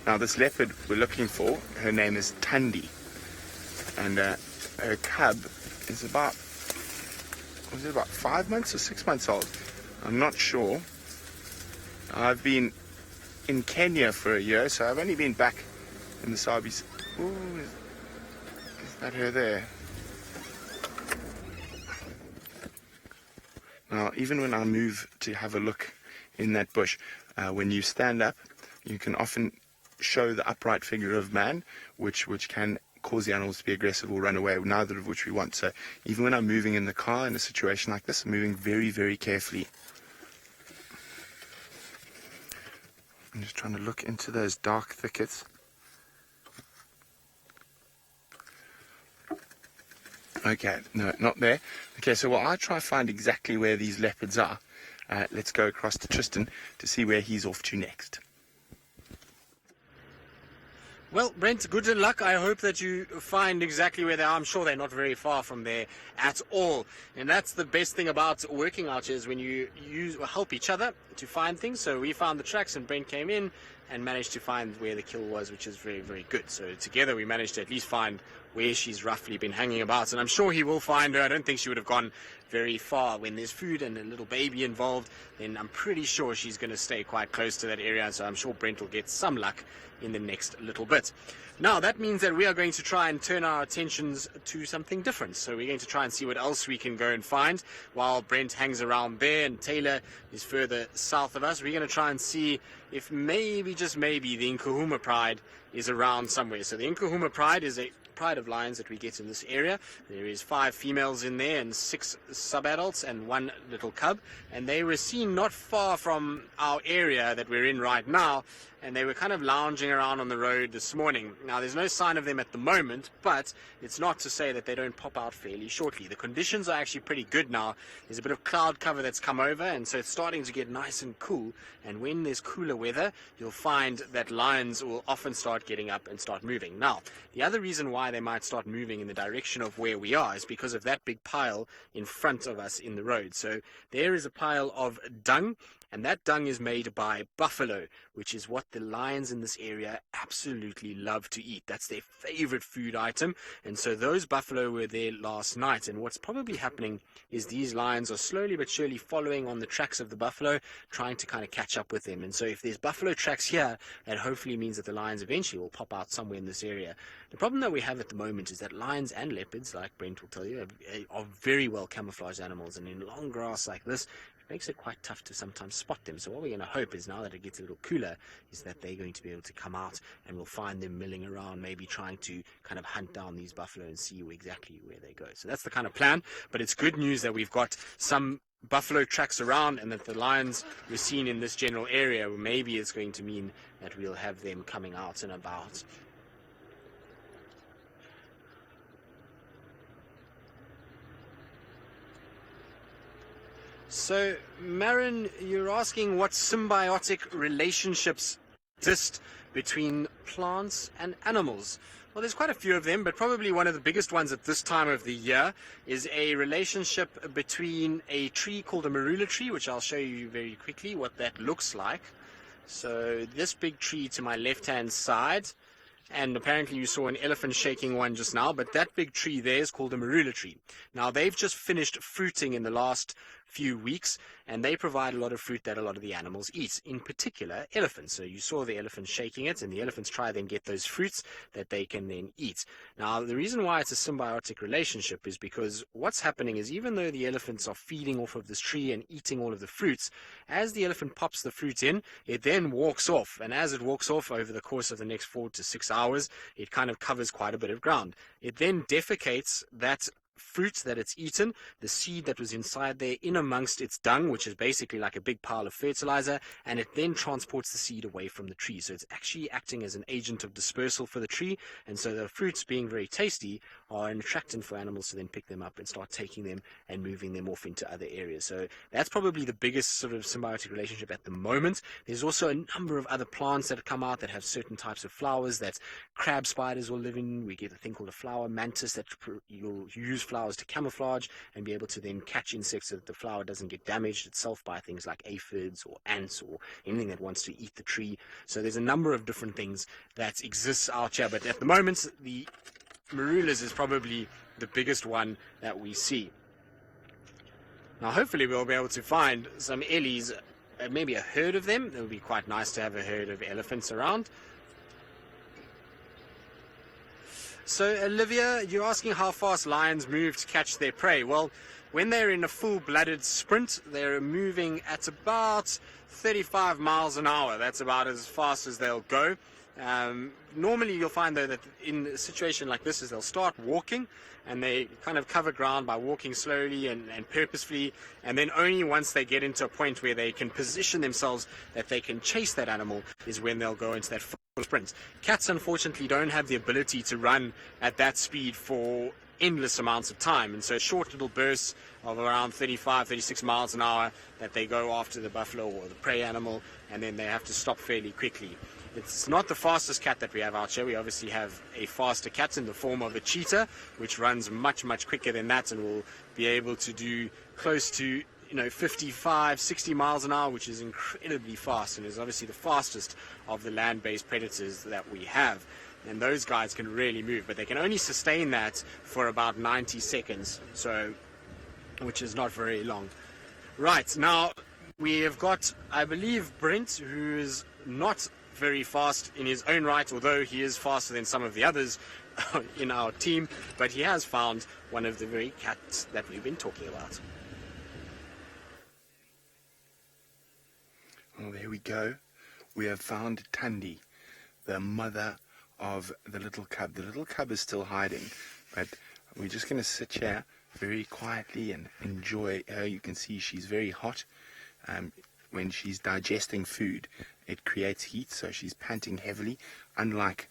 Now, this leopard we're looking for, her name is Tandy, and her cub is about 5 months or 6 months old? I'm not sure. I've been in Kenya for a year, so I've only been back in the Sabi Sand. Ooh, is that her there? Now, even when I move to have a look in that bush, when you stand up, you can often show the upright figure of man, which can cause the animals to be aggressive or run away, neither of which we want. So even when I'm moving in the car in a situation like this, I'm moving very, very carefully. I'm just trying to look into those dark thickets. Okay, no, not there. Okay, so while I try to find exactly where these leopards are, let's go across to Tristan to see where he's off to next. Well, Brent, good luck. I hope that you find exactly where they are. I'm sure they're not very far from there at all. And that's the best thing about working out here, is when you help each other to find things. So we found the tracks and Brent came in, and managed to find where the kill was, which is very, very good. So together we managed to at least find where she's roughly been hanging about, and I'm sure he will find her. I don't think she would have gone very far. When there's food and a little baby involved, then I'm pretty sure she's going to stay quite close to that area, so I'm sure Brent will get some luck in the next little bit. Now that means that we are going to try and turn our attentions to something different. So we're going to try and see what else we can go and find while Brent hangs around there and Taylor is further south of us. We're going to try and see if maybe, just maybe, the Nkuhuma Pride is around somewhere. So the Nkuhuma Pride is a pride of lions that we get in this area. There is 5 females in there and 6 sub-adults and 1 little cub, and they were seen not far from our area that we're in right now, and they were kind of lounging around on the road this morning. Now there's no sign of them at the moment, but it's not to say that they don't pop out fairly shortly. The conditions are actually pretty good now. There's a bit of cloud cover that's come over, and so it's starting to get nice and cool, and when there's cooler weather you'll find that lions will often start getting up and start moving. Now the other reason why they might start moving in the direction of where we are is because of that big pile in front of us in the road. So there is a pile of dung, and that dung is made by buffalo, which is what the lions in this area absolutely love to eat. That's their favorite food item, and so those buffalo were there last night, and what's probably happening is these lions are slowly but surely following on the tracks of the buffalo, trying to kind of catch up with them. And so if there's buffalo tracks here, that hopefully means that the lions eventually will pop out somewhere in this area. The problem that we have at the moment is that lions and leopards, like Brent will tell you, are very well camouflaged animals, and in long grass like this, makes it quite tough to sometimes spot them. So what we're going to hope is, now that it gets a little cooler, is that they're going to be able to come out and we'll find them milling around, maybe trying to kind of hunt down these buffalo and see exactly where they go. So that's the kind of plan, but it's good news that we've got some buffalo tracks around and that the lions we're seen in this general area. Maybe it's going to mean that we'll have them coming out and about. So, Marin, you're asking what symbiotic relationships exist between plants and animals. Well, there's quite a few of them, but probably one of the biggest ones at this time of the year is a relationship between a tree called a marula tree, which I'll show you very quickly what that looks like. So, this big tree to my left-hand side, and apparently you saw an elephant shaking one just now, but that big tree there is called a marula tree. Now, they've just finished fruiting in the last few weeks, and they provide a lot of fruit that a lot of the animals eat, in particular elephants. So you saw the elephant shaking it, and the elephants try then get those fruits that they can then eat. Now, the reason why it's a symbiotic relationship is because what's happening is, even though the elephants are feeding off of this tree and eating all of the fruits, as the elephant pops the fruit in, it then walks off, and as it walks off over the course of the next 4 to 6 hours, it kind of covers quite a bit of ground. It then defecates that fruit that it's eaten, the seed that was inside there, in amongst its dung, which is basically like a big pile of fertilizer, and it then transports the seed away from the tree. So it's actually acting as an agent of dispersal for the tree, and so the fruits, being very tasty, are an attractant for animals to then pick them up and start taking them and moving them off into other areas. So that's probably the biggest sort of symbiotic relationship at the moment. There's also a number of other plants that have come out that have certain types of flowers that crab spiders will live in. We get a thing called a flower mantis that you'll use flowers to camouflage and be able to then catch insects so that the flower doesn't get damaged itself by things like aphids or ants or anything that wants to eat the tree. So there's a number of different things that exists out here, but at the moment the marulas is probably the biggest one that we see. Now hopefully we'll be able to find some ellies, maybe a herd of them. It would be quite nice to have a herd of elephants around. So, Olivia, you're asking how fast lions move to catch their prey. Well, when they're in a full-blooded sprint, they're moving at about 35 miles an hour. That's about as fast as they'll go. Normally, you'll find, though, that in a situation like this, is they'll start walking, and they kind of cover ground by walking slowly and purposefully, and then only once they get into a point where they can position themselves that they can chase that animal is when they'll go into that full sprint. Cats, unfortunately, don't have the ability to run at that speed for endless amounts of time, and so short little bursts of around 35, 36 miles an hour that they go after the buffalo or the prey animal, and then they have to stop fairly quickly. It's not the fastest cat that we have out here. We obviously have a faster cat in the form of a cheetah, which runs much, much quicker than that and will be able to do close to 55, 60 miles an hour, which is incredibly fast and is obviously the fastest of the land-based predators that we have. And those guys can really move, but they can only sustain that for about 90 seconds, so which is not very long. Right, now we have got, I believe, Brent, who is not very fast in his own right, although he is faster than some of the others in our team, but he has found one of the very cats that we've been talking about. Well, there we go. We have found Tandy, the mother of the little cub. The little cub is still hiding, but we're just going to sit here very quietly and enjoy her. You can see she's very hot. When she's digesting food, it creates heat, so she's panting heavily. Unlike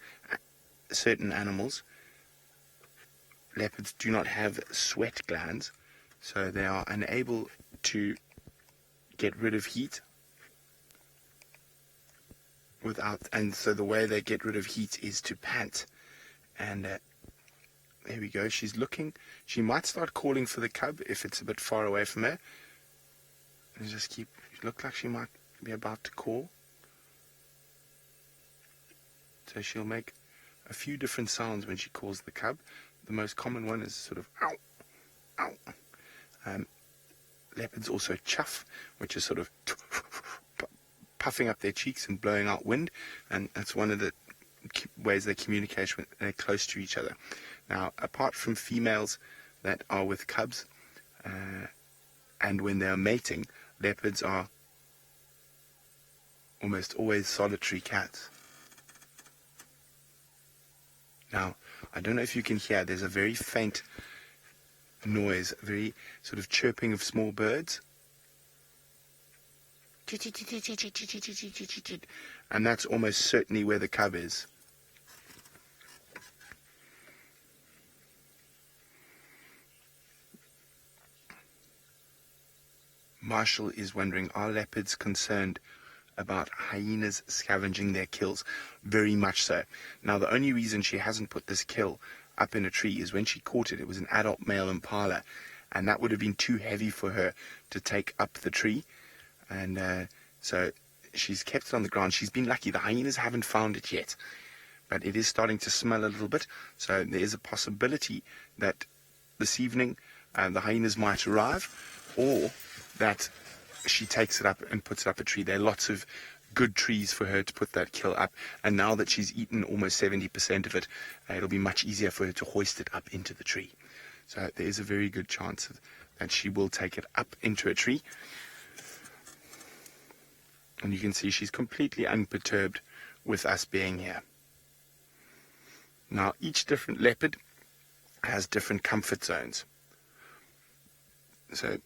certain animals, leopards do not have sweat glands, so they are unable to get rid of heat and so the way they get rid of heat is to pant. And there we go. She's looking. She might start calling for the cub if it's a bit far away from her. And just keep. Look like she might be about to call. So she'll make a few different sounds when she calls the cub. The most common one is sort of ow, ow. Leopards also chuff, which is sort of puffing up their cheeks and blowing out wind, and that's one of the ways they communicate when they're close to each other. Now, apart from females that are with cubs, and when they are mating, leopards are almost always solitary cats. Now, I don't know if you can hear, there's a very faint noise, very sort of chirping of small birds. And that's almost certainly where the cub is. Marshall is wondering, are leopards concerned about hyenas scavenging their kills? Very much so. Now, the only reason she hasn't put this kill up in a tree is when she caught it, it was an adult male impala, and that would have been too heavy for her to take up the tree. And so she's kept it on the ground. She's been lucky. The hyenas haven't found it yet, but it is starting to smell a little bit. So there is a possibility that this evening the hyenas might arrive, or that she takes it up and puts it up a tree. There are lots of good trees for her to put that kill up, and now that she's eaten almost 70% of it, it'll be much easier for her to hoist it up into the tree. So there is a very good chance that she will take it up into a tree. And you can see she's completely unperturbed with us being here. Now, each different leopard has different comfort zones. So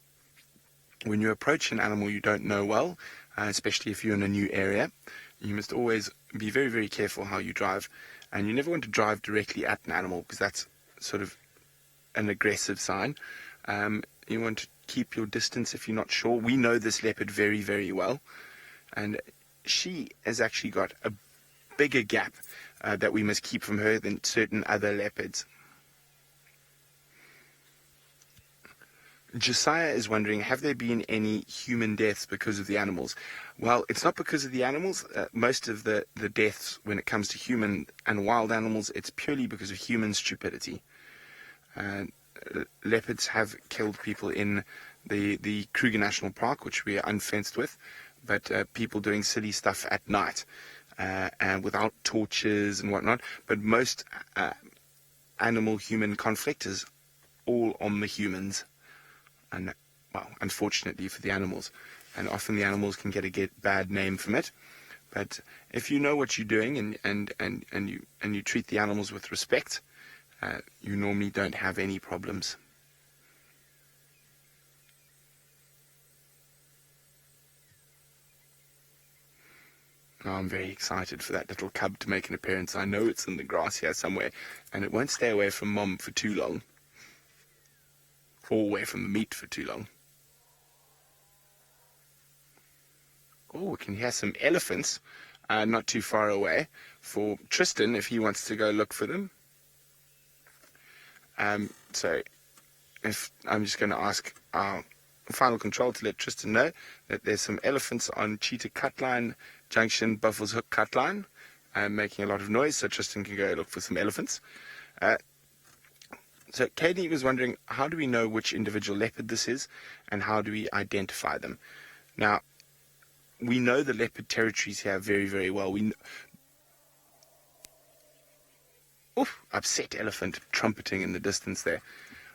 when you approach an animal you don't know well, especially if you're in a new area, you must always be very, very careful how you drive. And you never want to drive directly at an animal, because that's sort of an aggressive sign. You want to keep your distance if you're not sure. We know this leopard very, very well. And she has actually got a bigger gap that we must keep from her than certain other leopards. Josiah is wondering, have there been any human deaths because of the animals? Well, it's not because of the animals. Most of the deaths when it comes to human and wild animals, it's purely because of human stupidity. Leopards have killed people in the Kruger National Park, which we are unfenced with, but people doing silly stuff at night and without torches and whatnot. But most animal-human conflict is all on the humans. And, well, unfortunately for the animals. And often the animals can get a bad name from it. But if you know what you're doing and you treat the animals with respect, you normally don't have any problems. Now I'm very excited for that little cub to make an appearance. I know it's in the grass here somewhere, and it won't stay away from Mom for too long. Or away from the meat for too long. Oh, we can hear some elephants not too far away for Tristan if he wants to go look for them. So if I'm just going to ask our final control to let Tristan know that there's some elephants on Cheetah Cutline Junction, Buffalo's Hook Cutline, making a lot of noise, so Tristan can go look for some elephants. So Katie was wondering, how do we know which individual leopard this is, and how do we identify them? Now, we know the leopard territories here very, very well. Upset elephant trumpeting in the distance there.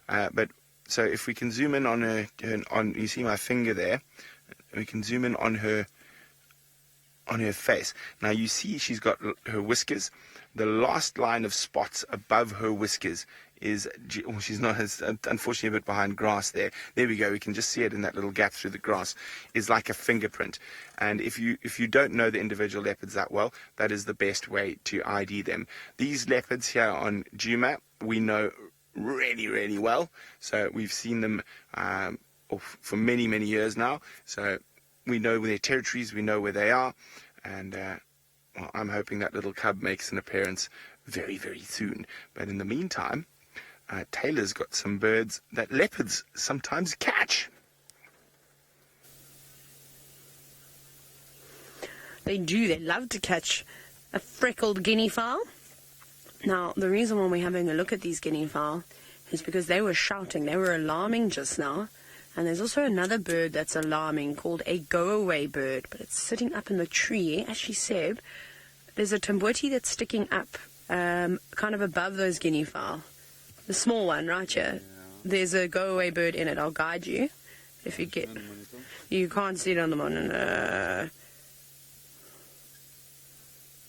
But so if we can zoom in on her, you see my finger there, we can zoom in on her face. Now you see she's got her whiskers. The last line of spots above her whiskers is, she's not, unfortunately a bit behind grass there. There we go, we can just see it in that little gap through the grass, is like a fingerprint. And if you don't know the individual leopards that well, that is the best way to ID them. These leopards here on Juma, we know really, really well. So we've seen them for many, many years now. So we know their territories, we know where they are. And well, I'm hoping that little cub makes an appearance very, very soon. But in the meantime, Taylor's got some birds that leopards sometimes catch. They do. They love to catch a freckled guinea fowl. Now, the reason why we're having a look at these guinea fowl is because they were shouting. They were alarming just now. And there's also another bird that's alarming called a go-away bird, but it's sitting up in the tree. As she said, there's a tamboti that's sticking up kind of above those guinea fowl. The small one right here. Yeah. There's a go-away bird in it. I'll guide you. If you get... You can't see it on the monitor.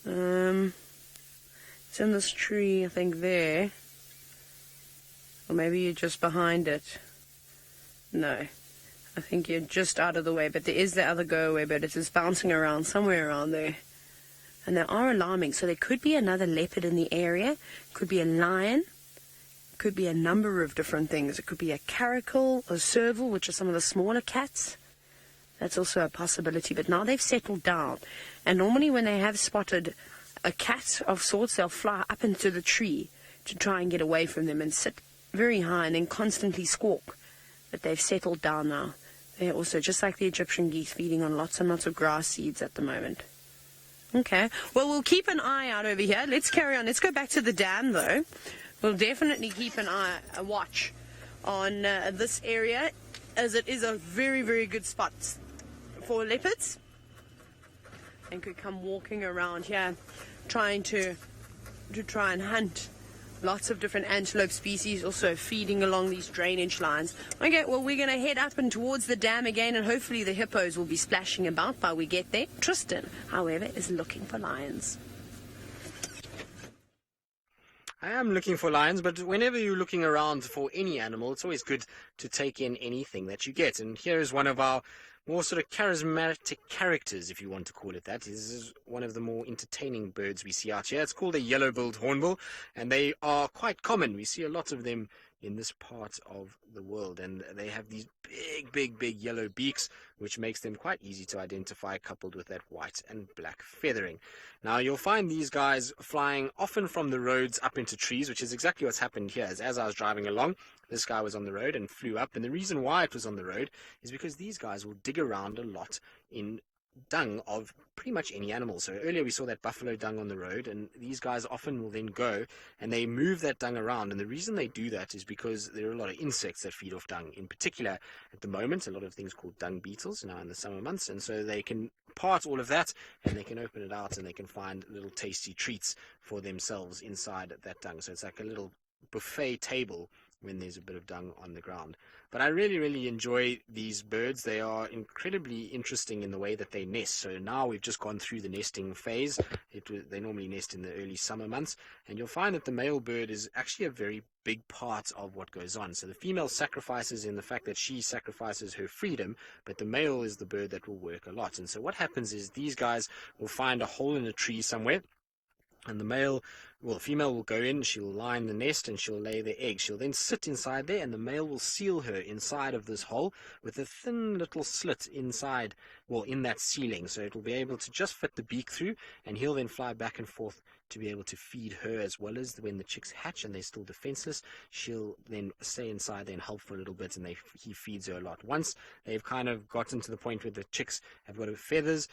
It's in this tree, I think, there. Or maybe you're just behind it. No, I think you're just out of the way, but there is the other go-away bird. It's just bouncing around somewhere around there. And they are alarming, so there could be another leopard in the area, could be a lion, could be a number of different things. It could be a caracal, a serval, which are some of the smaller cats. That's also a possibility, but now they've settled down. And normally when they have spotted a cat of sorts, they'll fly up into the tree to try and get away from them and sit very high and then constantly squawk. But they've settled down now. They're also, just like the Egyptian geese, feeding on lots and lots of grass seeds at the moment. Okay, well, we'll keep an eye out over here. Let's carry on. Let's go back to the dam, though. We'll definitely keep a watch on this area, as it is a very, very good spot for leopards. And could come walking around here, trying to try and hunt lots of different antelope species, also feeding along these drainage lines. Okay, well, we're going to head up and towards the dam again, and hopefully the hippos will be splashing about while we get there. Tristan, however, is looking for lions. I am looking for lions, but whenever you're looking around for any animal, it's always good to take in anything that you get. And here is one of our more sort of charismatic characters, if you want to call it that. This is one of the more entertaining birds we see out here. It's called a yellow-billed hornbill, and they are quite common. We see a lot of them in this part of the world, and they have these big yellow beaks, which makes them quite easy to identify, coupled with that white and black feathering. Now, you'll find these guys flying often from the roads up into trees, which is exactly what's happened here. As I was driving along, this guy was on the road and flew up, and the reason why it was on the road is because these guys will dig around a lot in dung of pretty much any animal. So earlier we saw that buffalo dung on the road, and these guys often will then go and they move that dung around. And the reason they do that is because there are a lot of insects that feed off dung. In particular, at the moment, a lot of things called dung beetles now in the summer months, and so they can part all of that and they can open it out and they can find little tasty treats for themselves inside that dung. So it's like a little buffet table when there's a bit of dung on the ground. But I really enjoy these birds. They are incredibly interesting in the way that they nest. So now we've just gone through the nesting phase. They normally nest in the early summer months, and you'll find that the male bird is actually a very big part of what goes on. So the female sacrifices in the fact that she sacrifices her freedom, but the male is the bird that will work a lot. And so what happens is these guys will find a hole in a tree somewhere, and the male well, the female will go in, she'll line the nest, and she'll lay the egg. She'll then sit inside there, and the male will seal her inside of this hole with a thin little slit inside, well, in that ceiling. So it'll be able to just fit the beak through, and he'll then fly back and forth to be able to feed her, as well as when the chicks hatch and they're still defenseless, she'll then stay inside there and help for a little bit, and he feeds her a lot. Once they've kind of gotten to the point where the chicks have got feathers,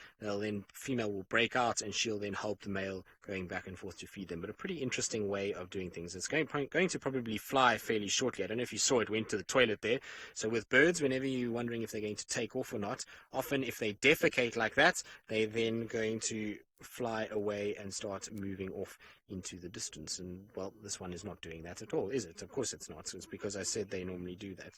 female will break out, and she'll then help the male going back and forth to feed them. But a pretty interesting way of doing things. It's going to probably fly fairly shortly. I don't know if you saw it went to the toilet there. So with birds, whenever you're wondering if they're going to take off or not, often if they defecate like that, they're then going to fly away and start moving off into the distance. And well, this one is not doing that at all, is it? Of course it's not. It's because I said they normally do that.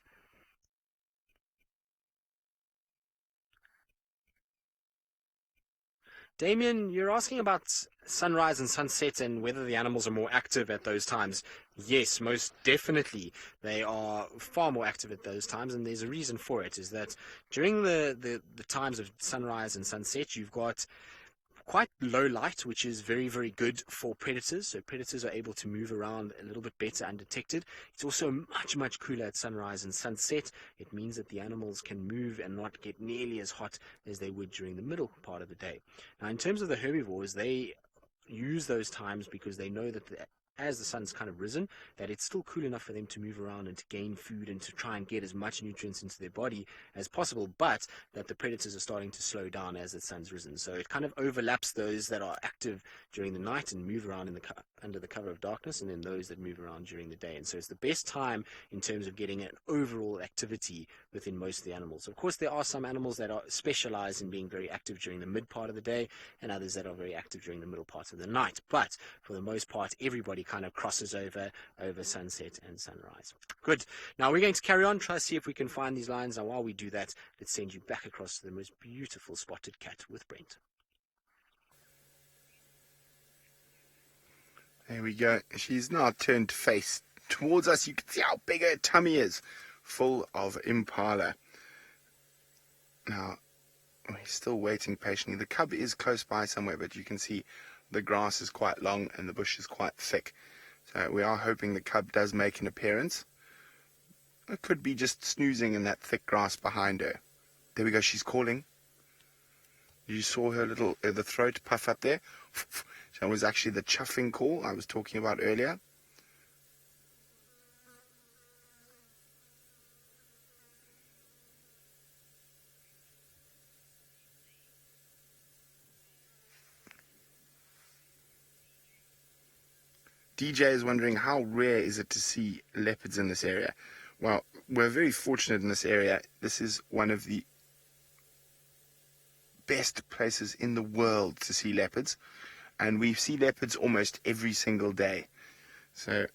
Damien, you're asking about sunrise and sunset and whether the animals are more active at those times. Yes, most definitely. They are far more active at those times, and there's a reason for it, is that during the times of sunrise and sunset, you've got quite low light, which is very, very good for predators. So predators are able to move around a little bit better undetected. It's also much, much cooler at sunrise and sunset. It means that the animals can move and not get nearly as hot as they would during the middle part of the day. Now, in terms of the herbivores, they use those times because they know that as the sun's kind of risen, that it's still cool enough for them to move around and to gain food and to try and get as much nutrients into their body as possible, but that the predators are starting to slow down as the sun's risen. So it kind of overlaps those that are active during the night and move around under the cover of darkness, and then those that move around during the day. And so it's the best time in terms of getting an overall activity within most of the animals. Of course, there are some animals that are specialized in being very active during the mid part of the day, and others that are very active during the middle part of the night. But for the most part, everybody kind of crosses over sunset and sunrise. Good. Now we're going to carry on, try to see if we can find these lions. Now while we do that, let's send you back across to the most beautiful spotted cat with Brent. There we go. She's now turned face towards us. You can see how big her tummy is, full of impala. Now, we're still waiting patiently. The cub is close by somewhere, but you can see the grass is quite long and the bush is quite thick. So we are hoping the cub does make an appearance. It could be just snoozing in that thick grass behind her. There we go, she's calling. You saw her little, the throat puff up there. That was actually the chuffing call I was talking about earlier. DJ is wondering, how rare is it to see leopards in this area? Well, we're very fortunate in this area. This is one of the best places in the world to see leopards, and we see leopards almost every single day. So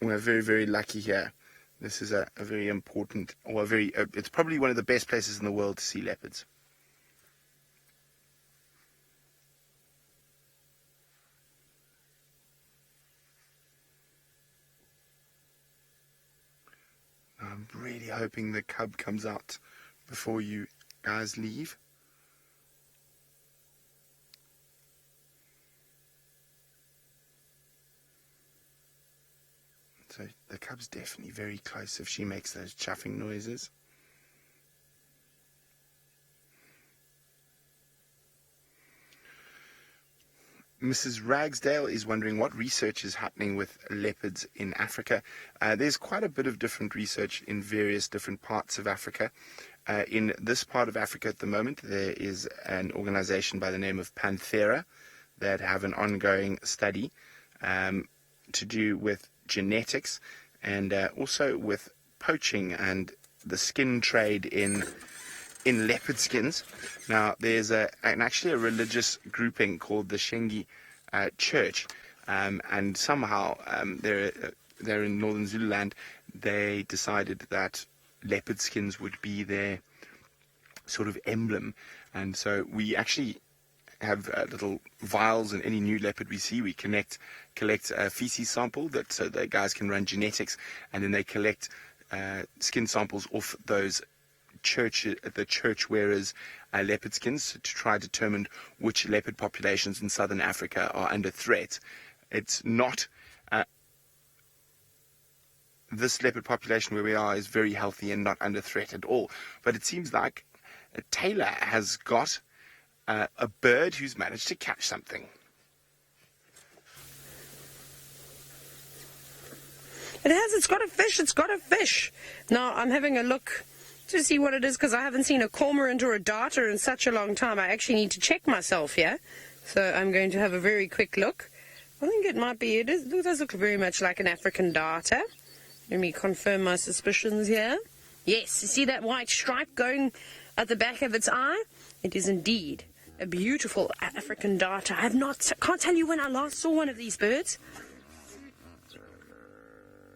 we're very, very lucky here. This is a very important, or it's probably one of the best places in the world to see leopards. I'm really hoping the cub comes out before you guys leave. So the cub's definitely very close if she makes those chuffing noises. Mrs. Ragsdale is wondering what research is happening with leopards in Africa. There's quite a bit of different research in various different parts of Africa. In this part of Africa at the moment, there is an organization by the name of Panthera that have an ongoing study to do with genetics and also with poaching and the skin trade in leopard skins. Now, there's actually a religious grouping called the Shengi Church, and somehow they're in northern Zululand. They decided that leopard skins would be their sort of emblem, and so we actually have little vials in any new leopard we see. We collect a feces sample so the guys can run genetics, and then they collect skin samples off those the church wearers' leopard skins to try to determine which leopard populations in southern Africa are under threat It's not. This leopard population where we are is very healthy and not under threat at all. But it seems like Taylor has got a bird who's managed to catch something. It has. It's got a fish. It's got a fish. Now, I'm having a look to see what it is because I haven't seen a cormorant or a darter in such a long time. I actually need to check myself here. So I'm going to have a very quick look. I think it might be. It does look very much like an African darter. Let me confirm my suspicions here. Yes, you see that white stripe going at the back of its eye? It is indeed a beautiful African darter. Can't tell you when I last saw one of these birds.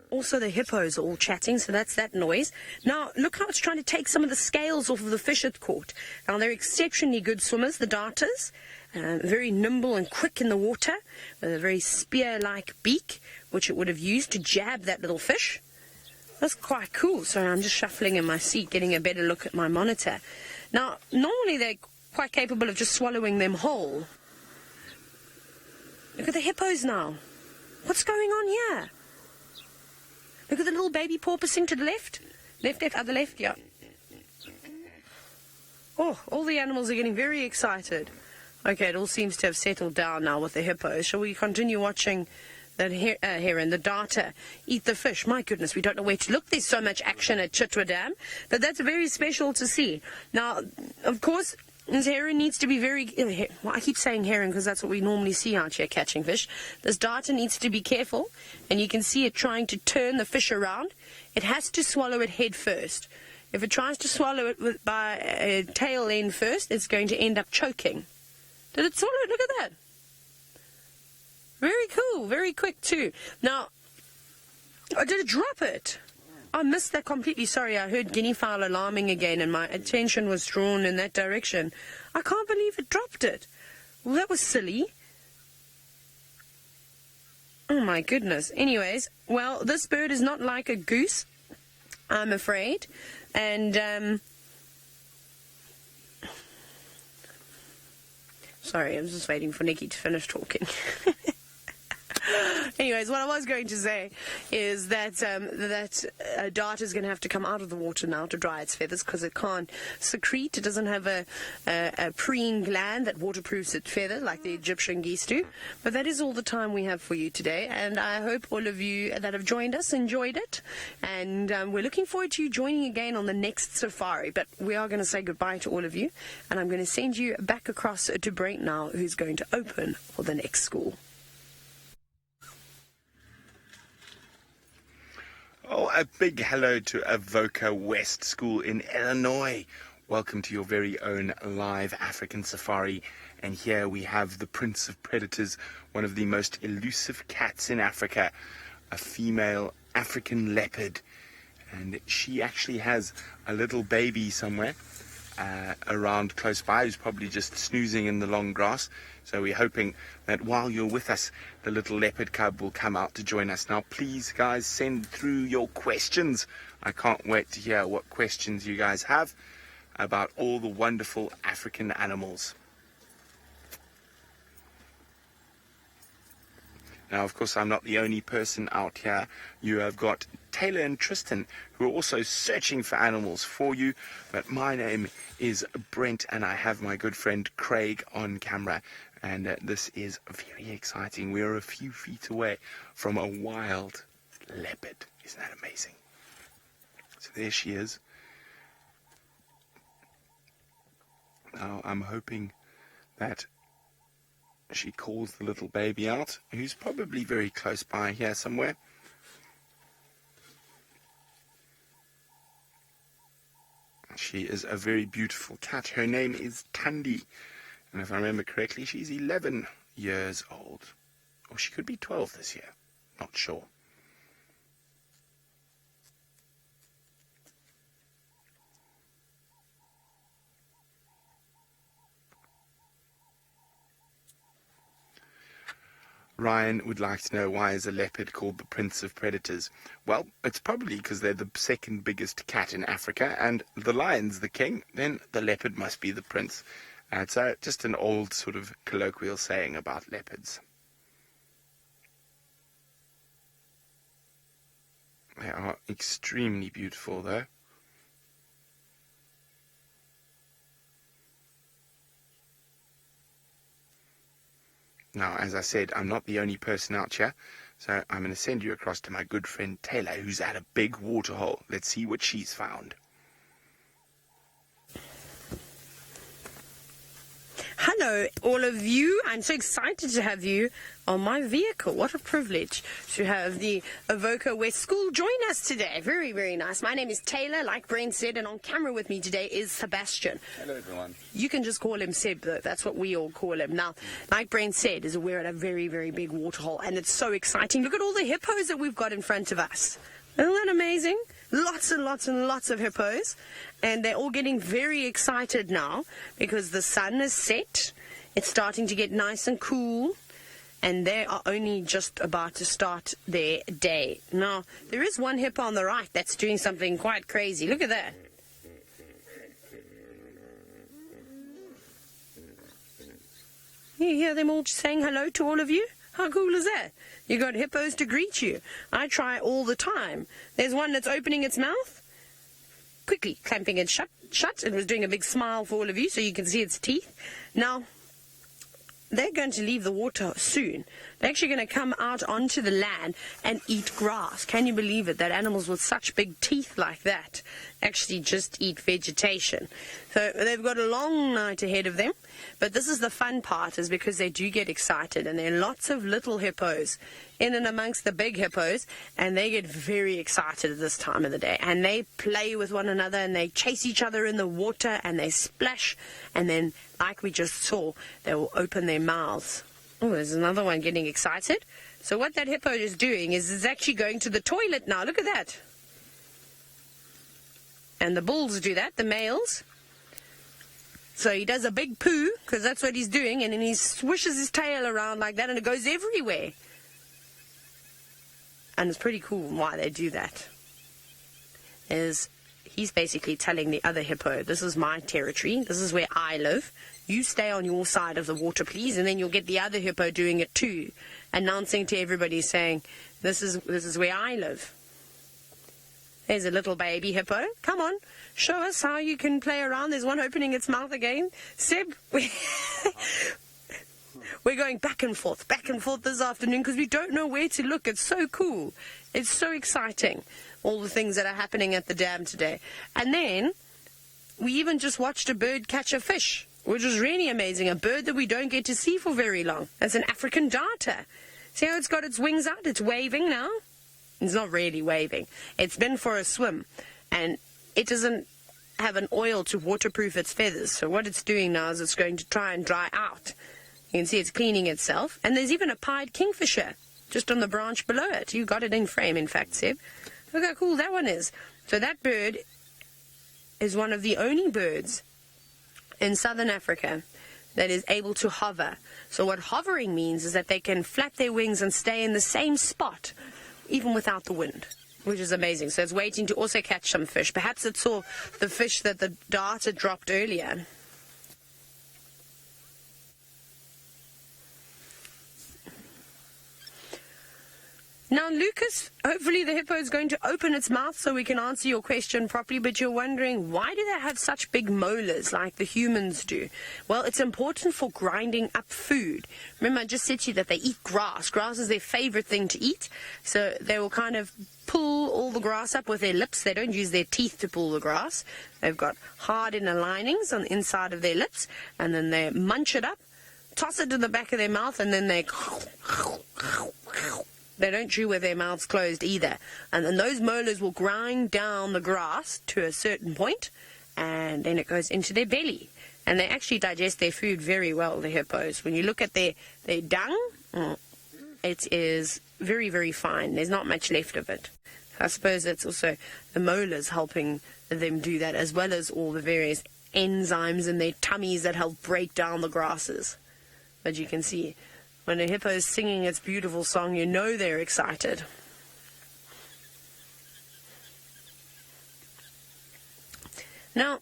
Also, the hippos are all chatting, so that's that noise. Now, look how it's trying to take some of the scales off of the fish it caught. Now, they're exceptionally good swimmers, the darters. Very nimble and quick in the water, with a very spear-like beak, which it would have used to jab that little fish. That's quite cool. So I'm just shuffling in my seat, getting a better look at my monitor. Now, normally they're quite capable of just swallowing them whole. Look at the hippos now. What's going on here? Look at the little baby porpoising to the left. Left, other left, yeah. Oh, all the animals are getting very excited. Okay, it all seems to have settled down now with the hippos. Shall we continue watching that heron, the darter, eat the fish? My goodness, we don't know where to look. There's so much action at Chitwa Dam. But that's very special to see. Now, of course, this heron needs to be very... Well, I keep saying heron because that's what we normally see out here catching fish. This darter needs to be careful. And you can see it trying to turn the fish around. It has to swallow it head first. If it tries to swallow it by a tail end first, it's going to end up choking. Did it swallow it? Look at that. Very cool. Very quick, too. Now, did it drop it? I missed that completely. Sorry, I heard guinea fowl alarming again, and my attention was drawn in that direction. I can't believe it dropped it. Well, that was silly. Oh, my goodness. Anyways, well, this bird is not like a goose, I'm afraid. And, sorry, I was just waiting for Nikki to finish talking. Anyways, what I was going to say is that that darter is going to have to come out of the water now to dry its feathers because it can't secrete. It doesn't have a preen gland that waterproofs its feathers like the Egyptian geese do. But that is all the time we have for you today, and I hope all of you that have joined us enjoyed it. And we're looking forward to you joining again on the next safari. But we are going to say goodbye to all of you, and I'm going to send you back across to Brent now, who's going to open for the next school. Oh, a big hello to Avoca West School in Illinois. Welcome to your very own live African safari. And here we have the Prince of Predators, one of the most elusive cats in Africa, a female African leopard. And she actually has a little baby somewhere around close by who's probably just snoozing in the long grass. So we're hoping that while you're with us, the little leopard cub will come out to join us. Now, please, guys, send through your questions. I can't wait to hear what questions you guys have about all the wonderful African animals. Now, of course, I'm not the only person out here. You have got Taylor and Tristan, who are also searching for animals for you. But my name is Brent, and I have my good friend Craig on camera. And this is very exciting. We are a few feet away from a wild leopard. Isn't that amazing? So there she is. Now, I'm hoping that she calls the little baby out, who's probably very close by here somewhere. She is a very beautiful cat. Her name is Tandy. And if I remember correctly, she's 11 years old. Or she could be 12 this year. Not sure. Ryan would like to know, why is a leopard called the Prince of Predators? Well, it's probably because they're the second biggest cat in Africa, and the lion's the king, then the leopard must be the prince. It's just an old sort of colloquial saying about leopards. They are extremely beautiful, though. Now, as I said, I'm not the only person out here, so I'm going to send you across to my good friend Taylor, who's at a big waterhole. Let's see what she's found. Hello, all of you. I'm so excited to have you on my vehicle. What a privilege to have the Avoca West School join us today. Very, very nice. My name is Taylor, like Brent said, and on camera with me today is Sebastian. Hello, everyone. You can just call him Seb, though. That's what we all call him. Now, like Brent said, we're at a very, very big waterhole, and it's so exciting. Look at all the hippos that we've got in front of us. Isn't that amazing? Lots and lots and lots of hippos, and they're all getting very excited now because the sun is set. It's starting to get nice and cool, and they are only just about to start their day. Now, there is one hippo on the right that's doing something quite crazy. Look at that. You hear them all saying hello to all of you? How cool is that? You got hippos to greet you. I try all the time. There's one that's opening its mouth, quickly clamping it shut. It was doing a big smile for all of you so you can see its teeth. Now, they're going to leave the water soon. They're actually going to come out onto the land and eat grass. Can you believe it, that animals with such big teeth like that actually just eat vegetation? So they've got a long night ahead of them. But this is the fun part, is because they do get excited, and there are lots of little hippos in and amongst the big hippos, and they get very excited at this time of the day. And they play with one another, and they chase each other in the water, and they splash, and then, like we just saw, they will open their mouths. Oh, there's another one getting excited. So what that hippo is doing is it's actually going to the toilet now. Look at that. And the bulls do that, the males. So he does a big poo, because that's what he's doing, and then he swishes his tail around like that, and it goes everywhere. And it's pretty cool why they do that. He's basically telling the other hippo, this is my territory, this is where I live. You stay on your side of the water, please, and then you'll get the other hippo doing it too, announcing to everybody, saying, this is where I live. There's a little baby hippo. Come on, show us how you can play around. There's one opening its mouth again. Seb, we're going back and forth this afternoon because we don't know where to look. It's so cool. It's so exciting, all the things that are happening at the dam today. And then we even just watched a bird catch a fish, which was really amazing. A bird that we don't get to see for very long. It's an African darter. See how it's got its wings out? It's waving now. It's not really waving. It's been for a swim, and it doesn't have an oil to waterproof its feathers. So what it's doing now is it's going to try and dry out. You can see it's cleaning itself. And there's even a pied kingfisher just on the branch below it. You got it in frame, in fact, Seb. Look how cool that one is. So that bird is one of the only birds in southern Africa that is able to hover. So what hovering means is that they can flap their wings and stay in the same spot, even without the wind, which is amazing. So it's waiting to also catch some fish. Perhaps it saw the fish that the darter dropped earlier. Now, Lucas, hopefully the hippo is going to open its mouth so we can answer your question properly, but you're wondering, why do they have such big molars like the humans do? Well, it's important for grinding up food. Remember, I just said to you that they eat grass. Grass is their favorite thing to eat, so they will kind of pull all the grass up with their lips. They don't use their teeth to pull the grass. They've got hard inner linings on the inside of their lips, and then they munch it up, toss it to the back of their mouth, and then they don't chew with their mouths closed either. And then those molars will grind down the grass to a certain point, and then it goes into their belly. And they actually digest their food very well, the hippos. When you look at their dung, it is very, very fine. There's not much left of it. I suppose it's also the molars helping them do that, as well as all the various enzymes in their tummies that help break down the grasses. But you can see, when a hippo is singing its beautiful song, you know they're excited. Now,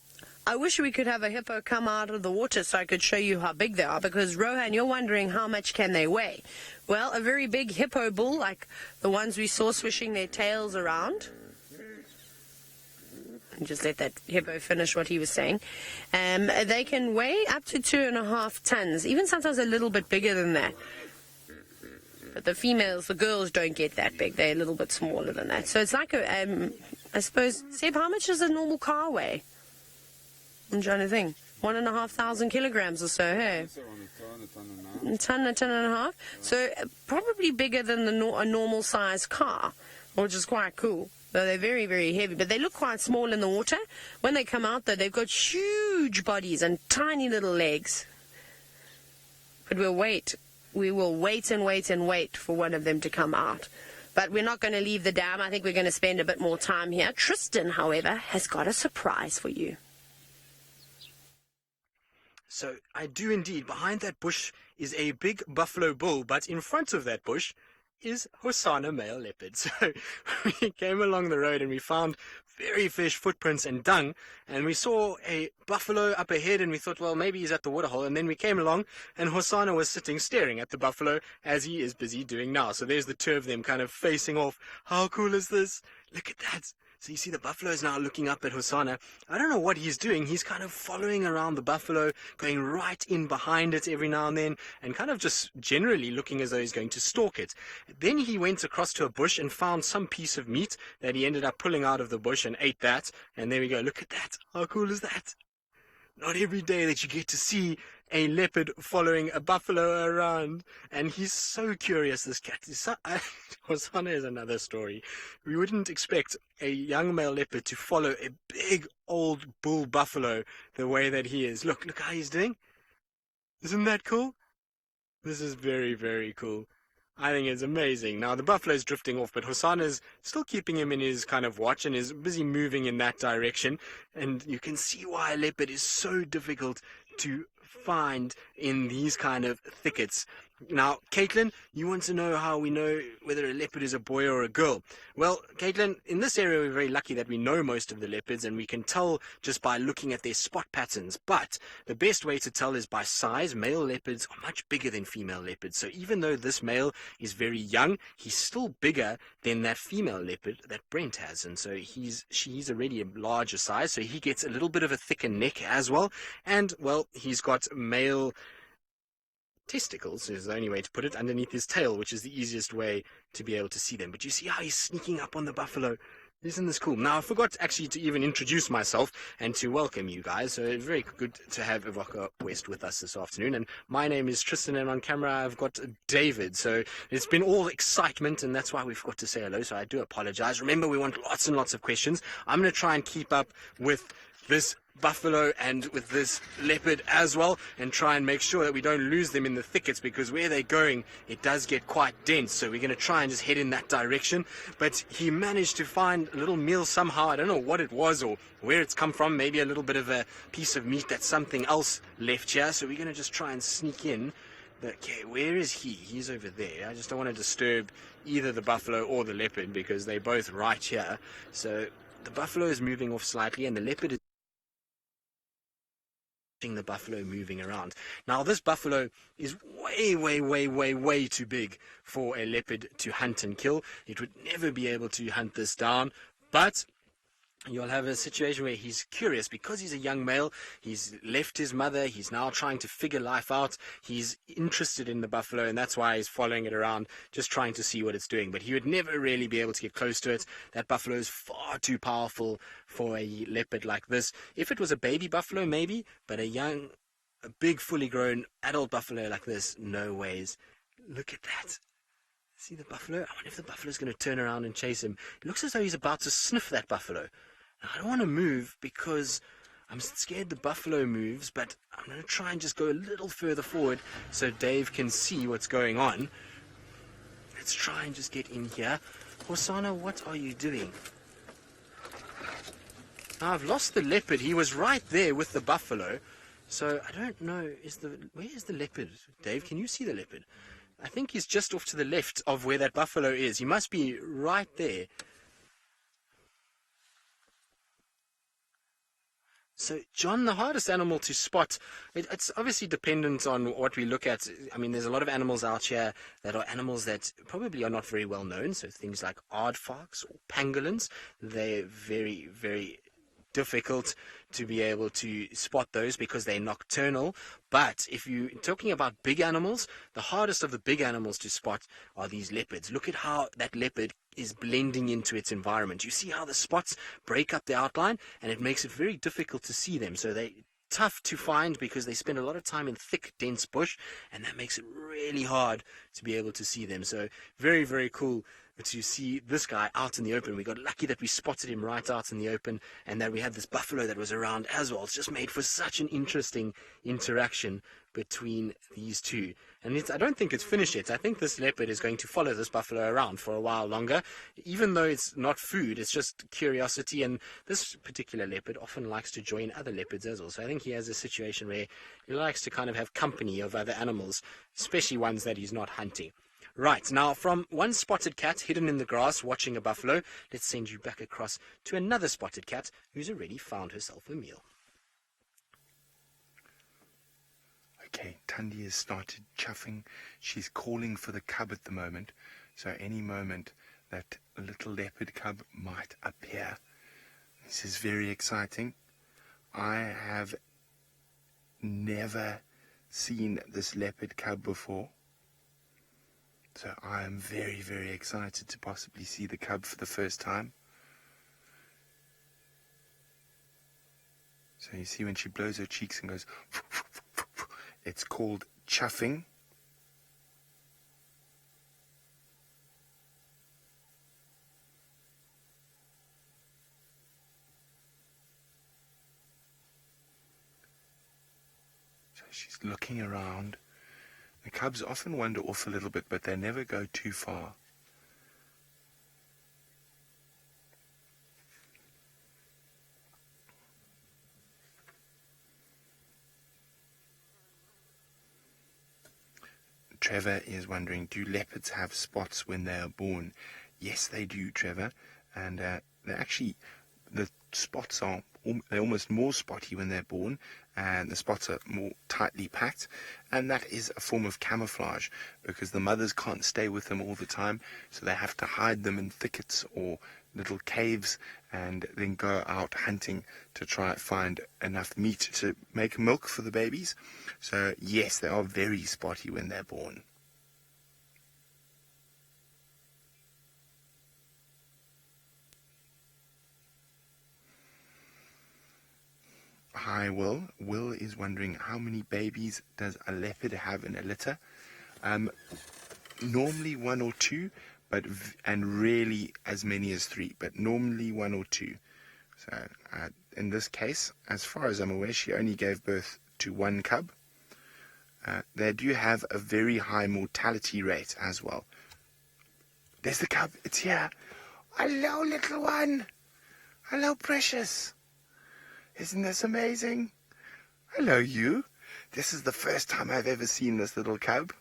I wish we could have a hippo come out of the water so I could show you how big they are, because Rohan, you're wondering how much can they weigh. Well, a very big hippo bull, like the ones we saw swishing their tails around. And just let that hippo finish what he was saying. They can weigh up to 2.5 tons, even sometimes a little bit bigger than that. But the females, the girls, don't get that big. They're a little bit smaller than that. So it's like a, I suppose, Seb, how much does a normal car weigh? I'm trying to think. 1,500 kilograms or so, hey? A ton and a half. So probably bigger than a normal size car, which is quite cool. So they're very, very heavy, but they look quite small in the water. When they come out, though, they've got huge bodies and tiny little legs. But we'll wait. We will wait and wait and wait for one of them to come out. But we're not going to leave the dam. I think we're going to spend a bit more time here. Tristan, however, has got a surprise for you. So I do indeed. Behind that bush is a big buffalo bull, but in front of that bush is Husana male leopard. So we came along the road and we found very fresh footprints and dung, and we saw a buffalo up ahead, and we thought, well, maybe he's at the waterhole. And then we came along and Husana was sitting staring at the buffalo, as he is busy doing now. So there's the two of them kind of facing off. How cool is this? Look at that. So you see the buffalo is now looking up at Husana. I don't know what he's doing. He's kind of following around the buffalo, going right in behind it every now and then, and kind of just generally looking as though he's going to stalk it. Then he went across to a bush and found some piece of meat that he ended up pulling out of the bush and ate that. And there we go. Look at that. How cool is that? Not every day that you get to see a leopard following a buffalo around. And he's so curious, this cat. Husana is another story. We wouldn't expect a young male leopard to follow a big old bull buffalo the way that he is. Look how he's doing. Isn't that cool? This is very, very cool. I think it's amazing. Now, the buffalo's drifting off, but Husana's still keeping him in his kind of watch and is busy moving in that direction. And you can see why a leopard is so difficult to find in these kind of thickets. Now, Caitlin, you want to know how we know whether a leopard is a boy or a girl. Well, Caitlin, in this area we're very lucky that we know most of the leopards and we can tell just by looking at their spot patterns. But the best way to tell is by size. Male leopards are much bigger than female leopards. So even though this male is very young, he's still bigger than that female leopard that Brent has. And so she's already a larger size, so he gets a little bit of a thicker neck as well. And, well, he's got male testicles is the only way to put it underneath his tail, which is the easiest way to be able to see them. But you see how he's sneaking up on the buffalo. Isn't this cool? Now, I forgot actually to even introduce myself and to welcome you guys. So it's very good to have Evoca West with us this afternoon. And my name is Tristan, and on camera I've got David. So it's been all excitement, and that's why we forgot to say hello. So I do apologize. Remember, we want lots and lots of questions. I'm going to try and keep up with this buffalo and with this leopard as well, and try and make sure that we don't lose them in the thickets, because where they're going it does get quite dense. So we're going to try and just head in that direction. But he managed to find a little meal somehow. I don't know what it was or where it's come from. Maybe a little bit of a piece of meat that something else left here. So we're going to just try and sneak in. Okay, where is he? He's over there. I just don't want to disturb either the buffalo or the leopard because they're both right here. So the buffalo is moving off slightly and the leopard is the buffalo moving around. Now, this buffalo is way too big for a leopard to hunt and kill. It would never be able to hunt this down, but you'll have a situation where he's curious because he's a young male. He's left his mother. He's now trying to figure life out. He's interested in the buffalo, and that's why he's following it around, just trying to see what it's doing. But he would never really be able to get close to it. That buffalo is far too powerful for a leopard like this. If it was a baby buffalo, maybe, but a big, fully grown adult buffalo like this, no ways. Look at that. See the buffalo? I wonder if the buffalo's going to turn around and chase him. It looks as though he's about to sniff that buffalo. Now, I don't want to move because I'm scared the buffalo moves, but I'm going to try and just go a little further forward so Dave can see what's going on. Let's try and just get in here. Husana, what are you doing? Now, I've lost the leopard. He was right there with the buffalo. So I don't know. Where is the leopard? Dave, can you see the leopard? I think he's just off to the left of where that buffalo is. He must be right there. So, John, the hardest animal to spot, it's obviously dependent on what we look at. I mean, there's a lot of animals out here that are animals that probably are not very well known. So things like aardvarks or pangolins, they're very, very difficult to be able to spot those because they're nocturnal. But if you're talking about big animals, the hardest of the big animals to spot are these leopards. Look at how that leopard is blending into its environment. You see how the spots break up the outline, and it makes it very difficult to see them. So they're tough to find because they spend a lot of time in thick, dense bush, and that makes it really hard to be able to see them. So very, very cool to see this guy out in the open. We got lucky that we spotted him right out in the open, and that we had this buffalo that was around as well. It's just made for such an interesting interaction between these two. And I don't think it's finished yet. I think this leopard is going to follow this buffalo around for a while longer. Even though it's not food, it's just curiosity. And this particular leopard often likes to join other leopards as well. So I think he has a situation where he likes to kind of have company of other animals, especially ones that he's not hunting. Right, now from one spotted cat hidden in the grass watching a buffalo, let's send you back across to another spotted cat who's already found herself a meal. Okay, Tandy has started chuffing. She's calling for the cub at the moment. So any moment that little leopard cub might appear. This is very exciting. I have never seen this leopard cub before. So I am very, very excited to possibly see the cub for the first time. So you see when she blows her cheeks and goes, it's called chuffing. So she's looking around. The cubs often wander off a little bit, but they never go too far. Trevor is wondering, do leopards have spots when they are born? Yes, they do, Trevor. And the spots are they're almost more spotty when they're born, and the spots are more tightly packed, and that is a form of camouflage because the mothers can't stay with them all the time, so they have to hide them in thickets or little caves and then go out hunting to try and find enough meat to make milk for the babies. So yes, they are very spotty when they're born. Hi, Will. Will is wondering, how many babies does a leopard have in a litter? Normally 1 or 2, and rarely as many as 3, but normally 1 or 2. So in this case, as far as I'm aware, she only gave birth to 1 cub. They do have a very high mortality rate as well. There's the cub. It's here. Hello, little one. Hello, precious. Isn't this amazing? Hello, you. This is the first time I've ever seen this little cub.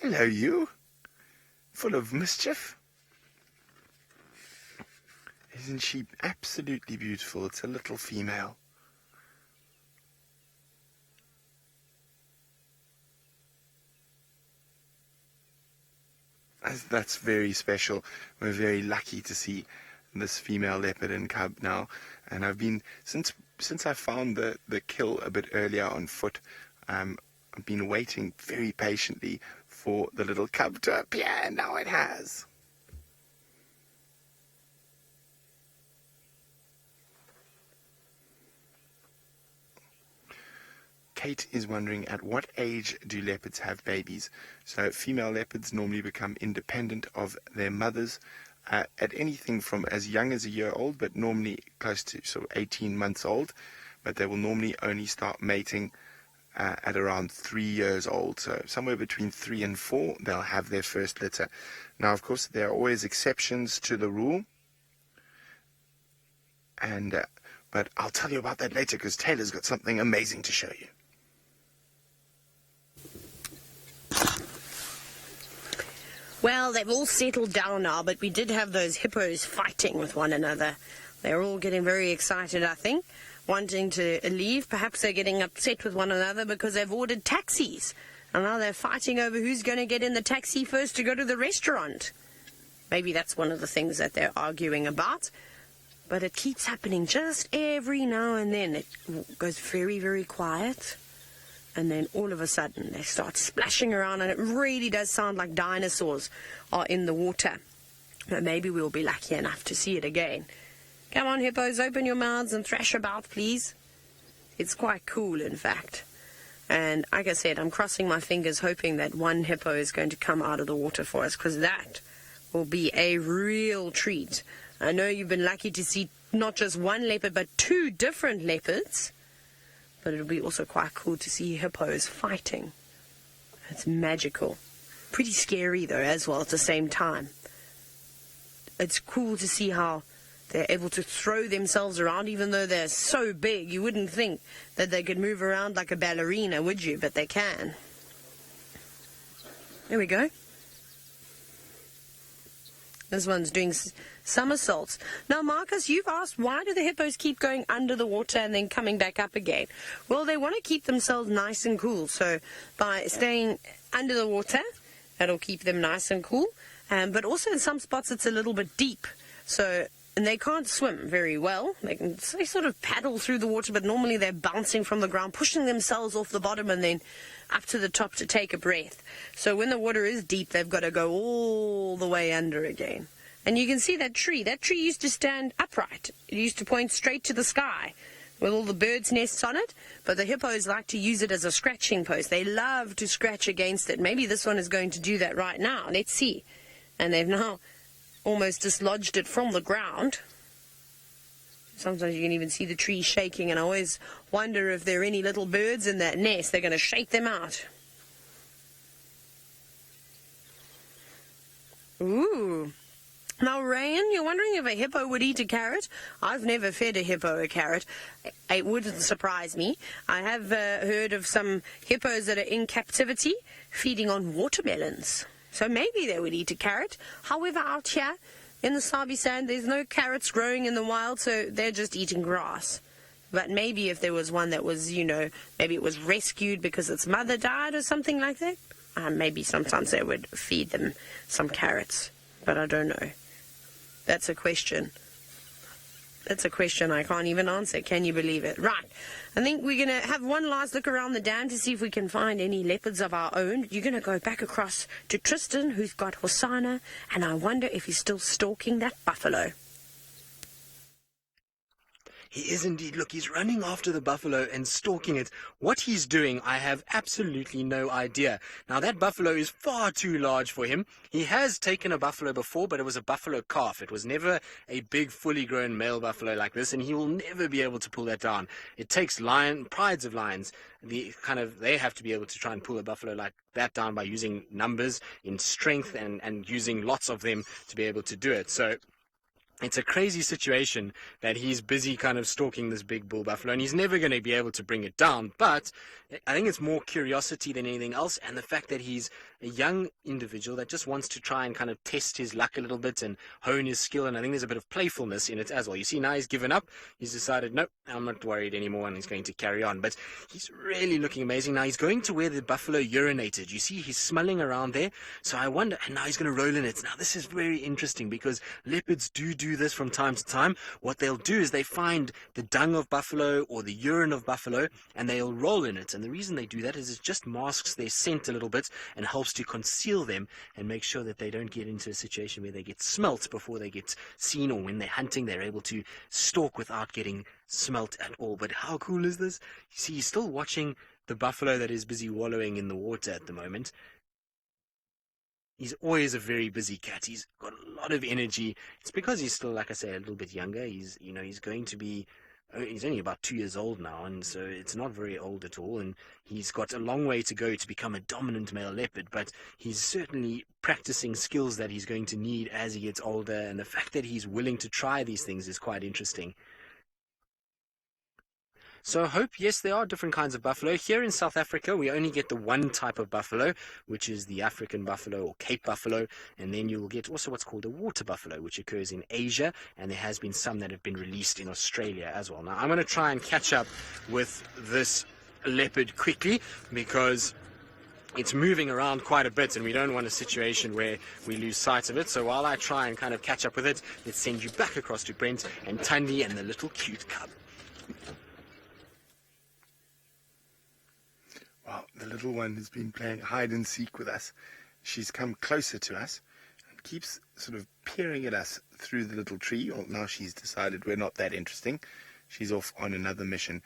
Hello, you. Full of mischief. Isn't she absolutely beautiful? It's a little female. That's very special. We're very lucky to see this female leopard and cub now, and I've been since I found the kill a bit earlier on foot. I've been waiting very patiently for the little cub to appear, and now it has. Kate is wondering, at what age do leopards have babies? So female leopards normally become independent of their mothers at anything from as young as a year old, but normally close to sort of 18 months old. But they will normally only start mating at around 3 years old. So somewhere between 3 and 4, they'll have their first litter. Now, of course, there are always exceptions to the rule. But I'll tell you about that later because Taylor's got something amazing to show you. Well, they've all settled down now, but we did have those hippos fighting with one another. They're all getting very excited, I think, wanting to leave. Perhaps they're getting upset with one another because they've ordered taxis. And now they're fighting over who's going to get in the taxi first to go to the restaurant. Maybe that's one of the things that they're arguing about. But it keeps happening just every now and then. It goes very, very quiet. And then all of a sudden they start splashing around, and it really does sound like dinosaurs are in the water. But maybe we'll be lucky enough to see it again. Come on, hippos, open your mouths and thrash about, please. It's quite cool, in fact. And like I said, I'm crossing my fingers hoping that one hippo is going to come out of the water for us, because that will be a real treat. I know you've been lucky to see not just one leopard, but 2 different leopards. But it'll be also quite cool to see hippos fighting. It's magical. Pretty scary, though, as well, at the same time. It's cool to see how they're able to throw themselves around, even though they're so big. You wouldn't think that they could move around like a ballerina, would you? But they can. There we go. This one's doing somersaults. Now, Marcus, you've asked, why do the hippos keep going under the water and then coming back up again? Well, they want to keep themselves nice and cool. So by staying under the water, that'll keep them nice and cool. But also in some spots, it's a little bit deep. And they can't swim very well. They sort of paddle through the water, but normally they're bouncing from the ground, pushing themselves off the bottom and then up to the top to take a breath. So when the water is deep, they've got to go all the way under again. And you can see that tree. That tree used to stand upright. It used to point straight to the sky with all the birds' nests on it. But the hippos like to use it as a scratching post. They love to scratch against it. Maybe this one is going to do that right now. Let's see. And they've now almost dislodged it from the ground. Sometimes you can even see the tree shaking, and I always wonder if there are any little birds in that nest. They're going to shake them out. Ooh. Now, Rayan, you're wondering if a hippo would eat a carrot? I've never fed a hippo a carrot. It wouldn't surprise me. I have heard of some hippos that are in captivity feeding on watermelons. So maybe they would eat a carrot. However, out here in the Sabi Sand, there's no carrots growing in the wild, so they're just eating grass. But maybe if there was one that was, maybe it was rescued because its mother died or something like that, maybe sometimes they would feed them some carrots. But I don't know. That's a question. That's a question I can't even answer. Can you believe it? Right. I think we're going to have one last look around the dam to see if we can find any leopards of our own. You're going to go back across to Tristan, who's got Husana, and I wonder if he's still stalking that buffalo. He is indeed. Look, he's running after the buffalo and stalking it. What he's doing, I have absolutely no idea. Now, that buffalo is far too large for him. He has taken a buffalo before, but it was a buffalo calf. It was never a big, fully grown male buffalo like this, and he will never be able to pull that down. It takes prides of lions. They have to be able to try and pull a buffalo like that down by using numbers in strength and using lots of them to be able to do it. So it's a crazy situation that he's busy kind of stalking this big bull buffalo, and he's never going to be able to bring it down. But I think it's more curiosity than anything else, and the fact that he's a young individual that just wants to try and kind of test his luck a little bit and hone his skill, and I think there's a bit of playfulness in it as well. You see, now he's given up. He's decided, nope, I'm not worried anymore, and he's going to carry on. But he's really looking amazing. Now he's going to where the buffalo urinated. You see, he's smelling around there. So I wonder, and now he's going to roll in it. Now this is very interesting because leopards do this from time to time. What they'll do is they find the dung of buffalo or the urine of buffalo, and they'll roll in it. And the reason they do that is it just masks their scent a little bit and helps to conceal them and make sure that they don't get into a situation where they get smelt before they get seen, or when they're hunting, they're able to stalk without getting smelt at all. But how cool is this? You see, he's still watching the buffalo that is busy wallowing in the water at the moment. He's always a very busy cat. He's got a lot of energy. It's because he's still, like I say, a little bit younger. He's only about 2 years old now, and so it's not very old at all, and he's got a long way to go to become a dominant male leopard, but he's certainly practicing skills that he's going to need as he gets older, and the fact that he's willing to try these things is quite interesting. So I hope, yes, there are different kinds of buffalo. Here in South Africa, we only get the one type of buffalo, which is the African buffalo or Cape buffalo. And then you'll get also what's called a water buffalo, which occurs in Asia. And there has been some that have been released in Australia as well. Now, I'm going to try and catch up with this leopard quickly because it's moving around quite a bit and we don't want a situation where we lose sight of it. So while I try and kind of catch up with it, let's send you back across to Brent and Tandy and the little cute cub. Well, the little one has been playing hide and seek with us. She's come closer to us and keeps sort of peering at us through the little tree. Well, now she's decided we're not that interesting. She's off on another mission.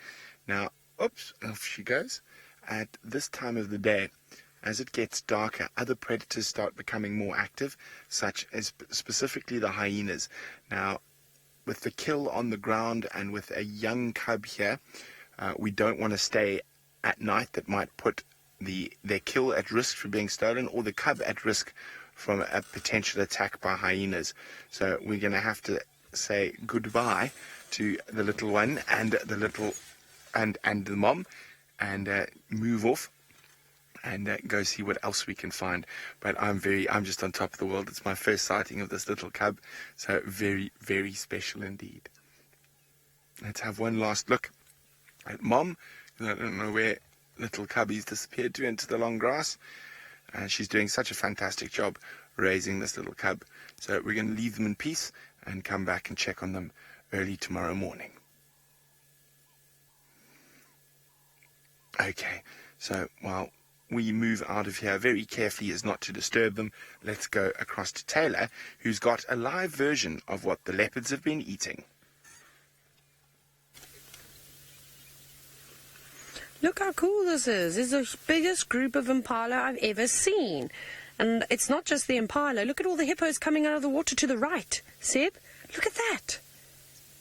Now, oops, off she goes. At this time of the day, as it gets darker, other predators start becoming more active, such as specifically the hyenas. Now, with the kill on the ground and with a young cub here, we don't want to stay at night. That might put their kill at risk for being stolen or the cub at risk from a potential attack by hyenas. So we're going to have to say goodbye to the little one and the little and the mom and move off and go see what else we can find. But I'm just on top of the world. It's my first sighting of this little cub, so very, very special indeed. Let's have one last look at Mom. I don't know where little cubby's disappeared to into the long grass. She's doing such a fantastic job raising this little cub. So we're going to leave them in peace and come back and check on them early tomorrow morning. Okay, so while we move out of here very carefully as not to disturb them, let's go across to Taylor, who's got a live version of what the leopards have been eating. Look how cool this is. It's the biggest group of impala I've ever seen. And it's not just the impala. Look at all the hippos coming out of the water to the right. Seb, look at that.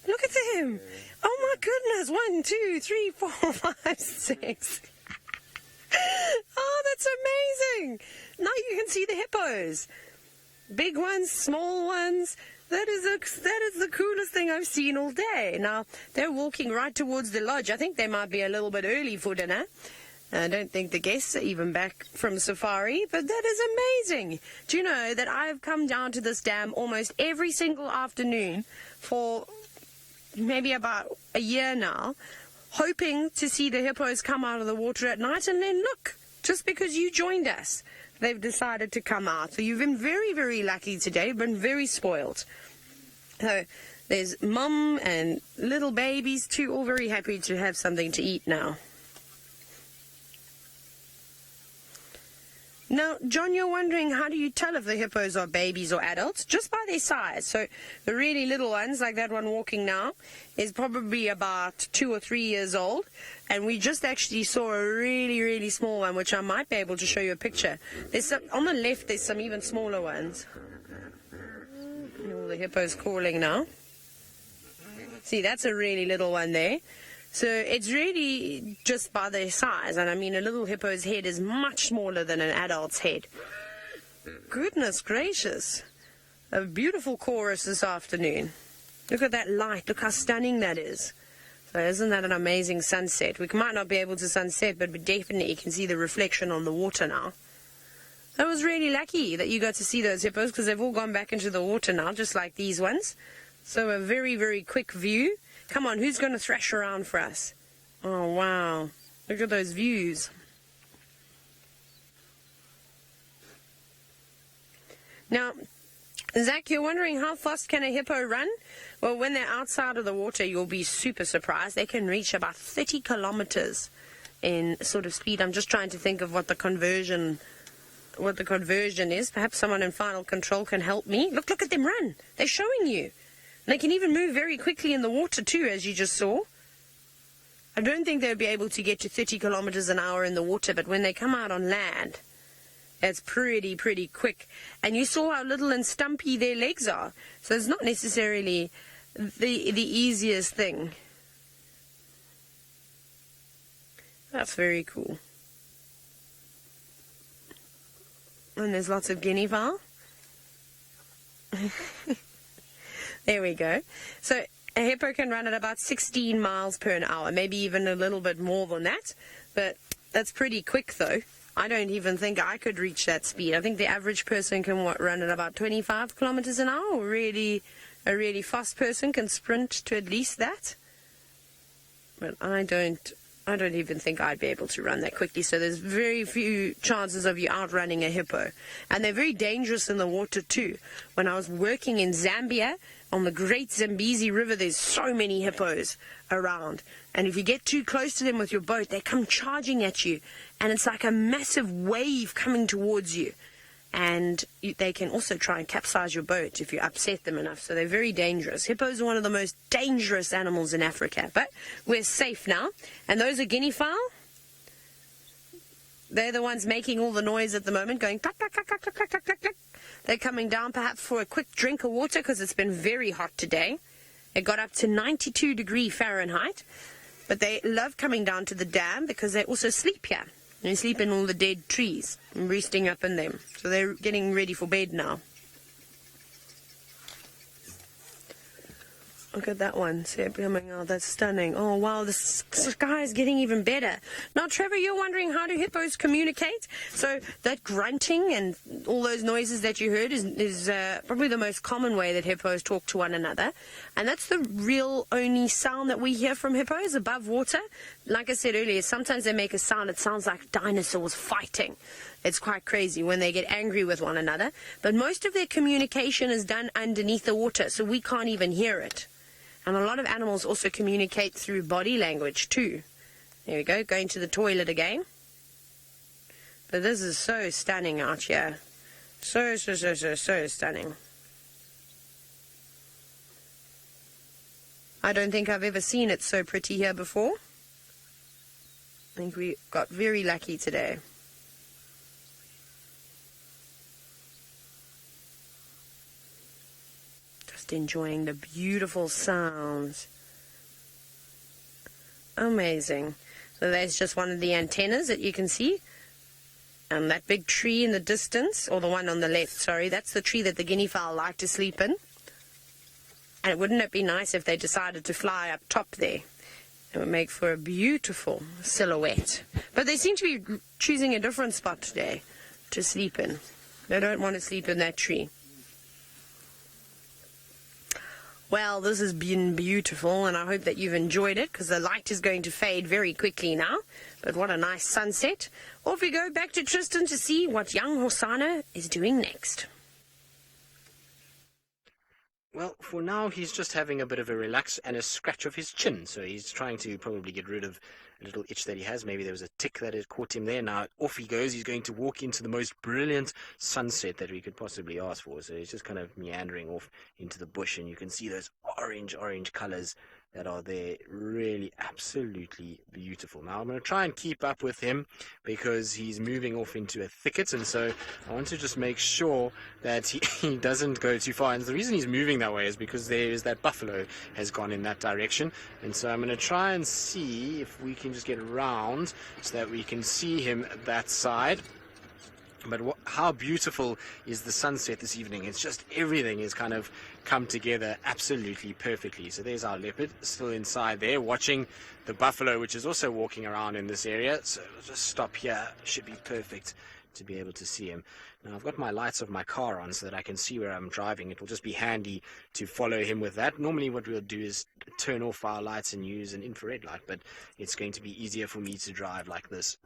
Look at them. Oh my goodness. 1, 2, 3, 4, 5, 6. Oh, that's amazing. Now you can see the hippos. Big ones, small ones. That is the coolest thing I've seen all day. Now, they're walking right towards the lodge. I think they might be a little bit early for dinner. I don't think the guests are even back from safari, but that is amazing. Do you know that I've come down to this dam almost every single afternoon for maybe about a year now, hoping to see the hippos come out of the water at night, and then look, just because you joined us, they've decided to come out. So you've been very, very lucky today, been very spoiled. So there's mum and little babies too, all very happy to have something to eat now. Now, John, you're wondering, how do you tell if the hippos are babies or adults? Just by their size. So the really little ones, like that one walking now, is probably about 2 or 3 years old. And we just actually saw a really, really small one, which I might be able to show you a picture. There's some, on the left, there's some even smaller ones. And all the hippos calling now. See, that's a really little one there. So it's really just by their size. And I mean, a little hippo's head is much smaller than an adult's head. Goodness gracious. A beautiful chorus this afternoon. Look at that light. Look how stunning that is. So isn't that an amazing sunset? We might not be able to sunset, but we definitely can see the reflection on the water now. I was really lucky that you got to see those hippos because they've all gone back into the water now, just like these ones. So a very, very quick view. Come on, who's going to thrash around for us? Oh, wow. Look at those views. Now, Zach, you're wondering how fast can a hippo run? Well, when they're outside of the water, you'll be super surprised. They can reach about 30 kilometers in sort of speed. I'm just trying to think of what the conversion is. Perhaps someone in final control can help me. Look at them run. They're showing you. They can even move very quickly in the water too, as you just saw. I don't think they'll be able to get to 30 kilometers an hour in the water, but when they come out on land, it's pretty quick. And you saw how little and stumpy their legs are. So it's not necessarily the easiest thing. That's very cool. And there's lots of guinea fowl. There we go. So A hippo can run at about 16 miles per hour, maybe even a little bit more than that. But that's pretty quick, though. I don't even think I could reach that speed. I think the average person can run at about 25 kilometers an hour. Or a really fast person can sprint to at least that. But I don't even think I'd be able to run that quickly. So there's very few chances of you outrunning a hippo. And they're very dangerous in the water too. When I was working in Zambia, on the Great Zambezi River, there's so many hippos around. And if you get too close to them with your boat, they come charging at you. And it's like a massive wave coming towards you. And they can also try and capsize your boat if you upset them enough. So they're very dangerous. Hippos are one of the most dangerous animals in Africa. But we're safe now. And those are guinea fowl. They're the ones making all the noise at the moment, going cluck, cluck, cluck, cluck, cluck, cluck, cluck, cluck. They're coming down perhaps for a quick drink of water because it's been very hot today. It got up to 92 degrees Fahrenheit. But they love coming down to the dam because they also sleep here. They sleep in all the dead trees and roosting up in them. So they're getting ready for bed now. Look at that one. See it coming out. That's stunning. Oh, wow. The sky is getting even better. Now, Trevor, you're wondering how do hippos communicate? So that grunting and all those noises that you heard is probably the most common way that hippos talk to one another. And that's the real only sound that we hear from hippos above water. Like I said earlier, sometimes they make a sound. It sounds like dinosaurs fighting. It's quite crazy when they get angry with one another. But most of their communication is done underneath the water, so we can't even hear it. And a lot of animals also communicate through body language too. There we go, going to the toilet again. But this is so stunning out here. So stunning. I don't think I've ever seen it so pretty here before. I think we got very lucky today. Enjoying the beautiful sounds. Amazing. So there's just one of the antennas that you can see. And that big tree in the distance, or the one on the left, sorry, that's the tree that the guinea fowl like to sleep in. And wouldn't it be nice if they decided to fly up top there? It would make for a beautiful silhouette. But they seem to be choosing a different spot today to sleep in. They don't want to sleep in that tree. Well, this has been beautiful, and I hope that you've enjoyed it, because the light is going to fade very quickly now. But what a nice sunset. Off we go back to Tristan to see what young Husana is doing next. Well, for now, he's just having a bit of a relax and a scratch of his chin. So he's trying to probably get rid of a little itch that he has. Maybe there was a tick that had caught him there. Now, off he goes. He's going to walk into the most brilliant sunset that we could possibly ask for. So he's just kind of meandering off into the bush, and you can see those orange colors that are there. Really absolutely beautiful. Now, I'm going to try and keep up with him because he's moving off into a thicket, and so I want to just make sure that he doesn't go too far. And the reason he's moving that way is because there is that buffalo has gone in that direction, and so I'm going to try and see if we can just get around so that we can see him that side. But how beautiful is the sunset this evening? It's just everything has kind of come together absolutely perfectly. So there's our leopard still inside there watching the buffalo, which is also walking around in this area. So we'll just stop here. Should be perfect to be able to see him. Now I've got my lights of my car on so that I can see where I'm driving. It will just be handy to follow him with that. Normally what we'll do is turn off our lights and use an infrared light, but it's going to be easier for me to drive like this.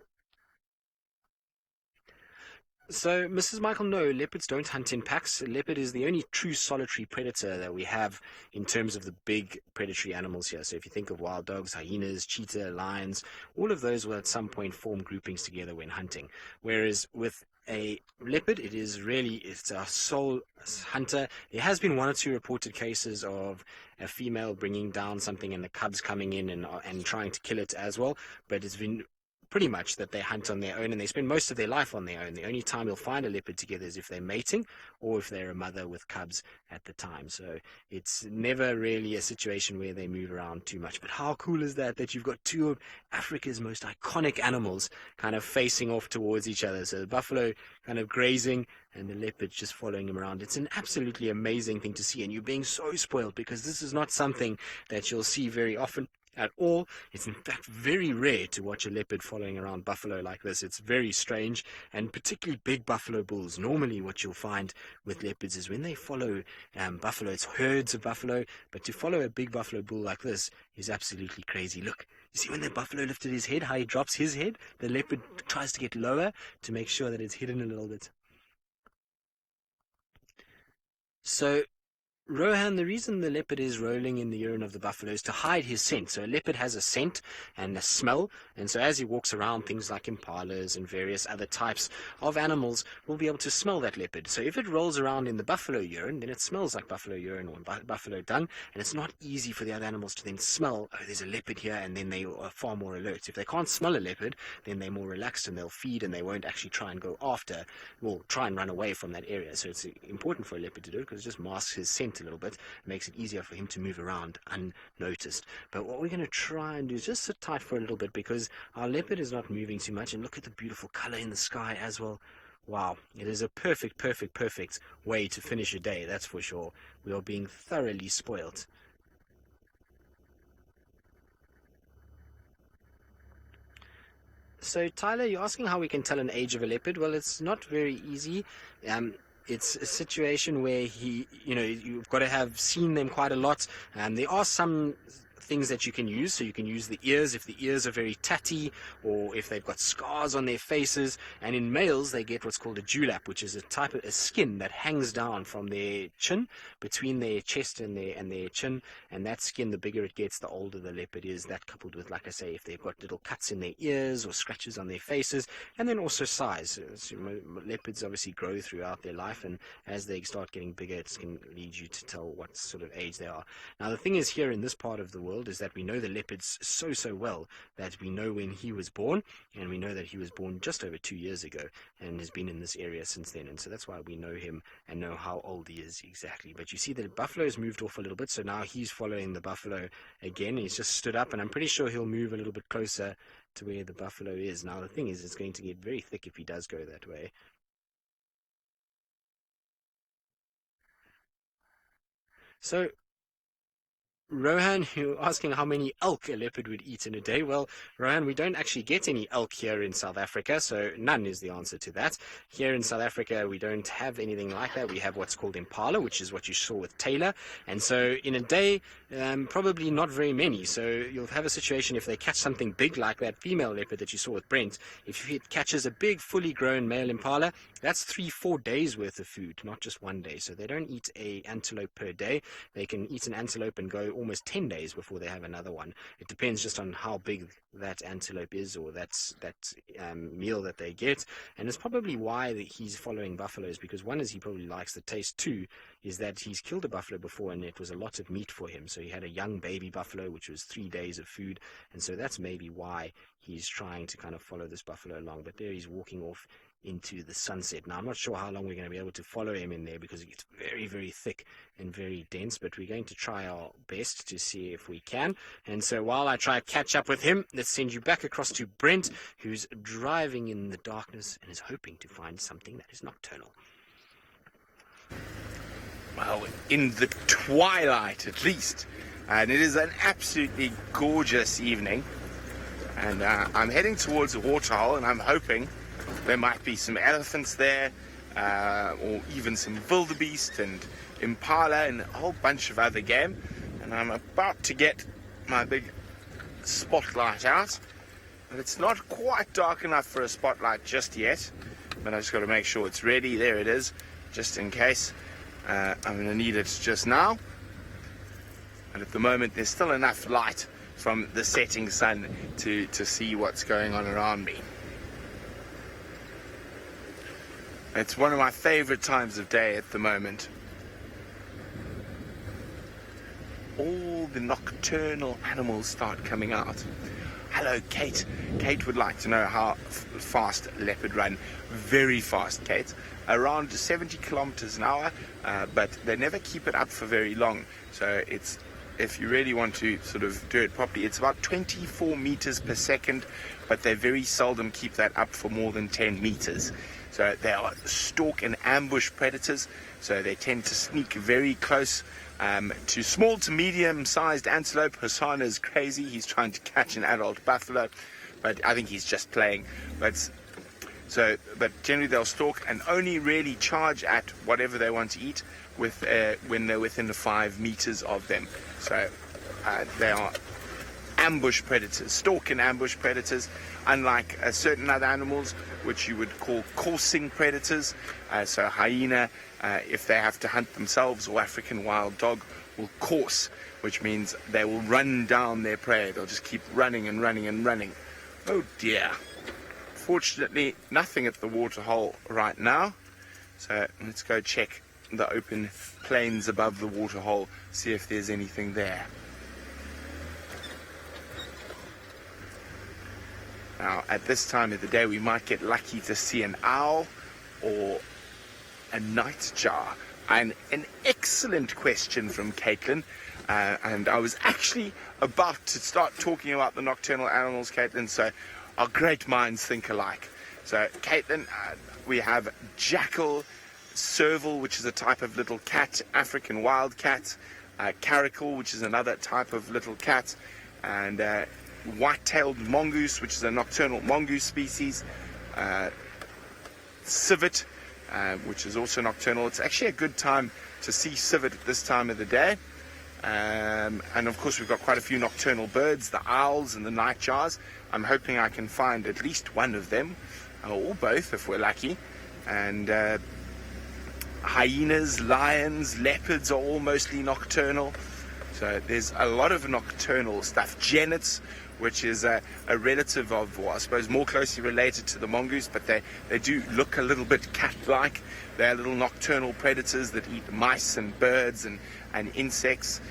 So, Mrs. Michael, no, leopards don't hunt in packs. Leopard is the only true solitary predator that we have in terms of the big predatory animals here. So if you think of wild dogs, hyenas, cheetah, lions, all of those will at some point form groupings together when hunting. Whereas with a leopard, it's a sole hunter. There has been one or two reported cases of a female bringing down something and the cubs coming in and trying to kill it as well, but it's been pretty much that they hunt on their own, and they spend most of their life on their own. The only time you'll find a leopard together is if they're mating or if they're a mother with cubs at the time. So it's never really a situation where they move around too much. But how cool is that you've got two of Africa's most iconic animals kind of facing off towards each other? So the buffalo kind of grazing and the leopard just following him around. It's an absolutely amazing thing to see, and you're being so spoiled because this is not something that you'll see very often at all. It's in fact very rare to watch a leopard following around buffalo like this. It's very strange, and particularly big buffalo bulls. Normally what you'll find with leopards is when they follow buffalo, it's herds of buffalo, but to follow a big buffalo bull like this is absolutely crazy. Look, you see when the buffalo lifted his head, how he drops his head? The leopard tries to get lower to make sure that it's hidden a little bit. So Rohan, the reason the leopard is rolling in the urine of the buffalo is to hide his scent. So a leopard has a scent and a smell, and so as he walks around, things like impalas and various other types of animals will be able to smell that leopard. So if it rolls around in the buffalo urine, then it smells like buffalo urine or buffalo dung, and it's not easy for the other animals to then smell, oh, there's a leopard here, and then they are far more alert. If they can't smell a leopard, then they're more relaxed and they'll feed, and they won't actually try and go after, well, try and run away from that area. So it's important for a leopard to do it because it just masks his scent a little bit, makes it easier for him to move around unnoticed. But what we're going to try and do is just sit tight for a little bit because our leopard is not moving too much, and look at the beautiful color in the sky as well. Wow, it is a perfect way to finish a day, that's for sure. We are being thoroughly spoiled. So Tyler, you're asking how we can tell an age of a leopard. Well, it's not very easy. It's a situation where you've got to have seen them quite a lot. There are some things that you can use. So you can use the ears if the ears are very tatty or if they've got scars on their faces. And in males, they get what's called a dewlap, which is a type of a skin that hangs down from their chin, between their chest and their chin. And that skin, the bigger it gets, the older the leopard is. That coupled with, like I say, if they've got little cuts in their ears or scratches on their faces. And then also size. So leopards obviously grow throughout their life, and as they start getting bigger, it can lead you to tell what sort of age they are. Now, the thing is, here in this part of the world is that we know the leopards so well that we know when he was born, and we know that he was born just over 2 years ago and has been in this area since then, and so that's why we know him and know how old he is exactly. But you see that the buffalo's moved off a little bit, so now he's following the buffalo again. He's just stood up, and I'm pretty sure he'll move a little bit closer to where the buffalo is. Now the thing is, it's going to get very thick if he does go that way. So Rohan, you're asking how many elk a leopard would eat in a day. Well, Rohan, we don't actually get any elk here in South Africa, so none is the answer to that. Here in South Africa, we don't have anything like that. We have what's called impala, which is what you saw with Taylor. And so in a day, probably not very many. So you'll have a situation if they catch something big like that female leopard that you saw with Brent. If it catches a big, fully grown male impala, that's 3-4 days worth of food, not just one day. So they don't eat an antelope per day. They can eat an antelope and go almost 10 days before they have another one. It depends just on how big that antelope is, or that meal that they get. And it's probably why he's following buffaloes, because one is he probably likes the taste, two is that he's killed a buffalo before and it was a lot of meat for him. So he had a young baby buffalo, which was 3 days of food, and so that's maybe why he's trying to kind of follow this buffalo along. But there he's walking off into the sunset. Now, I'm not sure how long we're going to be able to follow him in there because it gets very thick and very dense, but we're going to try our best to see if we can. And so while I try to catch up with him, let's send you back across to Brent, who's driving in the darkness and is hoping to find something that is nocturnal. Well, in the twilight at least, and it is an absolutely gorgeous evening, and I'm heading towards a waterhole, and I'm hoping there might be some elephants there, or even some wildebeest and impala and a whole bunch of other game. And I'm about to get my big spotlight out, but it's not quite dark enough for a spotlight just yet. But I just got to make sure it's ready. There it is, just in case. I'm going to need it just now. And at the moment, there's still enough light from the setting sun to see what's going on around me. It's one of my favorite times of day at the moment. All the nocturnal animals start coming out. Hello, Kate. Kate would like to know how fast leopard run. Very fast, Kate. Around 70 kilometers an hour, but they never keep it up for very long. So if you really want to sort of do it properly, it's about 24 meters per second, but they very seldom keep that up for more than 10 meters. So they are stalk and ambush predators, so they tend to sneak very close to small to medium-sized antelope. Husana is crazy. He's trying to catch an adult buffalo, but I think he's just playing. But generally they'll stalk and only really charge at whatever they want to eat when they're within the 5 meters of them. So they are ambush predators, stalk and ambush predators, unlike certain other animals which you would call coursing predators. So hyena, if they have to hunt themselves, or African wild dog will course, which means they will run down their prey. They'll just keep running and running and running. Oh dear. Fortunately, nothing at the waterhole right now. So let's go check the open plains above the waterhole, see if there's anything there. Now, at this time of the day, we might get lucky to see an owl or a nightjar. And an excellent question from Caitlin. And I was actually about to start talking about the nocturnal animals, Caitlin, so our great minds think alike. So, Caitlin, we have jackal, serval, which is a type of little cat, African wild cat, caracal, which is another type of little cat, and white-tailed mongoose, which is a nocturnal mongoose species, civet, which is also nocturnal. It's actually a good time to see civet at this time of the day. And of course we've got quite a few nocturnal birds, the owls and the nightjars. I'm hoping I can find at least one of them, or both if we're lucky. And hyenas, lions, leopards are all mostly nocturnal. So there's a lot of nocturnal stuff. Genets, which is a relative of, or I suppose more closely related to the mongoose, but they do look a little bit cat-like. They're little nocturnal predators that eat mice and birds and insects.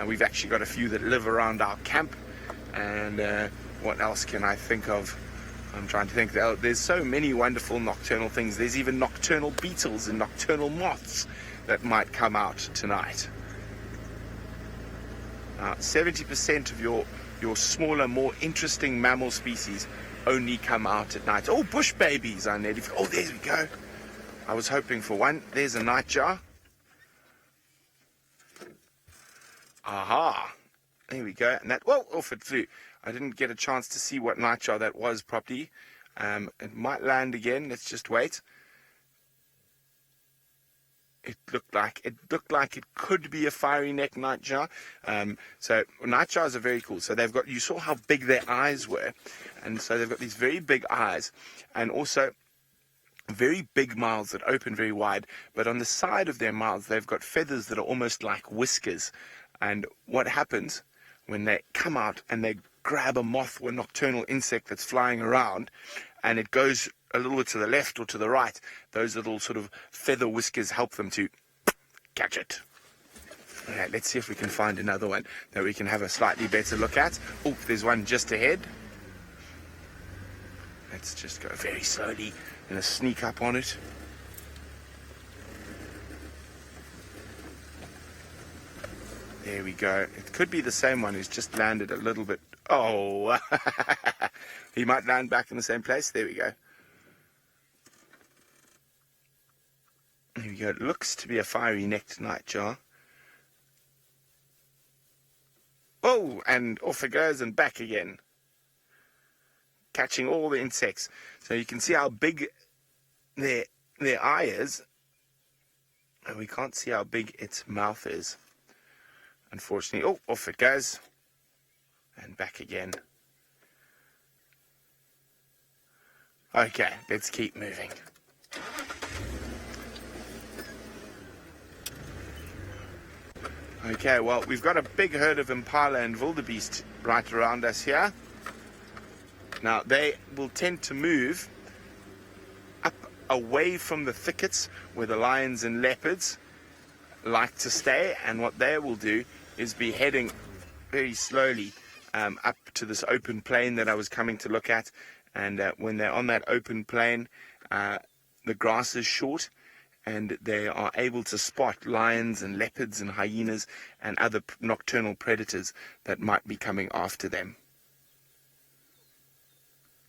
We've actually got a few that live around our camp. And what else can I think of? I'm trying to think. There's so many wonderful nocturnal things. There's even nocturnal beetles and nocturnal moths that might come out tonight. 70% of your smaller, more interesting mammal species only come out at night. Oh, bush babies are nearly. Oh, there we go. I was hoping for one. There's a nightjar. Aha. There we go. And that, whoa, off it flew. I didn't get a chance to see what nightjar that was properly. It might land again. Let's just wait. It looked like it could be a fiery neck nightjar. So nightjars are very cool. So they've got, you saw how big their eyes were, and so they've got these very big eyes, and also very big mouths that open very wide. But on the side of their mouths, they've got feathers that are almost like whiskers. And what happens when they come out and they grab a moth or a nocturnal insect that's flying around, and it goes a little bit to the left or to the right, those little sort of feather whiskers help them to catch it. Okay, let's see if we can find another one that we can have a slightly better look at. Oh, there's one just ahead. Let's just go very slowly and sneak up on it. There we go. It could be the same one who's just landed a little bit. Oh, he might land back in the same place. There we go. There we go. It looks to be a fiery-necked nightjar. Oh, and off it goes and back again, catching all the insects. So you can see how big their eye is, and we can't see how big its mouth is, unfortunately. Oh, off it goes and back again. Okay, let's keep moving. Okay, well, we've got a big herd of impala and wildebeest right around us here. Now, they will tend to move up away from the thickets where the lions and leopards like to stay, and what they will do is be heading very slowly up to this open plain that I was coming to look at. And when they're on that open plain, the grass is short, and they are able to spot lions and leopards and hyenas and other nocturnal predators that might be coming after them.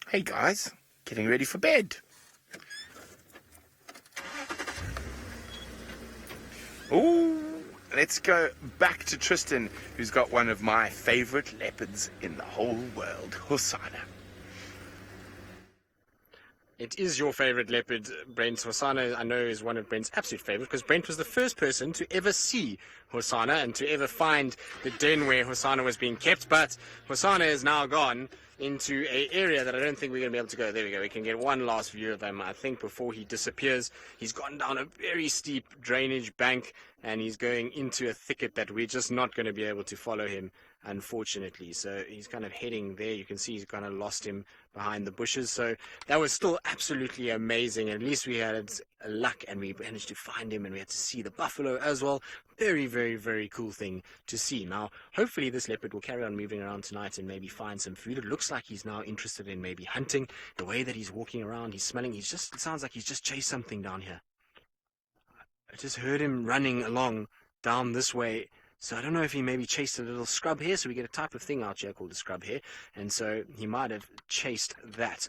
Hey guys, getting ready for bed. Ooh, let's go back to Tristan, who's got one of my favorite leopards in the whole world, Husana. It is your favorite leopard, Brent. Husana, I know, is one of Brent's absolute favorites, because Brent was the first person to ever see Husana and to ever find the den where Husana was being kept. But Husana is now gone into an area that I don't think we're going to be able to go. There we go. We can get one last view of him, I think, before he disappears. He's gone down a very steep drainage bank, and he's going into a thicket that we're just not going to be able to follow him, unfortunately. So he's kind of heading there. You can see he's kind of lost him behind the bushes. So that was still absolutely amazing. At least we had luck and we managed to find him, and we had to see the buffalo as well. Very, very, very cool thing to see. Now, hopefully this leopard will carry on moving around tonight and maybe find some food. It looks like he's now interested in maybe hunting. The way that he's walking around, he's smelling, it sounds like he's just chased something down here. I just heard him running along down this way. So I don't know if he maybe chased a little scrub hare. So we get a type of thing out here called a scrub hare. And so he might have chased that.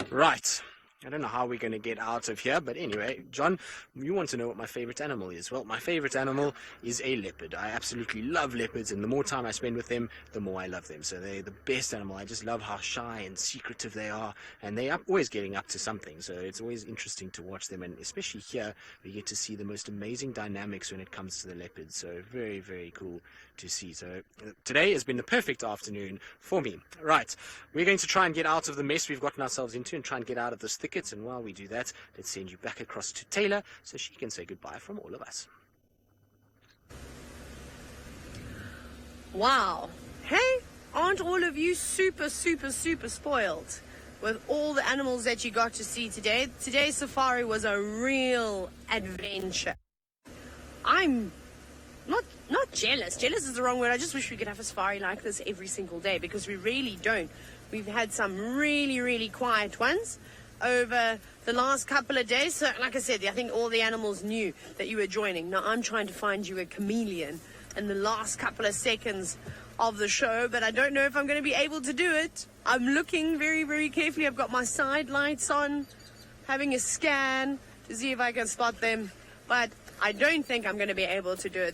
Right. I don't know how we're going to get out of here. But anyway, John, you want to know what my favorite animal is. Well, my favorite animal is a leopard. I absolutely love leopards. And the more time I spend with them, the more I love them. So they're the best animal. I just love how shy and secretive they are. And they are always getting up to something. So it's always interesting to watch them. And especially here, we get to see the most amazing dynamics when it comes to the leopards. So very, very cool to see. So today has been the perfect afternoon for me. Right. We're going to try and get out of the mess we've gotten ourselves into and try and get out of this thicket. And while we do that, let's send you back across to Taylor so she can say goodbye from all of us. Wow. Hey, aren't all of you super, super, super spoiled with all the animals that you got to see today? Today's safari was a real adventure. I'm not jealous. Jealous is the wrong word. I just wish we could have a safari like this every single day, because we really don't. We've had some really, really quiet ones over the last couple of days. So, like I said, I think all the animals knew that you were joining. Now, I'm trying to find you a chameleon in the last couple of seconds of the show, but I don't know if I'm going to be able to do it. I'm looking very, very carefully. I've got my side lights on, having a scan to see if I can spot them, but I don't think I'm going to be able to do it.